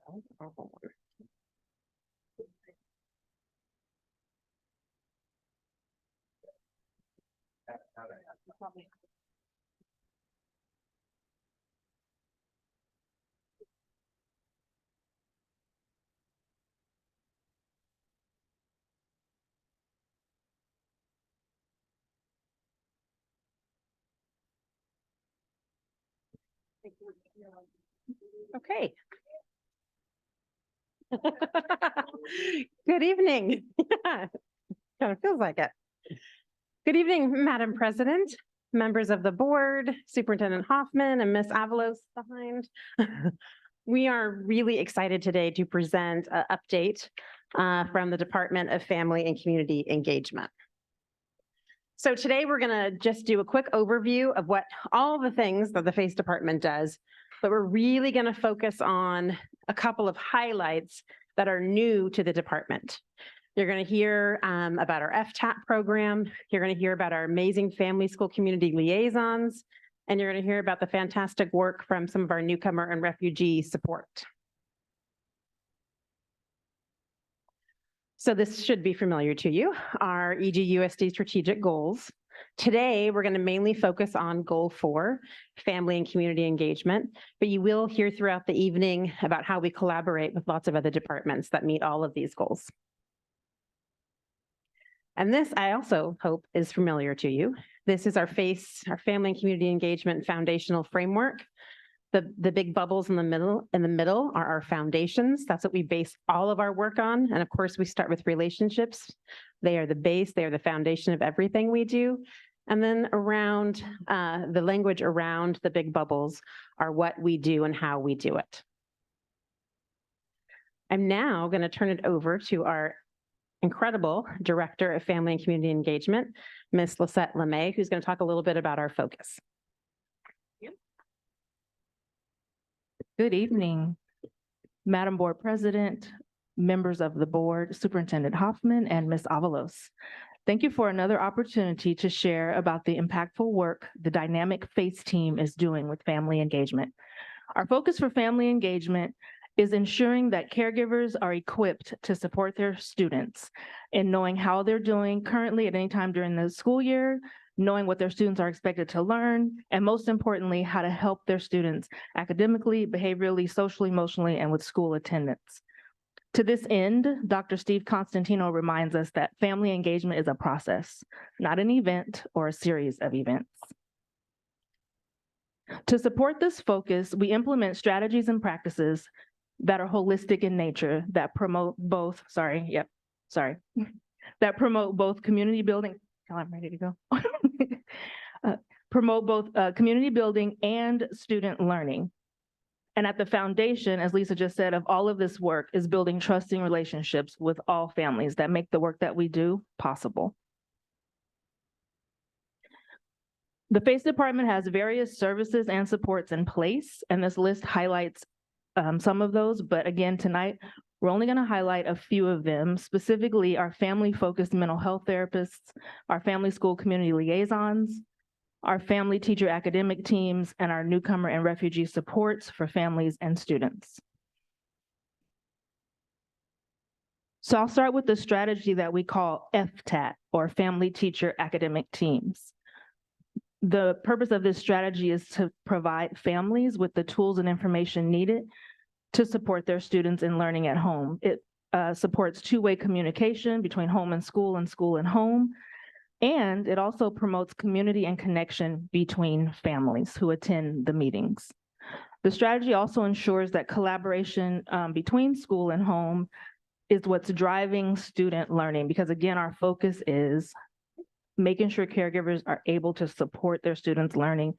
Okay. Good evening. Kind of feels like it. Good evening, Madam President, members of the board, Superintendent Hoffman and Ms. Avalos behind. We are really excited today to present an update from the Department of Family and Community Engagement. So today we're going to just do a quick overview of what all the things that the FACE department does, but we're really going to focus on a couple of highlights that are new to the department. You're going to hear about our FTAP program. You're going to hear about our amazing family school community liaisons, and you're going to hear about the fantastic work from some of our newcomer and refugee support. So this should be familiar to you, our EGUSD strategic goals. Today, we're going to mainly focus on goal 4, family and community engagement, but you will hear throughout the evening about how we collaborate with lots of other departments that meet all of these goals. And this, I also hope, is familiar to you. This is our FACE, our Family and Community Engagement Foundational Framework. The big bubbles in the middle are our foundations. That's what we base all of our work on. And of course, we start with relationships. They are the base, they are the foundation of everything we do. And then around the language around the big bubbles are what we do and how we do it. I'm now going to turn it over to our incredible Director of Family and Community Engagement, Ms. Lisette LeMay, who's going to talk a little bit about our focus. Good evening, Madam Board President, members of the board, Superintendent Hoffman, and Ms. Avalos. Thank you for another opportunity to share about the impactful work the dynamic FACE team is doing with family engagement. Our focus for family engagement is ensuring that caregivers are equipped to support their students in knowing how they're doing currently at any time during the school year, knowing what their students are expected to learn, and most importantly, how to help their students academically, behaviorally, socially, emotionally, and with school attendance. To this end, Dr. Steve Constantino reminds us that family engagement is a process, not an event or a series of events. To support this focus, we implement strategies and practices that are holistic in nature, that promote both, that promote both community building. I'm ready to go. Promote both community building and student learning. And at the foundation, as Lisa just said, of all of this work is building trusting relationships with all families that make the work that we do possible. The FACE department has various services and supports in place, and this list highlights some of those, but again, tonight, we're only going to highlight a few of them, specifically our family-focused mental health therapists, our family school community liaisons, our family teacher academic teams, and our newcomer and refugee supports for families and students. So I'll start with the strategy that we call FTAT, or Family Teacher Academic Teams. The purpose of this strategy is to provide families with the tools and information needed to support their students in learning at home. It supports two-way communication between home and school and home. And it also promotes community and connection between families who attend the meetings. The strategy also ensures that collaboration between school and home is what's driving student learning, because again, our focus is making sure caregivers are able to support their students' learning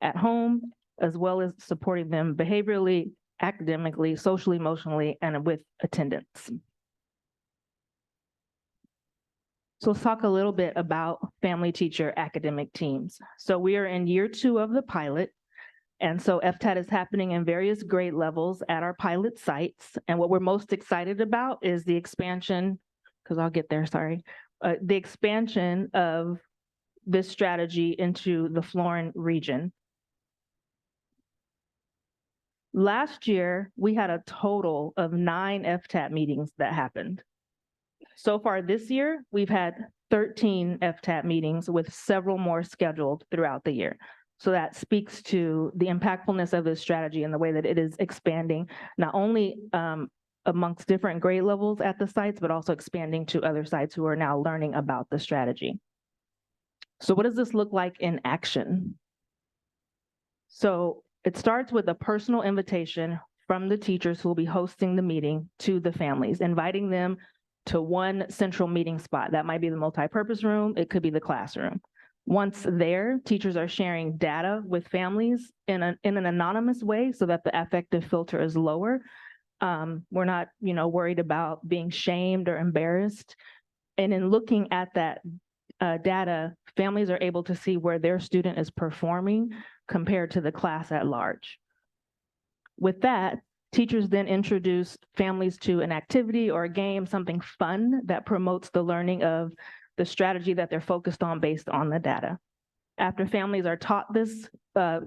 at home as well as supporting them behaviorally, academically, socially, emotionally, and with attendance. So let's talk a little bit about family teacher academic teams. So we are in year 2 of the pilot. And so FTAT is happening in various grade levels at our pilot sites. And what we're most excited about is the expansion, because I'll get there, sorry. The expansion of this strategy into the Sheldon region. Last year, we had a total of 9 FTAT meetings that happened. So far this year, we've had 13 FTAT meetings with several more scheduled throughout the year. So that speaks to the impactfulness of this strategy and the way that it is expanding, not only amongst different grade levels at the sites, but also expanding to other sites who are now learning about the strategy. So what does this look like in action? So it starts with a personal invitation from the teachers who will be hosting the meeting to the families, inviting them to one central meeting spot. That might be the multipurpose room, it could be the classroom. Once there, teachers are sharing data with families in an anonymous way so that the affective filter is lower. We're not, worried about being shamed or embarrassed. And in looking at that data, families are able to see where their student is performing compared to the class at large. With that, teachers then introduce families to an activity or a game, something fun that promotes the learning of the strategy that they're focused on based on the data. After families are taught this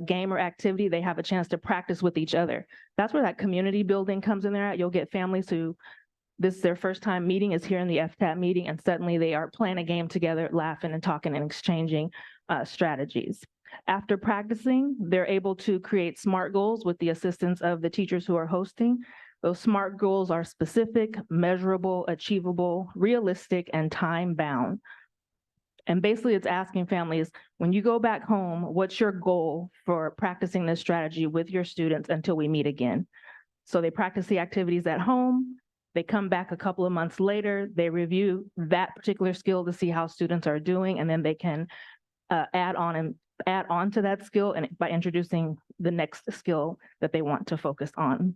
game or activity, they have a chance to practice with each other. That's where that community building comes in there. You'll get families who, this is their first time meeting, is here in the FTAT meeting, and suddenly they are playing a game together, laughing and talking and exchanging strategies. After practicing, they're able to create SMART goals with the assistance of the teachers who are hosting. Those SMART goals are specific, measurable, achievable, realistic, and time-bound. And basically it's asking families, when you go back home, what's your goal for practicing this strategy with your students until we meet again? So they practice the activities at home, they come back a couple of months later, they review that particular skill to see how students are doing, and then they can add on to that skill and by introducing the next skill that they want to focus on.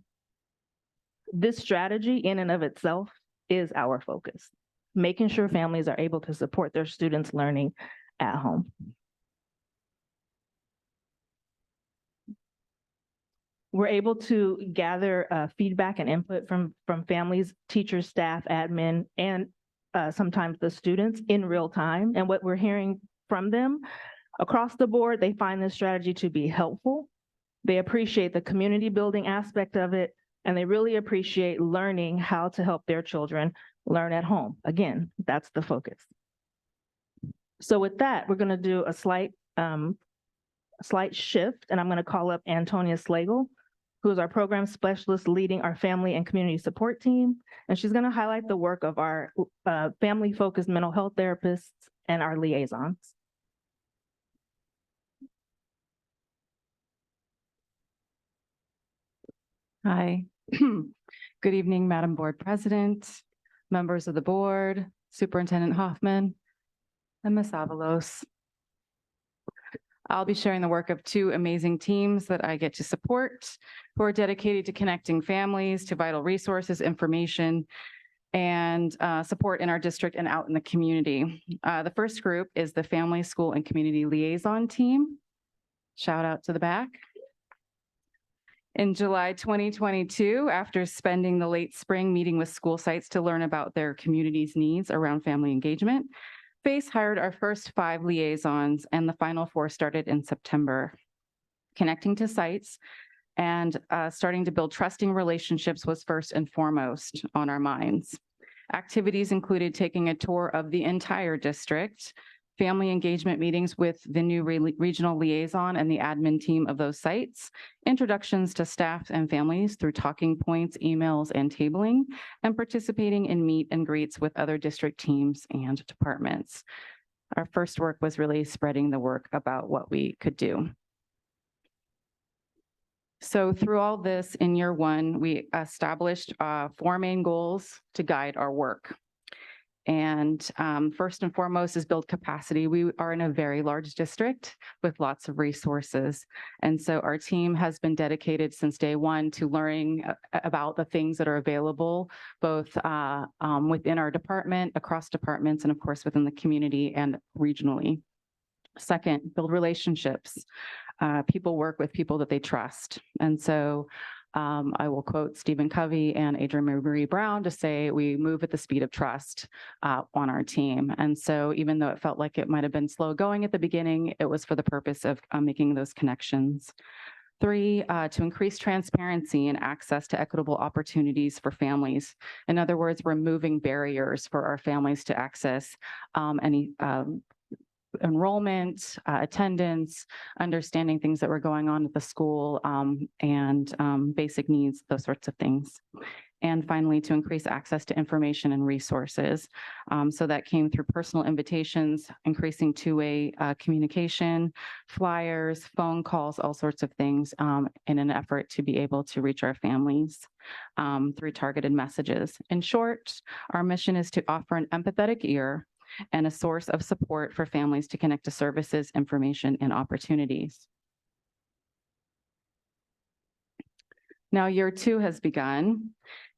This strategy in and of itself is our focus, making sure families are able to support their students' learning at home. We're able to gather feedback and input from families, teachers, staff, admin, and sometimes the students in real time. And what we're hearing from them across the board, they find this strategy to be helpful. They appreciate the community building aspect of it, and they really appreciate learning how to help their children learn at home. Again, that's the focus. So with that, we're going to do a slight shift, and I'm going to call up Antonia Slagle, who is our program specialist leading our family and community support team. And she's going to highlight the work of our family-focused mental health therapists and our liaisons. Hi. Good evening, Madam Board President, members of the board, Superintendent Hoffman, and Ms. Avalos. I'll be sharing the work of 2 amazing teams that I get to support, who are dedicated to connecting families to vital resources, information, and support in our district and out in the community. The first group is the Family, School, and Community Liaison Team. Shout out to the back. In July 2022, after spending the late spring meeting with school sites to learn about their community's needs around family engagement, FACE hired our first 5 liaisons, and the final 4 started in September. Connecting to sites and starting to build trusting relationships was first and foremost on our minds. Activities included taking a tour of the entire district, family engagement meetings with the new regional liaison and the admin team of those sites, introductions to staff and families through talking points, emails, and tabling, and participating in meet and greets with other district teams and departments. Our first work was really spreading the work about what we could do. So through all this, in year 1, we established 4 main goals to guide our work. And first and foremost is build capacity. We are in a very large district with lots of resources. And so our team has been dedicated since day one to learning about the things that are available, both within our department, across departments, and of course within the community and regionally. Second, build relationships. People work with people that they trust. And so I will quote Stephen Covey and Adrienne Marie Brown to say, we move at the speed of trust on our team. And so even though it felt like it might have been slow going at the beginning, it was for the purpose of making those connections. Three, to increase transparency and access to equitable opportunities for families. In other words, removing barriers for our families to access any enrollment, attendance, understanding things that were going on at the school, and basic needs, those sorts of things. And finally, to increase access to information and resources. So that came through personal invitations, increasing two-way communication, flyers, phone calls, all sorts of things in an effort to be able to reach our families through targeted messages. In short, our mission is to offer an empathetic ear and a source of support for families to connect to services, information, and opportunities. Now, year two has begun.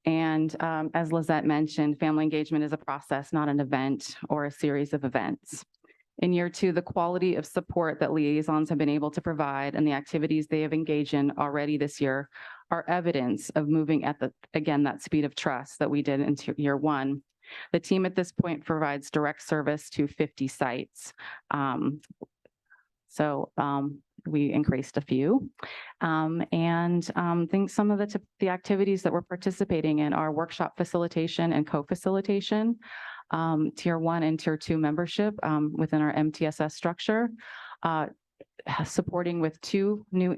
And as Lizette mentioned, family engagement is a process, not an event or a series of events. In year two, the quality of support that liaisons have been able to provide and the activities they have engaged in already this year are evidence of moving at that speed of trust that we did in year one. The team at this point provides direct service to 50 sites. We increased a few. Think some of the activities that we're participating in are workshop facilitation and co-facilitation, tier 1 and tier 2 membership within our MTSS structure, supporting with 2 new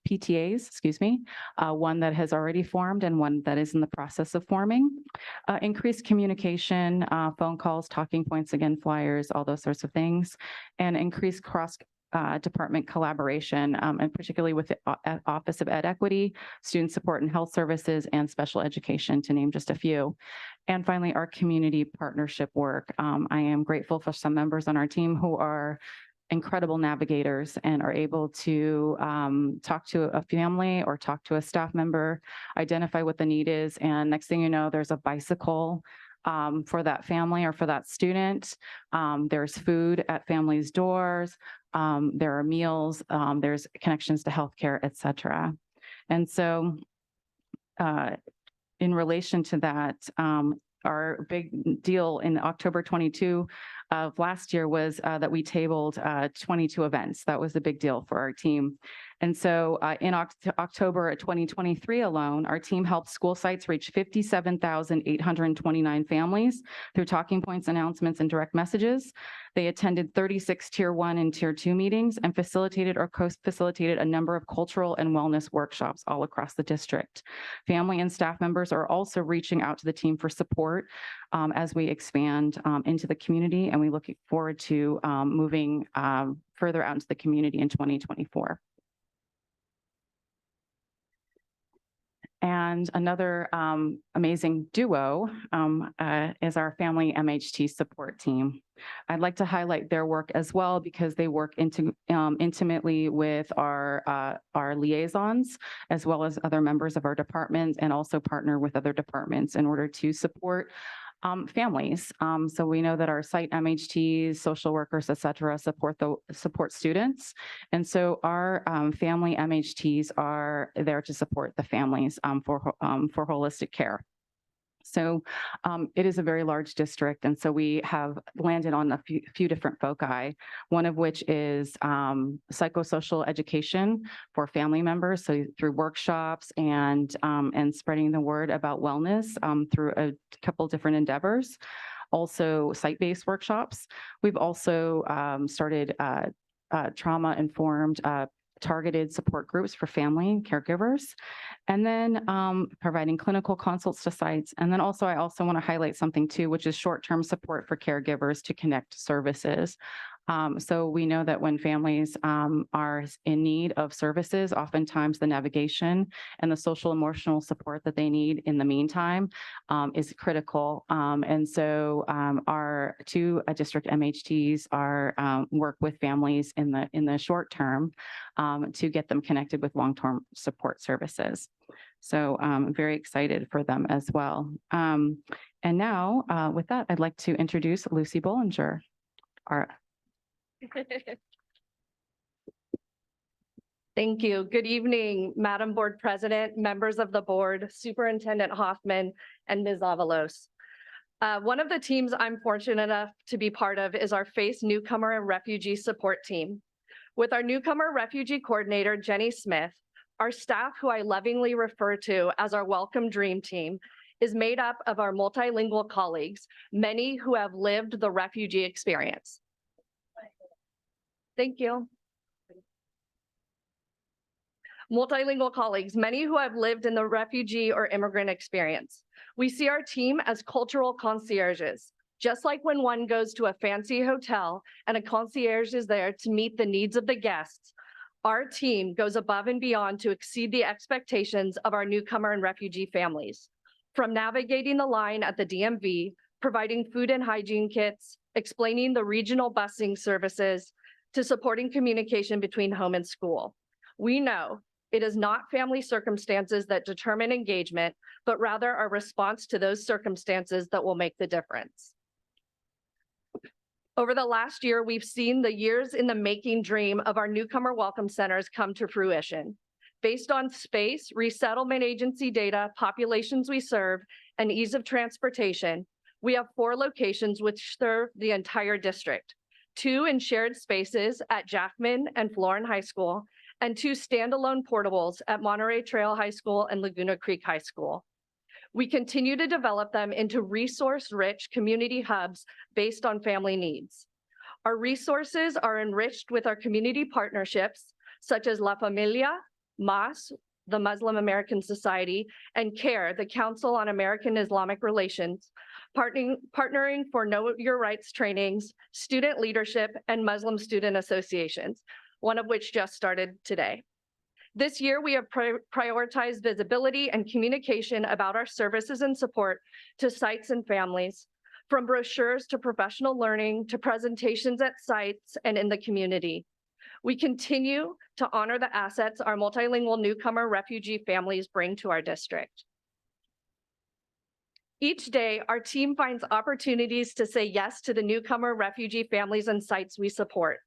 PTAs, one that has already formed and one that is in the process of forming. Increased communication, phone calls, talking points, again, flyers, all those sorts of things, and increased cross department collaboration, and particularly with the Office of Ed Equity, Student Support and Health Services, and Special Education, to name just a few. And finally, our community partnership work. I am grateful for some members on our team who are incredible navigators and are able to talk to a family or talk to a staff member, identify what the need is, and next thing you know, there's a bicycle for that family or for that student. There's food at families' doors. There are meals. There's connections to healthcare, et cetera. And so in relation to that, our big deal in October 22 of last year was that we tabled 22 events. That was a big deal for our team. And so in October 2023 alone, our team helped school sites reach 57,829 families through talking points, announcements, and direct messages. They attended 36 tier 1 and tier 2 meetings and facilitated or co-facilitated a number of cultural and wellness workshops all across the district. Family and staff members are also reaching out to the team for support as we expand into the community, and we look forward to moving further out into the community in 2024. And another amazing duo is our family MHT support team. I'd like to highlight their work as well because they work intimately with our liaisons as well as other members of our department, and also partner with other departments in order to support families. So we know that our site MHTs, social workers, et cetera, support students. And so our family MHTs are there to support the families for holistic care. So it is a very large district. And so we have landed on a few different foci, one of which is psychosocial education for family members. So through workshops and spreading the word about wellness through a couple different endeavors. Also site-based workshops. We've also started trauma-informed targeted support groups for family and caregivers, and then providing clinical consults to sites. And then I also want to highlight something too, which is short-term support for caregivers to connect services. So we know that when families are in need of services, oftentimes the navigation and the social emotional support that they need in the meantime is critical. And so our two district MHTs are work with families in the short term to get them connected with long-term support services. So I'm very excited for them as well. And now with that, I'd like to introduce Lucy Bollinger, our Thank you. Good evening, Madam Board President, members of the board, Superintendent Hoffman, and Ms. Avalos. One of the teams I'm fortunate enough to be part of is our FACE Newcomer and Refugee Support Team. With our Newcomer Refugee Coordinator, Jenny Smith, our staff, who I lovingly refer to as our Welcome Dream Team, is made up of our multilingual colleagues, many who have lived the refugee experience. Thank you. Multilingual colleagues, many who have lived in the refugee or immigrant experience. We see our team as cultural concierges. Just like when one goes to a fancy hotel and a concierge is there to meet the needs of the guests, our team goes above and beyond to exceed the expectations of our newcomer and refugee families. From navigating the line at the DMV, providing food and hygiene kits, explaining the regional busing services, to supporting communication between home and school. We know it is not family circumstances that determine engagement, but rather our response to those circumstances that will make the difference. Over the last year, we've seen the years in the making dream of our newcomer welcome centers come to fruition. Based on space, resettlement agency data, populations we serve, and ease of transportation, we have 4 locations which serve the entire district. 2 in shared spaces at Jackman and Florin High School, and 2 standalone portables at Monterey Trail High School and Laguna Creek High School. We continue to develop them into resource-rich community hubs based on family needs. Our resources are enriched with our community partnerships, such as La Familia, MAS, the Muslim American Society, and CARE, the Council on American Islamic Relations, partnering for Know Your Rights trainings, student leadership, and Muslim student associations, one of which just started today. This year, we have prioritized visibility and communication about our services and support to sites and families, from brochures to professional learning to presentations at sites and in the community. We continue to honor the assets our multilingual newcomer refugee families bring to our district. Each day, our team finds opportunities to say yes to the newcomer refugee families and sites we support.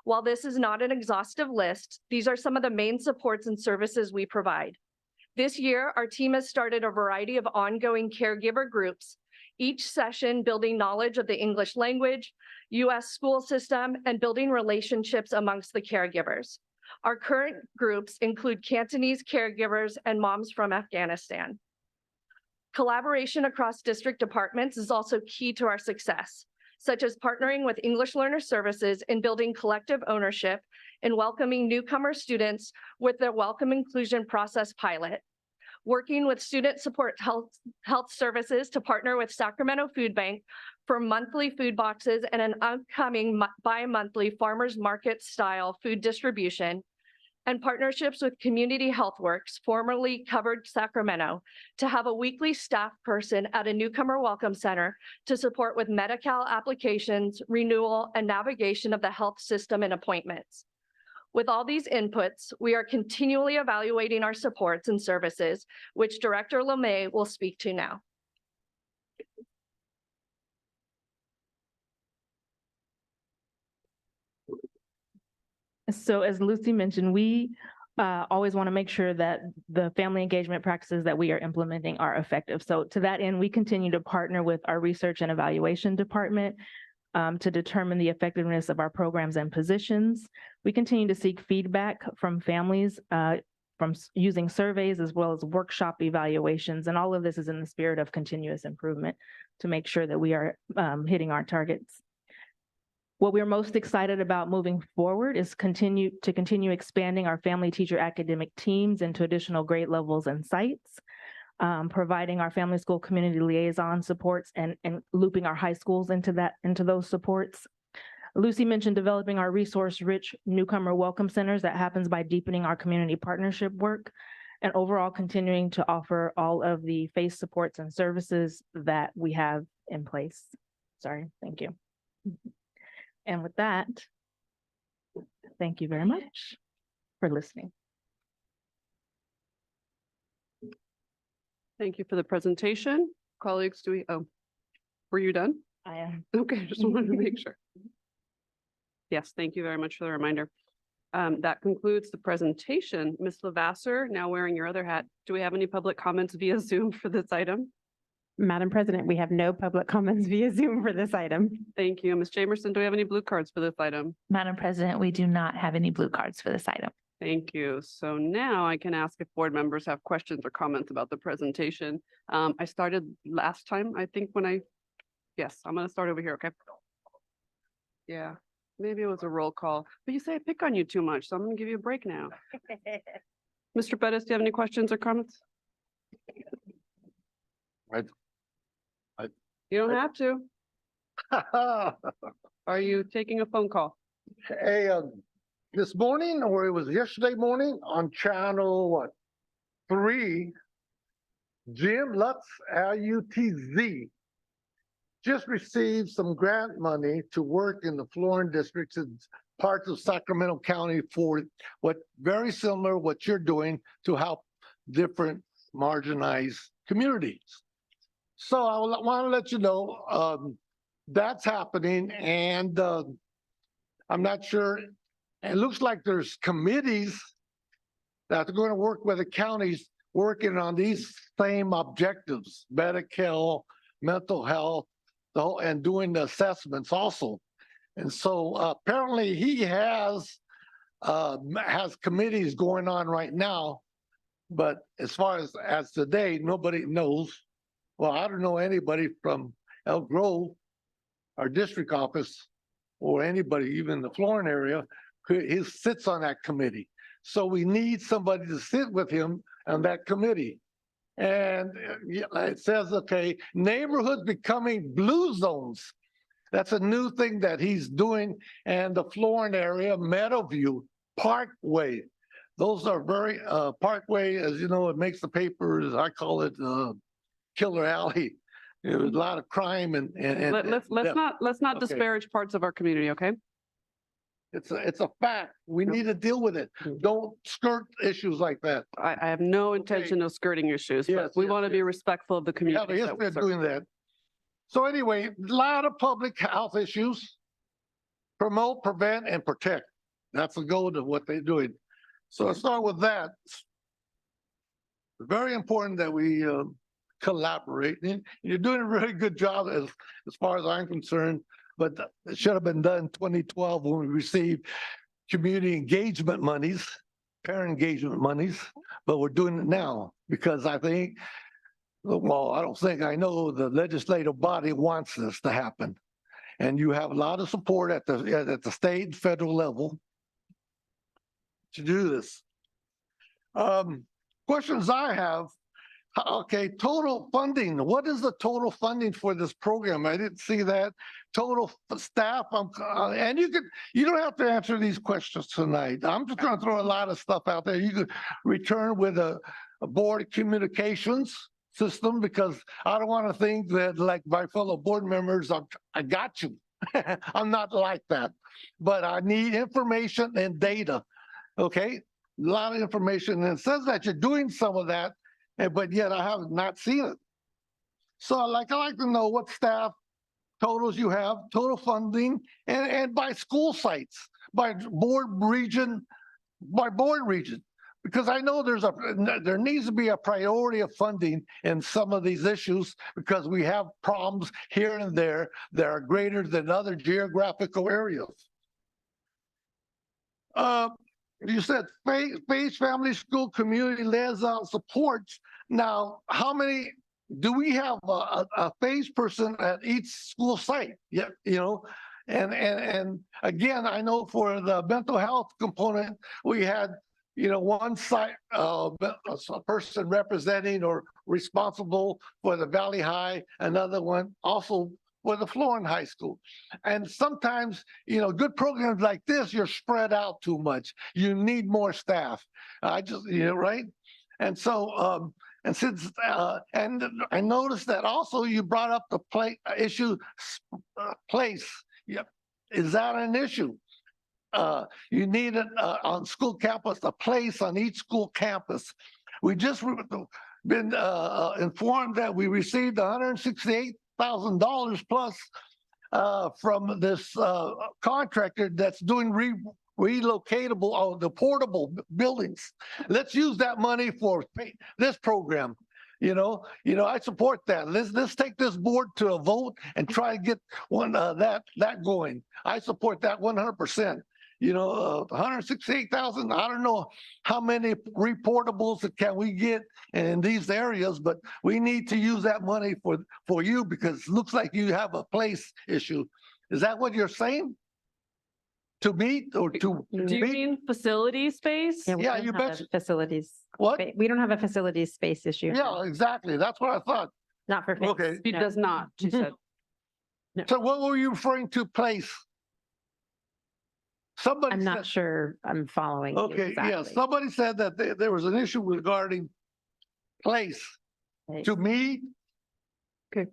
While this is not an exhaustive list, these are some of the main supports and services we provide. This year, our team has started a variety of ongoing caregiver groups, each session building knowledge of the English language, U.S. school system, and building relationships amongst the caregivers. Our current groups include Cantonese caregivers and moms from Afghanistan. Collaboration across district departments is also key to our success, such as partnering with English Learner Services in building collective ownership and welcoming newcomer students with their Welcome Inclusion Process pilot, working with Student Support Health Services to partner with Sacramento Food Bank for monthly food boxes and an upcoming bi-monthly farmers market style food distribution, and partnerships with Community Health Works, formerly Covered Sacramento, to have a weekly staff person at a newcomer welcome center to support with Medi-Cal applications, renewal, and navigation of the health system and appointments. With all these inputs, we are continually evaluating our supports and services, which Director Lemay will speak to now. So as Lucy mentioned, we always want to make sure that the family engagement practices that we are implementing are effective. So to that end, we continue to partner with our research and evaluation department to determine the effectiveness of our programs and positions. We continue to seek feedback from families from using surveys as well as workshop evaluations. And all of this is in the spirit of continuous improvement to make sure that we are hitting our targets. What we're most excited about moving forward is continue expanding our family teacher academic teams into additional grade levels and sites, providing our family school community liaison supports and looping our high schools into those supports, Lucy mentioned developing our resource-rich newcomer welcome centers. That happens by deepening our community partnership work and overall continuing to offer all of the FACE supports and services that we have in place. Sorry, thank you. And with that, thank you very much for listening. Thank you for the presentation. Colleagues, were you done? I am. Okay, just wanted to make sure. Yes, thank you very much for the reminder. That concludes the presentation. Ms. Lavasser, now wearing your other hat, do we have any public comments via Zoom for this item? Madam President, we have no public comments via Zoom for this item. Thank you. Ms. Jamerson, do we have any blue cards for this item? Madam President, we do not have any blue cards for this item. Thank you. So now I can ask if board members have questions or comments about the presentation. I started last time, I think yes, I'm going to start over here, okay? Yeah, maybe it was a roll call, but you say I pick on you too much, so I'm going to give you a break now. Mr. Bettis, do you have any questions or comments? You don't have to. Are you taking a phone call? Hey, this morning, or it was yesterday morning on channel 3, Jim Lutz, LUTZ, just received some grant money to work in the Florin districts and parts of Sacramento County for very similar what you're doing to help different marginalized communities. So I want to let you know that's happening, and I'm not sure. It looks like there's committees that are going to work with the counties working on these same objectives, medical, mental health, and doing the assessments also. And so apparently he has committees going on right now, but as far as today, nobody knows. Well, I don't know anybody from Elk Grove, our district office, or anybody even in the Florin area who sits on that committee. So we need somebody to sit with him on that committee. And it says, okay, neighborhoods becoming blue zones. That's a new thing that he's doing. And the Florin area, Meadowview, Parkway. Those are very, Parkway, as you know, it makes the papers, I call it Killer Alley. There's a lot of crime and let's not disparage parts of our community, okay? It's a fact. We need to deal with it. Don't skirt issues like that. I have no intention of skirting issues, but we want to be respectful of the We have a community. history of doing that. So anyway, a lot of public health issues. Promote, prevent, and protect. That's the goal of what they're doing. So let's start with that. It's very important that we collaborate. And you're doing a really good job as far as I'm concerned. But it should have been done in 2012 when we received community engagement monies, parent engagement monies, but we're doing it now because I think, well, I don't think, I know the legislative body wants this to happen. And you have a lot of support at the state and federal level to do this. Questions I have. Okay, total funding. What is the total funding for this program? I didn't see that. Total staff. And you don't have to answer these questions tonight. I'm just going to throw a lot of stuff out there. You could return with a board communications system because I don't want to think that like my fellow board members, I got you. I'm not like that, but I need information and data. Okay, a lot of information. And it says that you're doing some of that, but yet I have not seen it. So I like to know what staff totals you have, total funding, and by school sites, by board region, because I know there needs to be a priority of funding in some of these issues because we have problems here and there that are greater than other geographical areas. You said FACE Family School Community Liaison Supports. Now, how many do we have a FACE person at each school site? Yeah, you know, and again, I know for the mental health component, we had, you know, one site, a person representing or responsible for the Valley High, another one also for the Florence High School. And sometimes, good programs like this, you're spread out too much. You need more staff. Right? And so, and since, and I noticed that also you brought up the place. Yep. Is that an issue? You need it on school campus, a place on each school campus. We just been informed that we received $168,000 plus from this contractor that's doing relocatable, the portable buildings. Let's use that money for this program. I support that. Let's take this board to a vote and try to get that going. I support that 100%. 168,000. I don't know how many reportables can we get in these areas, but we need to use that money for you because it looks like you have a place issue. Is that what you're saying? To meet or to? Do you mean facility space? Yeah, you bet. Facilities. What? We don't have a facilities space issue. Yeah, exactly. That's what I thought. Not for. Okay. It does not, she said. So what were you referring to, place? Somebody I'm not sure I'm following. you Okay, yeah, exactly. somebody said that there was an issue regarding place. To me, okay,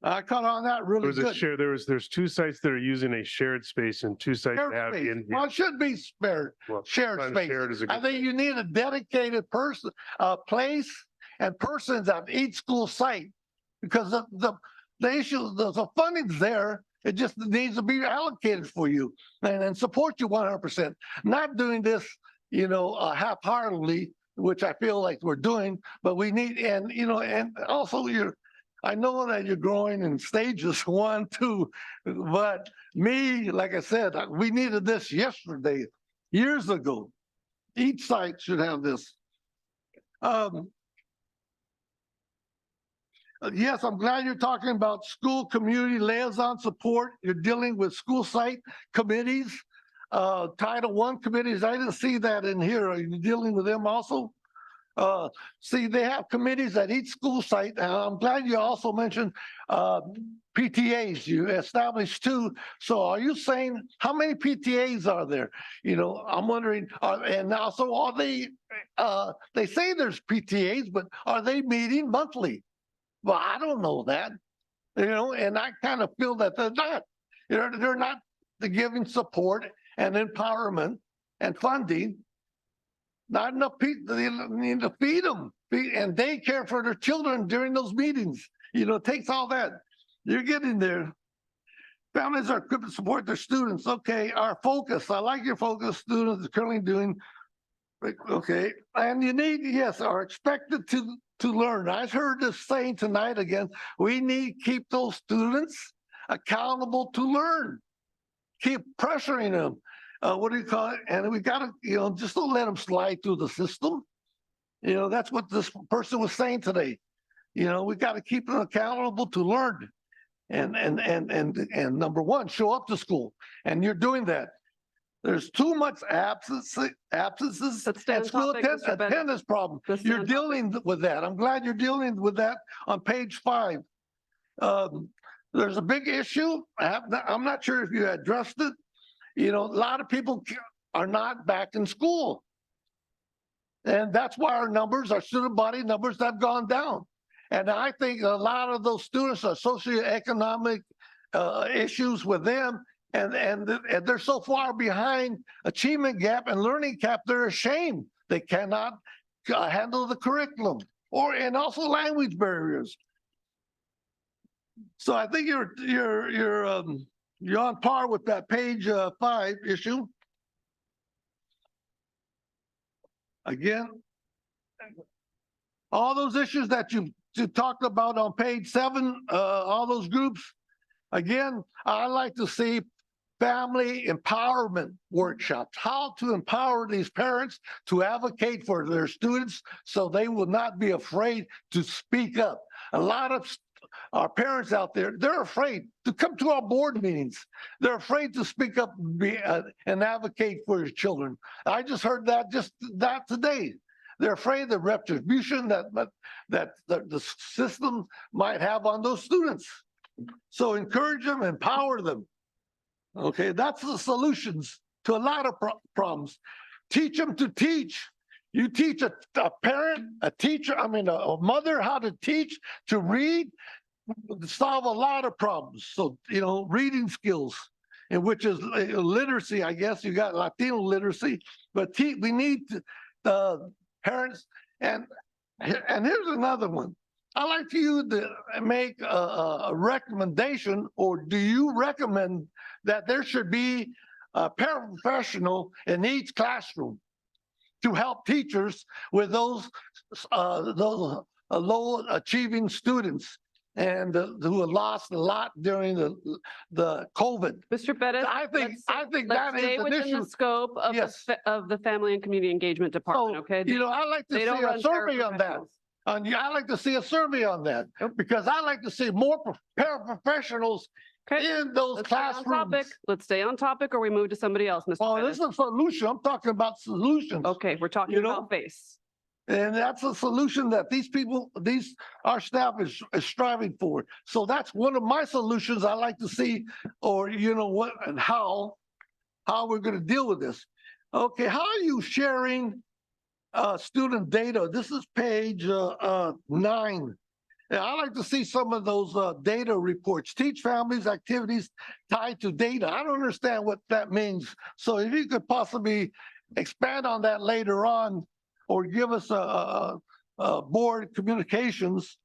I caught on that really There's a good. share, there's two sites that are using a shared space and two sites that Shared have space. in. Well, it should be shared Sometimes space. shared is a I good- think you need a dedicated person, place and persons at each school site. Because the issue, the funding's there, it just needs to be allocated for you and support you 100%. Not doing this, half-heartedly, which I feel like we're doing, but we need, and also I know that you're growing in stages 1, 2, but me, like I said, we needed this yesterday, years ago. Each site should have this. Yes, I'm glad you're talking about school community liaison support. You're dealing with school site committees, Title I committees. I didn't see that in here. Are you dealing with them also? See, they have committees at each school site. And I'm glad you also mentioned PTAs. You established 2. So are you saying, how many PTAs are there? I'm wondering, and also are they say there's PTAs, but are they meeting monthly? Well, I don't know that, and I kind of feel that they're not. They're not giving support and empowerment and funding. Not enough people. They need to feed them, and they care for their children during those meetings. It takes all that. You're getting there. Families are equipped to support their students. Okay, our focus. I like your focus. Students are currently doing. Okay, and you need, yes, are expected to learn. I heard this saying tonight again, we need to keep those students accountable to learn. Keep pressuring them. What do you call it? And we got to, just don't let them slide through the system. That's what this person was saying today. We got to keep them accountable to learn. And number 1, show up to school. And you're doing that. There's too much absences and school attendance problem. You're dealing with that. I'm glad you're dealing with that on page 5. There's a big issue. I'm not sure if you addressed it. A lot of people are not back in school. And that's why our student body numbers have gone down. And I think a lot of those students are socioeconomic issues with them. And they're so far behind achievement gap and learning gap, they're ashamed. They cannot handle the curriculum and also language barriers. So I think you're on par with that page 5 issue. Again, all those issues that you talked about on page 7, all those groups. Again, I like to see family empowerment workshops, how to empower these parents to advocate for their students so they will not be afraid to speak up. A lot of our parents out there, they're afraid to come to our board meetings. They're afraid to speak up and advocate for your children. I just heard that today. They're afraid of the retribution that the system might have on those students. So encourage them, empower them. Okay, that's the solutions to a lot of problems. Teach them to teach. You teach a parent, a teacher, a mother how to teach, to read, solve a lot of problems. So, reading skills, and which is literacy, I guess. You got Latino literacy, but we need parents. And here's another one. I'd like you to make a recommendation, or do you recommend that there should be a paraprofessional in each classroom to help teachers with those low achieving students and who have lost a lot during the COVID? Mr. Bettis, I think that stay is an within issue. the scope of Yes. of the Family and Community Engagement Department, okay? I'd like to They see don't a run survey on that. paraprofessionals. I'd like to see a survey on that, because I like to see more paraprofessionals in those Let's stay on topic. classrooms. Let's stay on topic, or we move to somebody else, Mr. Oh, Bettis. this is a solution. I'm talking about solutions. Okay, we're talking about face. And that's a solution that our staff is striving for. So that's one of my solutions I like to see, or what and how we're going to deal with this. Okay, how are you sharing student data? This is page 9. And I like to see some of those data reports. Teach families activities tied to data. I don't understand what that means. So if you could possibly expand on that later on, or give us a board communications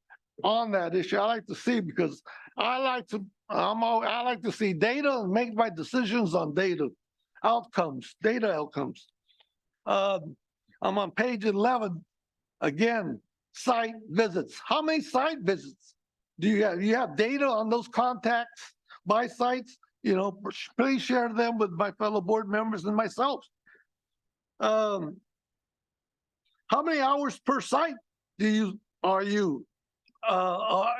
on that issue. I like to see, because I like to see data and make my decisions on data outcomes. I'm on page 11 again. Site visits. How many site visits do you have? You have data on those contacts by sites? Please share them with my fellow board members and myself. How many hours per site is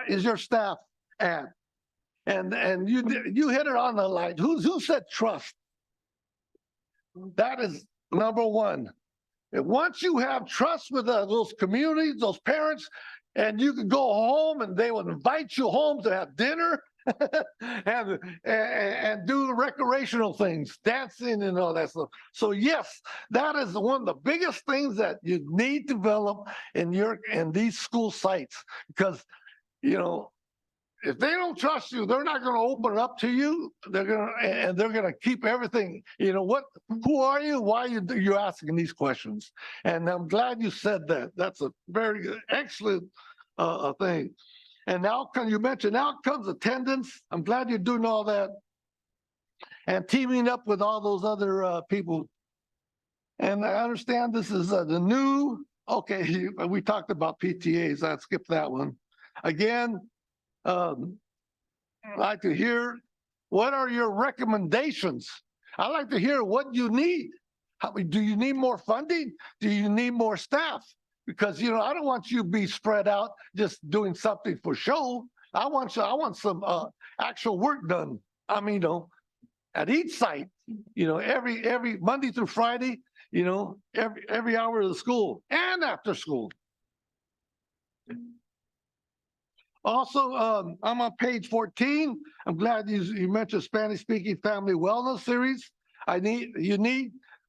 your staff at? And you hit it on the line. Who said trust? That is number one. And once you have trust with those communities, those parents, and you can go home and they will invite you home to have dinner and do the recreational things, dancing and all that stuff. So yes, that is one of the biggest things that you need to develop in these school sites, because if they don't trust you, they're not going to open it up to you. They're going to keep everything. Who are you? Why are you asking these questions? And I'm glad you said that. That's a very excellent thing. And you mentioned outcomes, attendance. I'm glad you're doing all that. And teaming up with all those other people. And I understand this is the new, okay, we talked about PTAs. I skipped that one. Again, I'd like to hear, what are your recommendations? I'd like to hear what you need. Do you need more funding? Do you need more staff? Because, I don't want you to be spread out just doing something for show. I want some actual work done. At each site, every Monday through Friday, every hour of the school and after school. Also, I'm on page 14. I'm glad you mentioned Spanish-speaking family wellness series.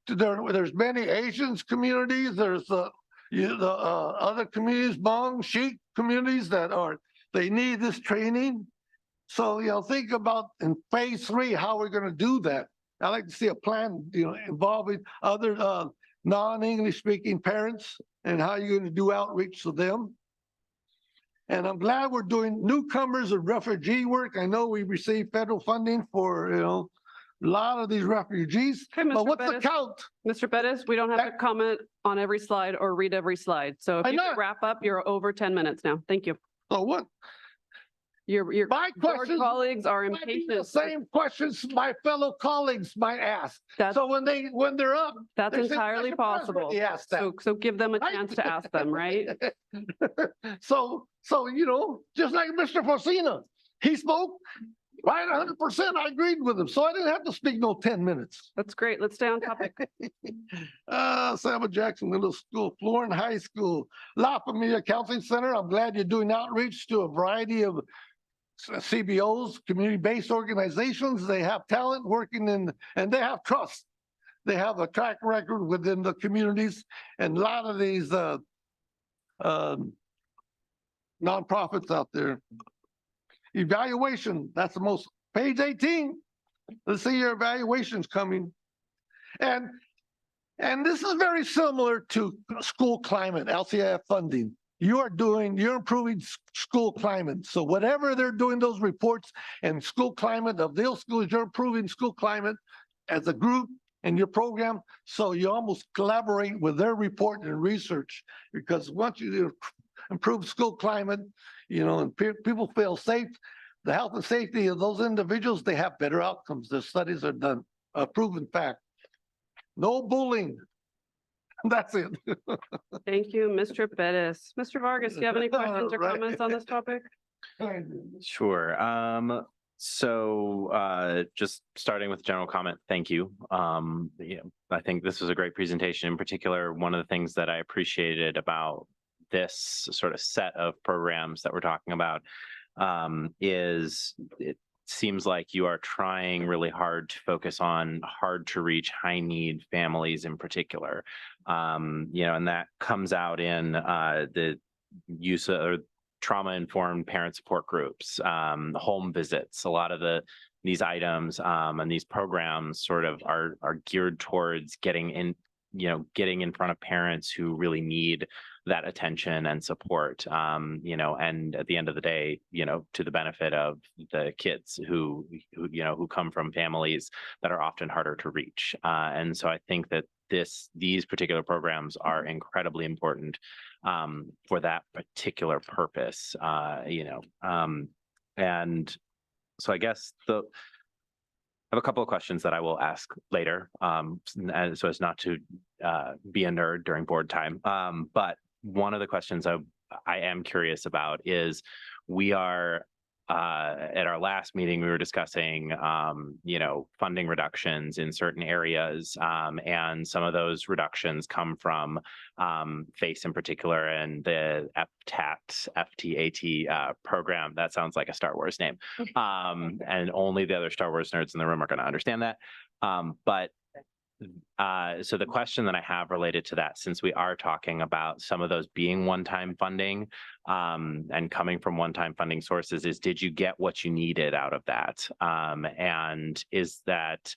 There's many Asians communities. There's the other communities, Hmong, Sikh communities they need this training. So, think about in phase 3, how we're going to do that. I'd like to see a plan, involving other non-English speaking parents and how you're going to do outreach to them. And I'm glad we're doing newcomers and refugee work. I know we received federal funding for, a lot of these refugees. Okay, Mr. But what's the Bettis. count? Mr. Bettis, we don't have to comment on every slide or read every slide. So if you could wrap up, you're over 10 minutes now. Thank you. So what? Your board colleagues are might be impatient. the same questions my fellow colleagues might ask. So when they're up, That's they say, entirely "Mr. President," possible. they ask that. So give them a chance to ask them, right? So just like Mr. Forcina, he spoke right 100%. I agreed with him, so I didn't have to speak no 10 minutes. That's great. Let's stay on topic. Samuel Jackson Middle School, Florin High School, La Familia Counseling Center. I'm glad you're doing outreach to a variety of CBOs, community-based organizations, they have talent working and they have trust. They have a track record within the communities, and a lot of these nonprofits out there. Evaluation, that's the most, page 18. Let's see your evaluations coming. And this is very similar to school climate, LCIF funding. You're improving school climate. So whatever they're doing those reports and school climate of those schools, you're improving school climate as a group in your program. So you almost collaborate with their report and research, because once you improve school climate, and people feel safe, the health and safety of those individuals, they have better outcomes. The studies are done, a proven fact. No bullying. That's it. Thank you, Mr. Bettis. Mr. Vargas, do you have any questions or Right. comments on this topic? Sure. Just starting with general comment, thank you. I think this was a great presentation. In particular, one of the things that I appreciated about this sort of set of programs that we're talking about is it seems like you are trying really hard to focus on hard to reach, high need families in particular. And that comes out in the use of trauma-informed parent support groups, home visits. A lot of these items and these programs sort of are geared towards getting in front of parents who really need that attention and support, and at the end of the day, to the benefit of the kids who come from families that are often harder to reach. And so I think that these particular programs are incredibly important for that particular purpose, and so I guess I have a couple of questions that I will ask later, so as not to be a nerd during board time. But one of the questions I am curious about is we are at our last meeting, we were discussing, funding reductions in certain areas, and some of those reductions come from FACE in particular and the FTAT program. That sounds like a Star Wars name, and only the other Star Wars nerds in the room are going to understand that. So the question that I have related to that, since we are talking about some of those being one-time funding and coming from one-time funding sources, is did you get what you needed out of that? And is that,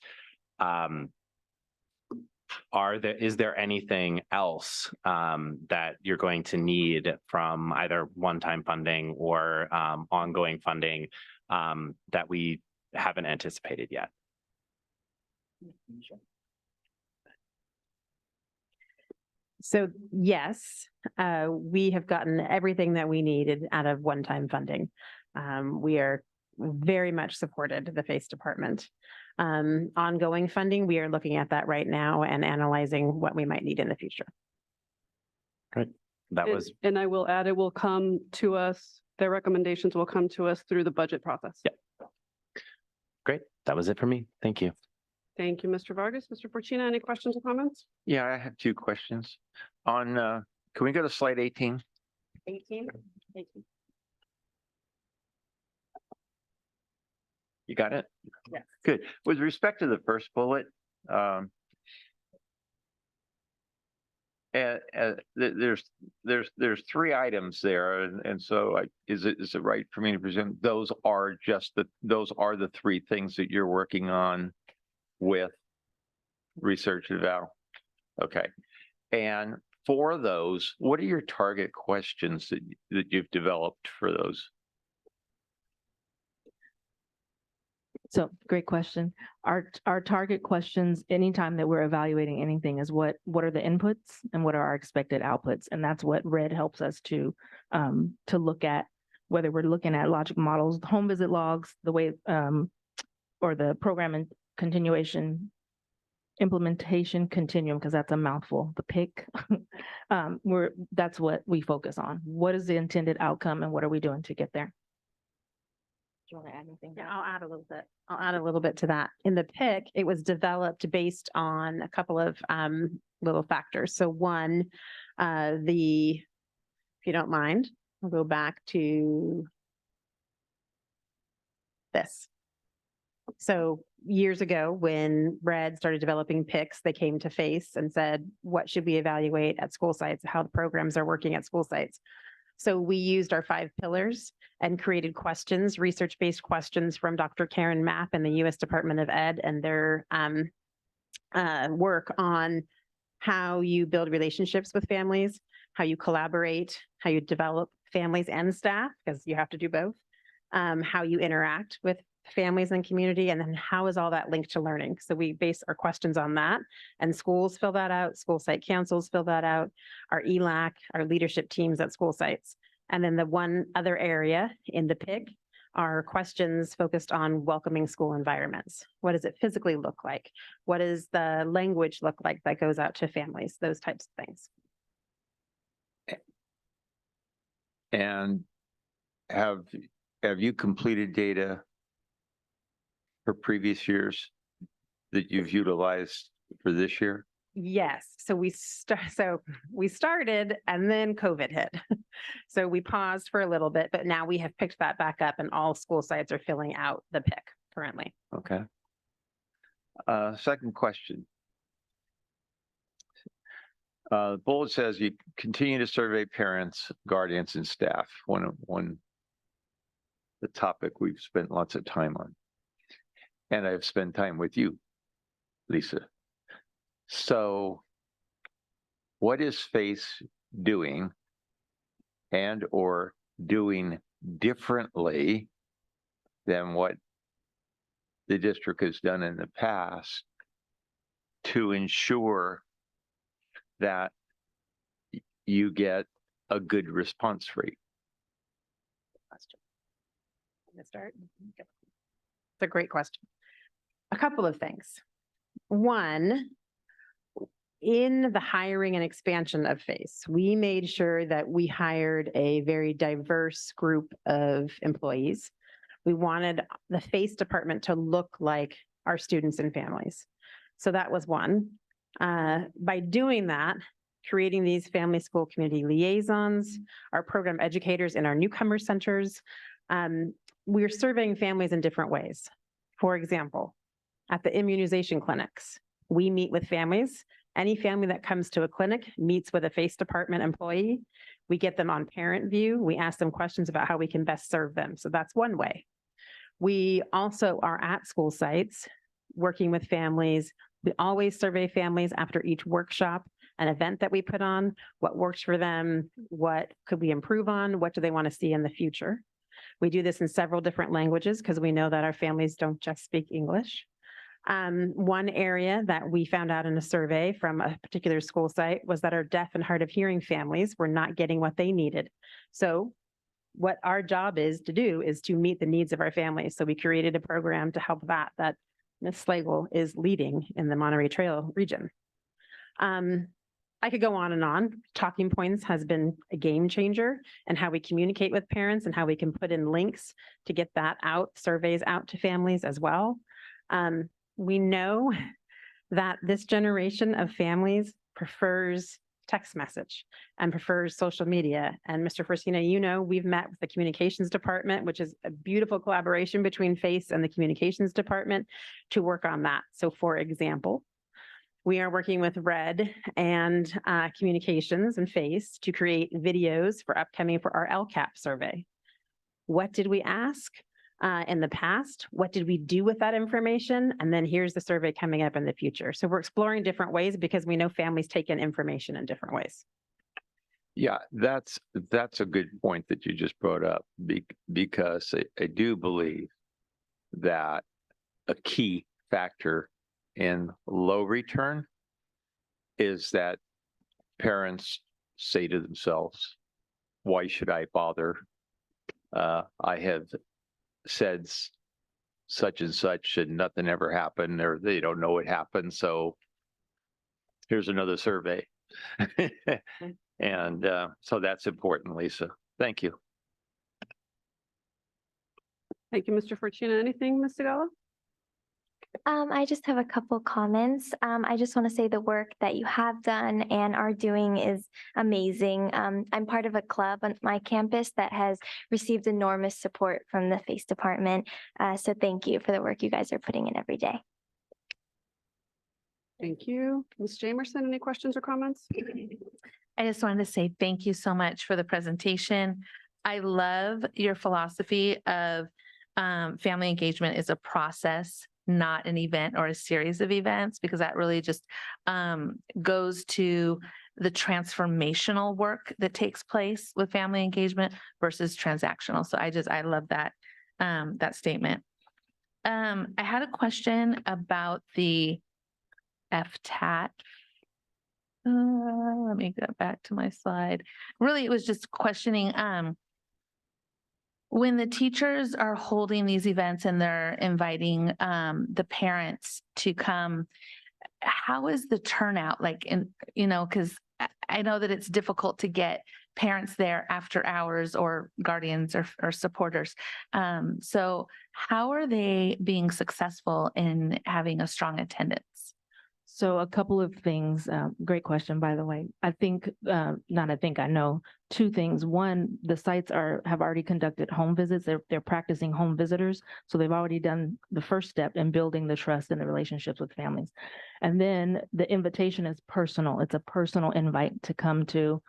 is there anything else that you're going to need from either one-time funding or ongoing funding that we haven't anticipated yet? So yes, we have gotten everything that we needed out of one-time funding. We are very much supported the FACE department. Ongoing funding, we are looking at that right now and analyzing what we might need in the future. Great. And I will add, it will come to us, their recommendations will come to us through the budget process. Yep. Great. That was it for me. Thank you. Thank you, Mr. Vargas. Mr. Fortuna, any questions or comments? Yeah, I have two questions. Can we go to slide 18? 18. You got it? Yes. Good. With respect to the first bullet, there's three items there, and so is it right for me to presume those are the three things that you're working on with research and eval? Okay. And for those, what are your target questions that you've developed for those? So great question. Our target questions, anytime that we're evaluating anything, is what are the inputs and what are our expected outputs? And that's what RED helps us to look at, whether we're looking at logic models, home visit logs, the way or the program and continuation implementation continuum, because that's a mouthful, the PIC. That's what we focus on. What is the intended outcome and what are we doing to get there? Do you want to add anything? Yeah, I'll add a little bit. I'll add a little bit to that. In the PIC, it was developed based on a couple of little factors. So one, if you don't mind, I'll go back to this. So years ago, when Red started developing picks, they came to FACE and said, what should we evaluate at school sites, how the programs are working at school sites? So we used our 5 pillars and created questions, research-based questions from Dr. Karen Mapp and the U.S. Department of Ed and their work on how you build relationships with families, how you collaborate, how you develop families and staff, because you have to do both, how you interact with families and community, and then how is all that linked to learning? So we base our questions on that, and schools fill that out, school site councils fill that out, our ELAC, our leadership teams at school sites. And then the one other area in the PIC are questions focused on welcoming school environments. What does it physically look like? What does the language look like that goes out to families? Those types of things. And have you completed data for previous years that you've utilized for this year? Yes. So we started and then COVID hit. So we paused for a little bit, but now we have picked that back up and all school sites are filling out the PIC currently. Okay. Second question. The bullet says you continue to survey parents, guardians, and staff. One the topic we've spent lots of time on. And I've spent time with you, Lisa. So what is FACE doing and or doing differently than what the district has done in the past to ensure that you get a good response rate? Let's start. It's a great question. A couple of things. One, in the hiring and expansion of FACE, we made sure that we hired a very diverse group of employees. We wanted the FACE department to look like our students and families. So that was one. By doing that, creating these family school community liaisons, our program educators in our newcomer centers, we're surveying families in different ways. For example, at the immunization clinics, we meet with families. Any family that comes to a clinic meets with a FACE department employee. We get them on parent view. We ask them questions about how we can best serve them. So that's one way. We also are at school sites working with families. We always survey families after each workshop, an event that we put on, what works for them, what could we improve on, what do they want to see in the future. We do this in several different languages because we know that our families don't just speak English. One area that we found out in a survey from a particular school site was that our deaf and hard of hearing families were not getting what they needed. So what our job is to do is to meet the needs of our families. So we created a program to help that Ms. Slagle is leading in the Monterey Trail region. I could go on and on. Talking Points has been a game changer in how we communicate with parents and how we can put in links to get that out, surveys out to families as well. We know that this generation of families prefers text message and prefers social media. And Mr. Forcina, you know, we've met with the communications department, which is a beautiful collaboration between FACE and the communications department to work on that. So for example, we are working with Red and communications and FACE to create videos for our LCAP survey. What did we ask in the past? What did we do with that information? And then here's the survey coming up in the future. So we're exploring different ways because we know families take in information in different ways. Yeah, that's a good point that you just brought up because I do believe that a key factor in low return is that parents say to themselves, why should I bother? I have said such and such and nothing ever happened, or they don't know what happened. So here's another survey. And so that's important, Lisa. Thank you. Thank you, Mr. Fortuna. Anything, Ms. Segala? I just have a couple comments. I just want to say the work that you have done and are doing is amazing. I'm part of a club on my campus that has received enormous support from the FACE department. So thank you for the work you guys are putting in every day. Thank you. Ms. Jamerson, any questions or comments? I just wanted to say thank you so much for the presentation. I love your philosophy of family engagement is a process, not an event or a series of events, because that really just goes to the transformational work that takes place with family engagement versus transactional. So I love that that statement. I had a question about the FTAT. Let me go back to my slide. Really, it was just questioning when the teachers are holding these events and they're inviting the parents to come, how is the turnout like? And, you know, because I know that it's difficult to get parents there after hours or guardians or supporters. So how are they being successful in having a strong attendance? So a couple of things, great question, by the way. I know two things. One, the sites have already conducted home visits. They're practicing home visitors. So they've already done the first step in building the trust and the relationships with families. And then the invitation is personal. It's a personal invite to come to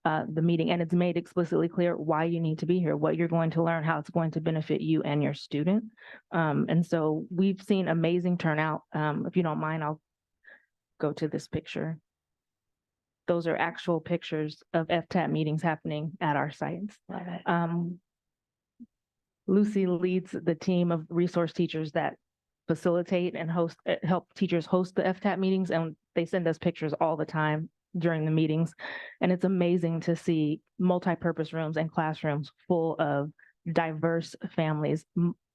the meeting, and it's made explicitly clear why you need to be here, what you're going to learn, how it's going to benefit you and your student. And so we've seen amazing turnout. If you don't mind, I'll go to this picture. Those are actual pictures of FTAT meetings happening at our sites. Lucy leads the team of resource teachers that facilitate and help teachers host the FTAT meetings, and they send us pictures all the time during the meetings. And it's amazing to see multi-purpose rooms and classrooms full of diverse families,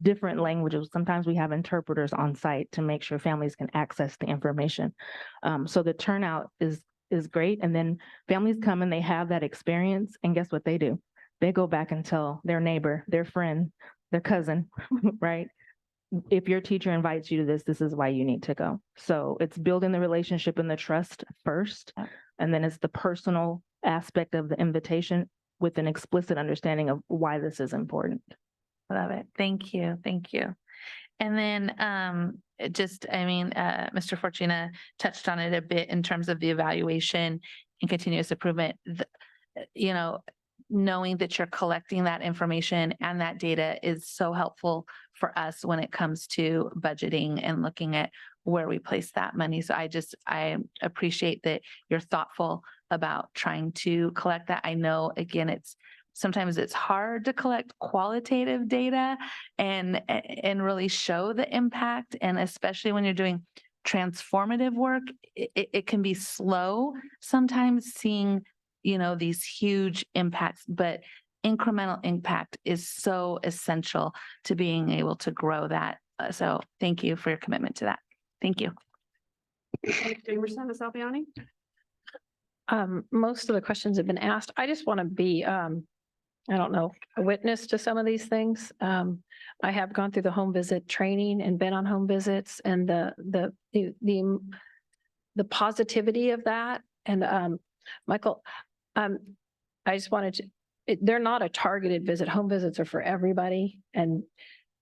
different languages. Sometimes we have interpreters on site to make sure families can access the information. So the turnout is great. And then families come and they have that experience, and guess what they do? They go back and tell their neighbor, their friend, their cousin, right? If your teacher invites you to this is why you need to go. So it's building the relationship and the trust first, and then it's the personal aspect of the invitation with an explicit understanding of why this is important. Love it. Thank you. Thank you. And then Mr. Fortuna touched on it a bit in terms of the evaluation and continuous improvement. Knowing that you're collecting that information and that data is so helpful for us when it comes to budgeting and looking at where we place that money. So I appreciate that you're thoughtful about trying to collect that. I know, again, sometimes it's hard to collect qualitative data and really show the impact. And especially when you're doing transformative work, it can be slow sometimes seeing, these huge impacts, but incremental impact is so essential to being able to grow that. So thank you for your commitment to that. Thank you. Jamerson, Ms. Albiani? Most of the questions have been asked. I just want to be, a witness to some of these things. I have gone through the home visit training and been on home visits, and the positivity of that. And Michael, I just wanted to, they're not a targeted visit. Home visits are for everybody. And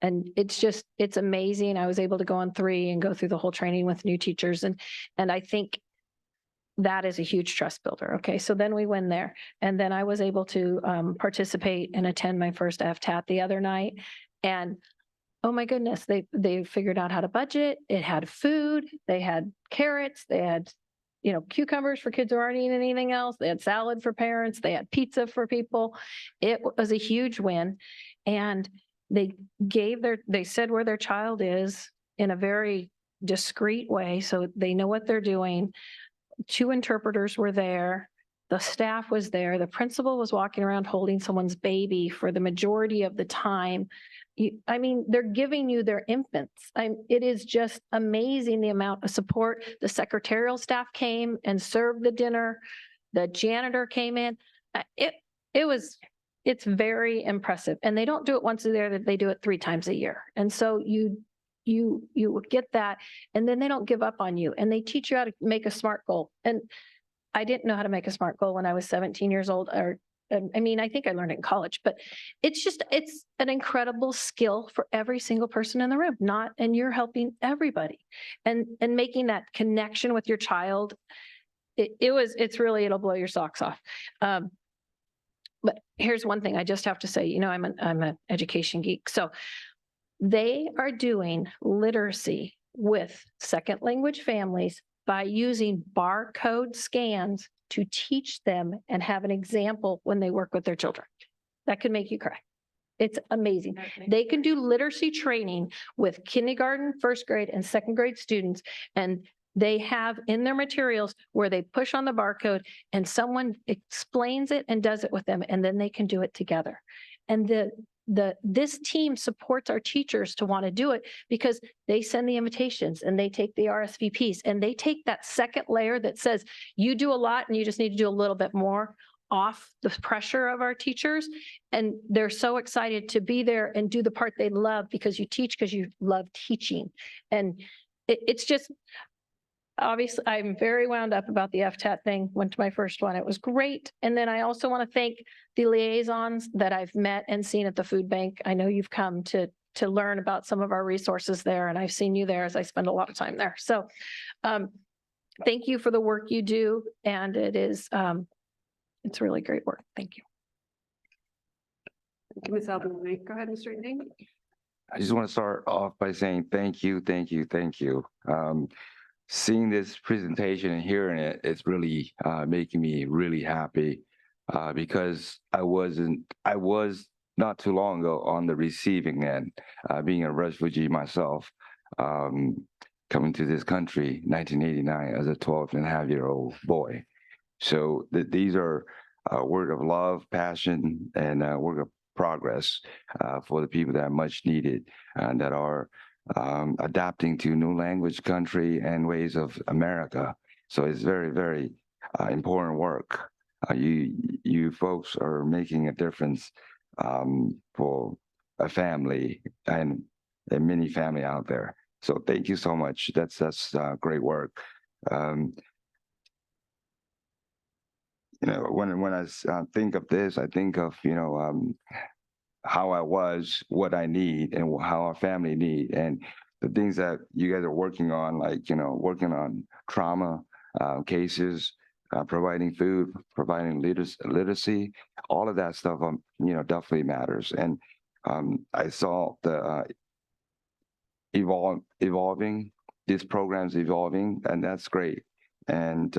it's amazing. I was able to go on 3 and go through the whole training with new teachers. And I think that is a huge trust builder. Okay. So then we went there, and then I was able to participate and attend my first FTAT the other night. And oh my goodness, they figured out how to budget. It had food. They had carrots. They had cucumbers for kids who aren't eating anything else. They had salad for parents. They had pizza for people. It was a huge win. And they said where their child is in a very discreet way, so they know what they're doing. 2 interpreters were there. The staff was there. The principal was walking around holding someone's baby for the majority of the time. They're giving you their infants. It is just amazing the amount of support. The secretarial staff came and served the dinner. The janitor came in. It's very impressive. And they don't do it once a year, they do it 3 times a year. And so you get that, and then they don't give up on you, and they teach you how to make a SMART goal. And I didn't know how to make a SMART goal when I was 17 years old, or I mean, I think I learned it in college, but it's an incredible skill for every single person in the room, and you're helping everybody and making that connection with your child. It'll blow your socks off. But here's one thing I just have to say, I'm an education geek. So they are doing literacy with second language families by using barcode scans to teach them and have an example when they work with their children. That could make you cry. It's amazing. They can do literacy training with kindergarten, first grade, and second grade students, and they have in their materials where they push on the barcode and someone explains it and does it with them, and then they can do it together. And this team supports our teachers to want to do it because they send the invitations and they take the RSVPs and they take that second layer that says you do a lot and you just need to do a little bit more off the pressure of our teachers. And they're so excited to be there and do the part they love because you teach because you love teaching. And it's just, obviously, I'm very wound up about the FTAT thing. Went to my first one. It was great. And then I also want to thank the liaisons that I've met and seen at the food bank. I know you've come to learn about some of our resources there, and I've seen you there as I spend a lot of time there. So thank you for the work you do. And it's really great work. Thank you. Thank you, Ms. Albany. Go ahead, Mr. Eating. I just want to start off by saying thank you, thank you, thank you. Seeing this presentation and hearing it, it's really making me really happy because I was not too long ago on the receiving end, being a refugee myself, coming to this country 1989 as a 12-and-a-half-year-old boy. So these are work of love, passion, and work of progress for the people that are much needed and that are adapting to new language, country, and ways of America. So it's very, very important work. You folks are making a difference for a family and a mini family out there. So thank you so much. That's great work. When I think of this, I think of how I was, what I need, and how our family need, and the things that you guys are working on, like working on trauma cases, providing food, providing literacy, all of that stuff, definitely matters. And I saw the evolving, these programs evolving, and that's great. And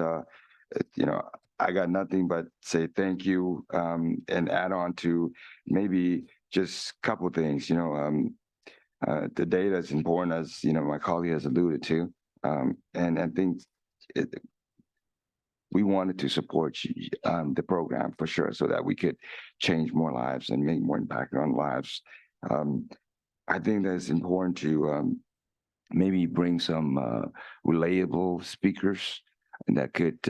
I got nothing but say thank you and add on to maybe just a couple of things. The data is important, as my colleague has alluded to, and I think we wanted to support the program for sure, so that we could change more lives and make more impact on lives. I think that it's important to maybe bring some relatable speakers that could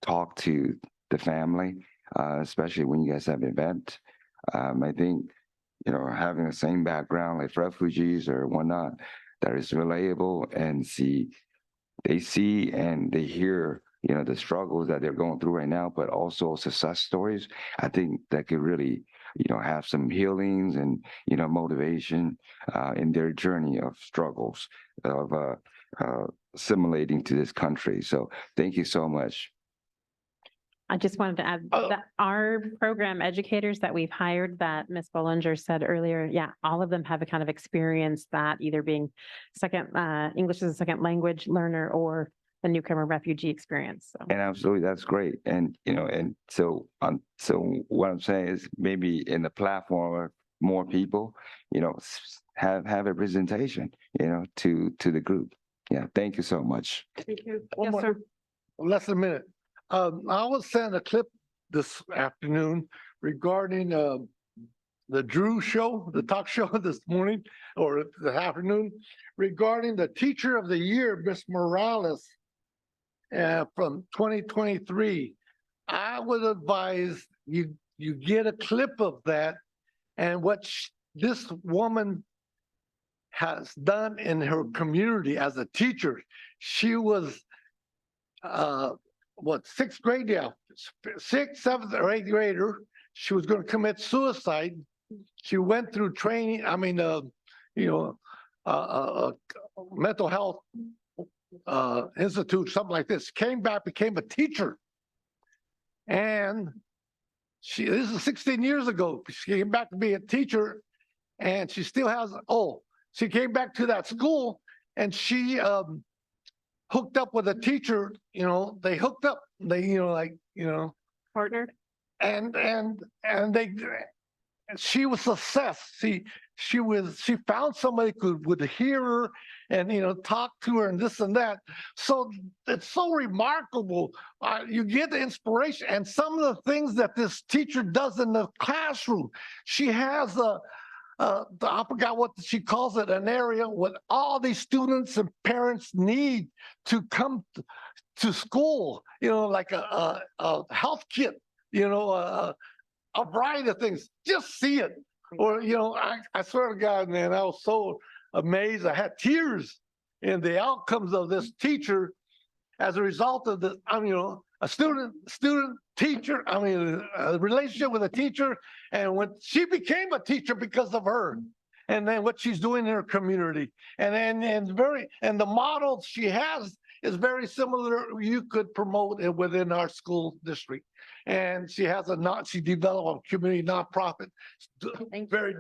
talk to the family, especially when you guys have an event. I think, having the same background like refugees or whatnot, that is relatable and they see and they hear, the struggles that they're going through right now, but also success stories. I think that could really, have some healings and, motivation in their journey of struggles of assimilating to this country. So thank you so much. I just wanted to add that our program educators that we've hired that Ms. Bollinger said earlier, yeah, all of them have a kind of experience that either being English as a second language learner or the newcomer refugee experience. So. And absolutely, that's great. And, and so what I'm saying is maybe in the platform, more people, have a presentation, to the group. Yeah, thank you so much. Thank you. One Yes, more. sir. Less than a minute. I was sent a clip this afternoon regarding the Drew show, the talk show this morning or the afternoon, regarding the Teacher of the Year, Miss Morales, from 2023. I would advise you get a clip of that and what this woman has done in her community as a teacher. She was, sixth grade now, sixth, seventh, or eighth grader. She was going to commit suicide. She went through training, mental health institute, something like this, came back, became a teacher. And this is 16 years ago. She came back to be a teacher, and she still has, she came back to that school, and she hooked up with a teacher, they hooked up, Partnered. and she was assessed. She found somebody would hear her and talk to her and this and that. So it's so remarkable. You get the inspiration and some of the things that this teacher does in the classroom. She has I forgot what she calls it, an area what all these students and parents need to come to school. Like a health kit. A variety of things. Just see it. Or, I swear to God, man, I was so amazed. I had tears in the outcomes of this teacher as a result of the, a student teacher, a relationship with a teacher. And when she became a teacher because of her, and then what she's doing in her community. And the model she has is very similar. You could promote it within our school district. And she has she developed a community nonprofit,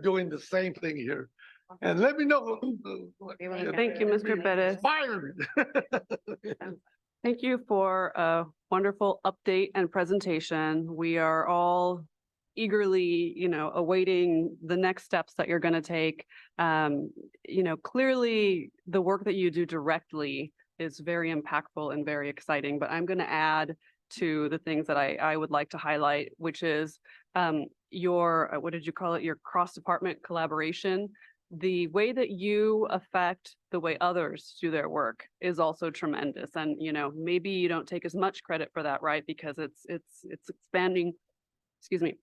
doing the same thing here. And let me know. Thank you, Mr. Bettis. Inspired. Thank you for a wonderful update and presentation. We are all eagerly, awaiting the next steps that you're going to take. Clearly the work that you do directly is very impactful and very exciting, but I'm going to add to the things that I would like to highlight, which is your, what did you call it? Your cross-department collaboration. The way that you affect the way others do their work is also tremendous. And, maybe you don't take as much credit for that, right? Because it's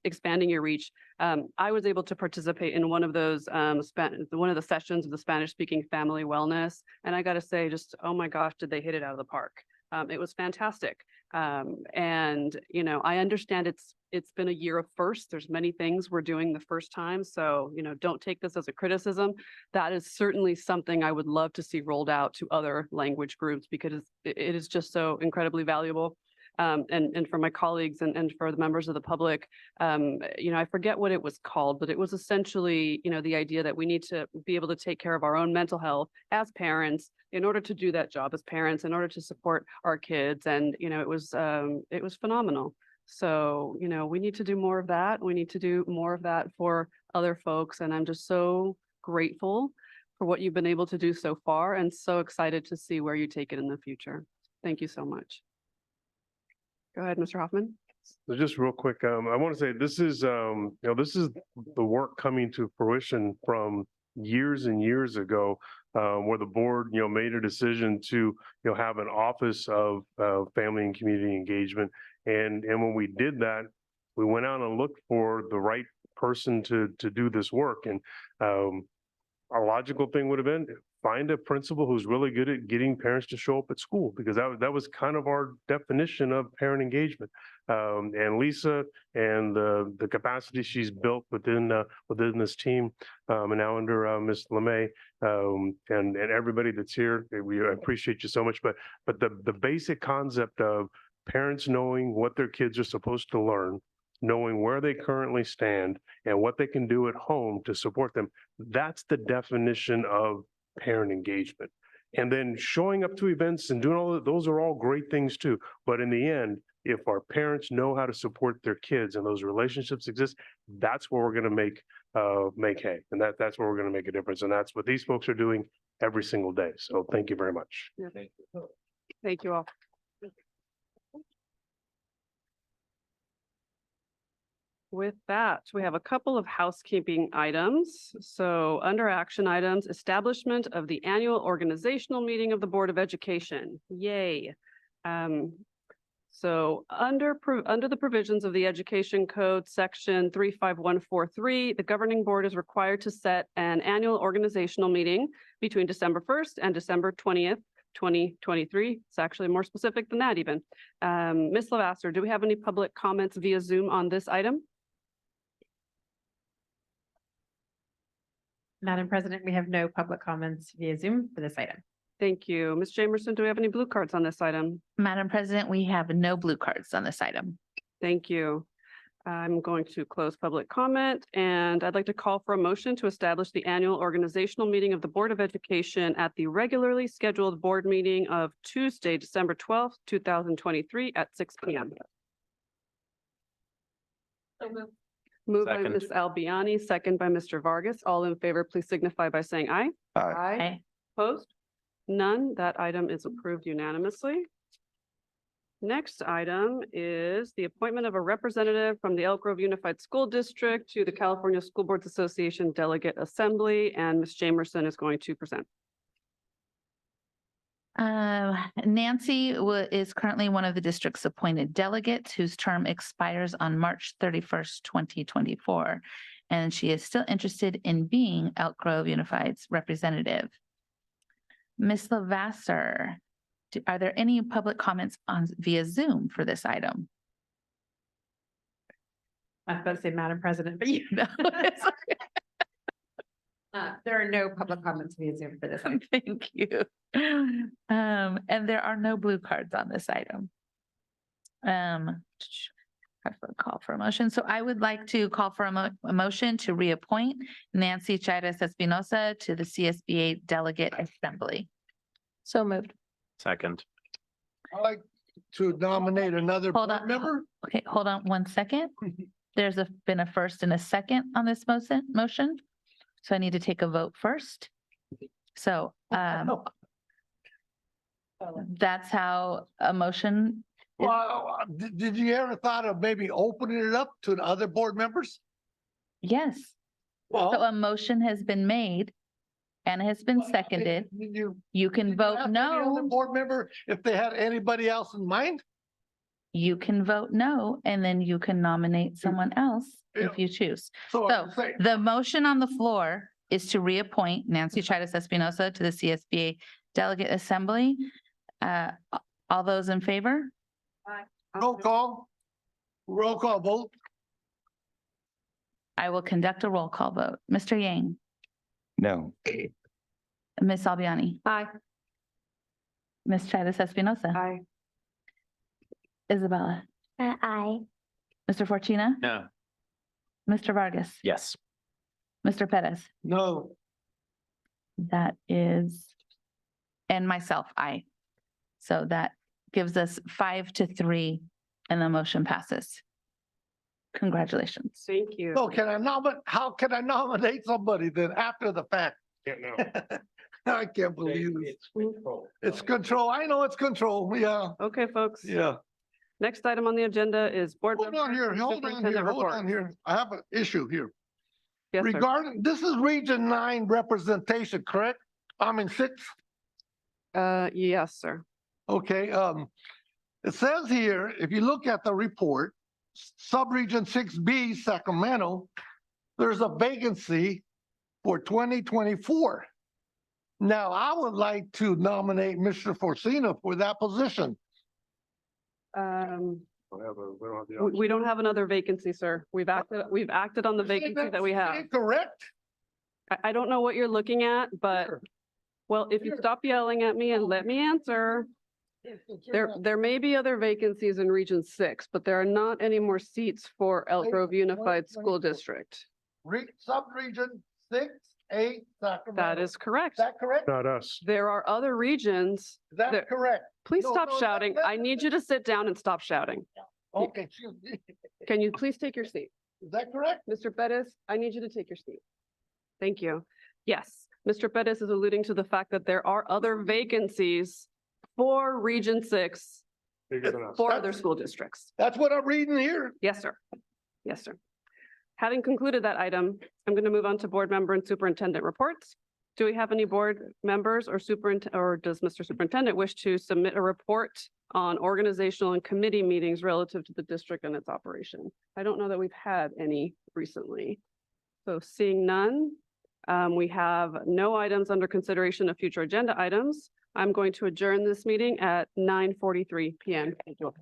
expanding your reach. I was able to participate in one of those, one of the sessions of the Spanish-speaking family wellness. And I got to say, just, oh my gosh, did they hit it out of the park? It was fantastic. And, I understand it's been a year of firsts. There's many things we're doing the first time. So, don't take this as a criticism. That is certainly something I would love to see rolled out to other language groups because it is just so incredibly valuable. And for my colleagues and for the members of the public, I forget what it was called, but it was essentially, the idea that we need to be able to take care of our own mental health as parents in order to do that job as parents, in order to support our kids. And, it was phenomenal. So, we need to do more of that. We need to do more of that for other folks. And I'm just so grateful for what you've been able to do so far and so excited to see where you take it in the future. Thank you so much. Go ahead, Mr. Hoffman. So just real quick, I want to say this is the work coming to fruition from years and years ago, where the board, made a decision to, have an office of family and community engagement. And when we did that, we went out and looked for the right person to do this work. And a logical thing would have been find a principal who's really good at getting parents to show up at school, because that was kind of our definition of parent engagement. And Lisa and the capacity she's built within this team, and now under Ms. LeMay, and everybody that's here, we appreciate you so much. But the basic concept of parents knowing what their kids are supposed to learn, knowing where they currently stand and what they can do at home to support them, that's the definition of parent engagement. And then showing up to events and doing all of those are all great things too. But in the end, if our parents know how to support their kids and those relationships exist, that's where we're going to make hay. And that's where we're going to make a difference. And that's what these folks are doing every single day. So thank you very much. Yeah. Thank you all. With that, we have a couple of housekeeping items. So under action items, establishment of the annual organizational meeting of the Board of Education. Yay. So under the provisions of the Education Code, section 35143, the governing board is required to set an annual organizational meeting between December 1st and December 20th, 2023. It's actually more specific than that even. Ms. Lavasser, do we have any public comments via Zoom on this item? Madam President, we have no public comments via Zoom for this item. Thank you. Ms. Jamerson, do we have any blue cards on this item? Madam President, we have no blue cards on this item. Thank you. I'm going to close public comment, and I'd like to call for a motion to establish the annual organizational meeting of the Board of Education at the regularly scheduled board meeting of Tuesday, December 12th, 2023 at 6 p.m. Moved by Second. Ms. Albiani, second by Mr. Vargas. All in favor, please signify by saying aye. Aye. Opposed? None. That item is approved unanimously. Next item is the appointment of a representative from the Elk Grove Unified School District to the California School Boards Association Delegate Assembly, and Ms. Jamerson is going to present. Nancy is currently one of the district's appointed delegates whose term expires on March 31st, 2024. And she is still interested in being Elk Grove Unified's representative. Ms. Lavasser, are there any public comments on via Zoom for this item? I was about to say, Madam President, but you know. There are no public comments via Zoom for this item. Thank you. And there are no blue cards on this item. I have to call for a motion. So I would like to call for a motion to reappoint Nancy Chaires Espinosa to the CSBA Delegate Assembly. So moved. Second. I'd like to nominate another Hold board on. member. Okay, hold on one second. There's been a first and a second on this motion. So I need to take a vote first. So that's how a motion. Well, did you ever thought of maybe opening it up to the other board members? Yes. So Well, a motion has been made and has been seconded. You can vote ask any other no. board member if they had anybody else in mind? You can vote no, and then you can nominate someone else if you choose. So So I'm saying, the motion on the floor is to reappoint Nancy Chaires Espinosa to the CSBA Delegate Assembly. All those in favor? roll call vote. I will conduct a roll call vote. Mr. Yang, No. Ms. Albiani, Aye. Ms. Chaires Espinosa, Aye. Isabella, Aye. Mr. Fortuna, No. Mr. Vargas, Yes. Mr. Perez. No. That is, and myself, aye. So that gives us 5-3 and the motion passes. Congratulations. Thank you. So how can I nominate somebody then after the fact? I can't believe it. It's control. I know it's control. Yeah, Okay, folks. yeah. Next item on the agenda is board. Hold on here, Superintendent hold report. on here. I have an issue here. Yes, sir. Regarding, this is Region 9 representation, correct? I mean, 6. Yes, sir. Okay, it says here, if you look at the report, Subregion 6B, Sacramento, there's a vacancy for 2024. Now, I would like to nominate Mr. Forcina for that position. We don't have another vacancy, sir. We've acted on the vacancy that we have. Incorrect? I don't know what you're looking at, but, well, if you stop yelling at me and let me answer. There may be other vacancies in Region 6, but there are not any more seats for Elk Grove Unified School District. Subregion 6A, Sacramento. That is correct. Is that correct? Not us. There are other regions. Is that that- correct? Please No, stop no, shouting. I need you to sit down and stop shouting. Okay, excuse me. Can you please take your seat? Is that correct? Mr. Bettis, I need you to take your seat. Thank you. Yes, Mr. Bettis is alluding to the fact that there are other vacancies for Region 6 Bigger than us. for other school districts. That's what I'm reading here. Yes, sir. Yes, sir. Having concluded that item, I'm going to move on to board member and superintendent reports. Do we have any board members or or does Mr. Superintendent wish to submit a report on organizational and committee meetings relative to the district and its operation? I don't know that we've had any recently. So seeing none, we have no items under consideration of future agenda items. I'm going to adjourn this meeting at 9:43 PM. Thank you all.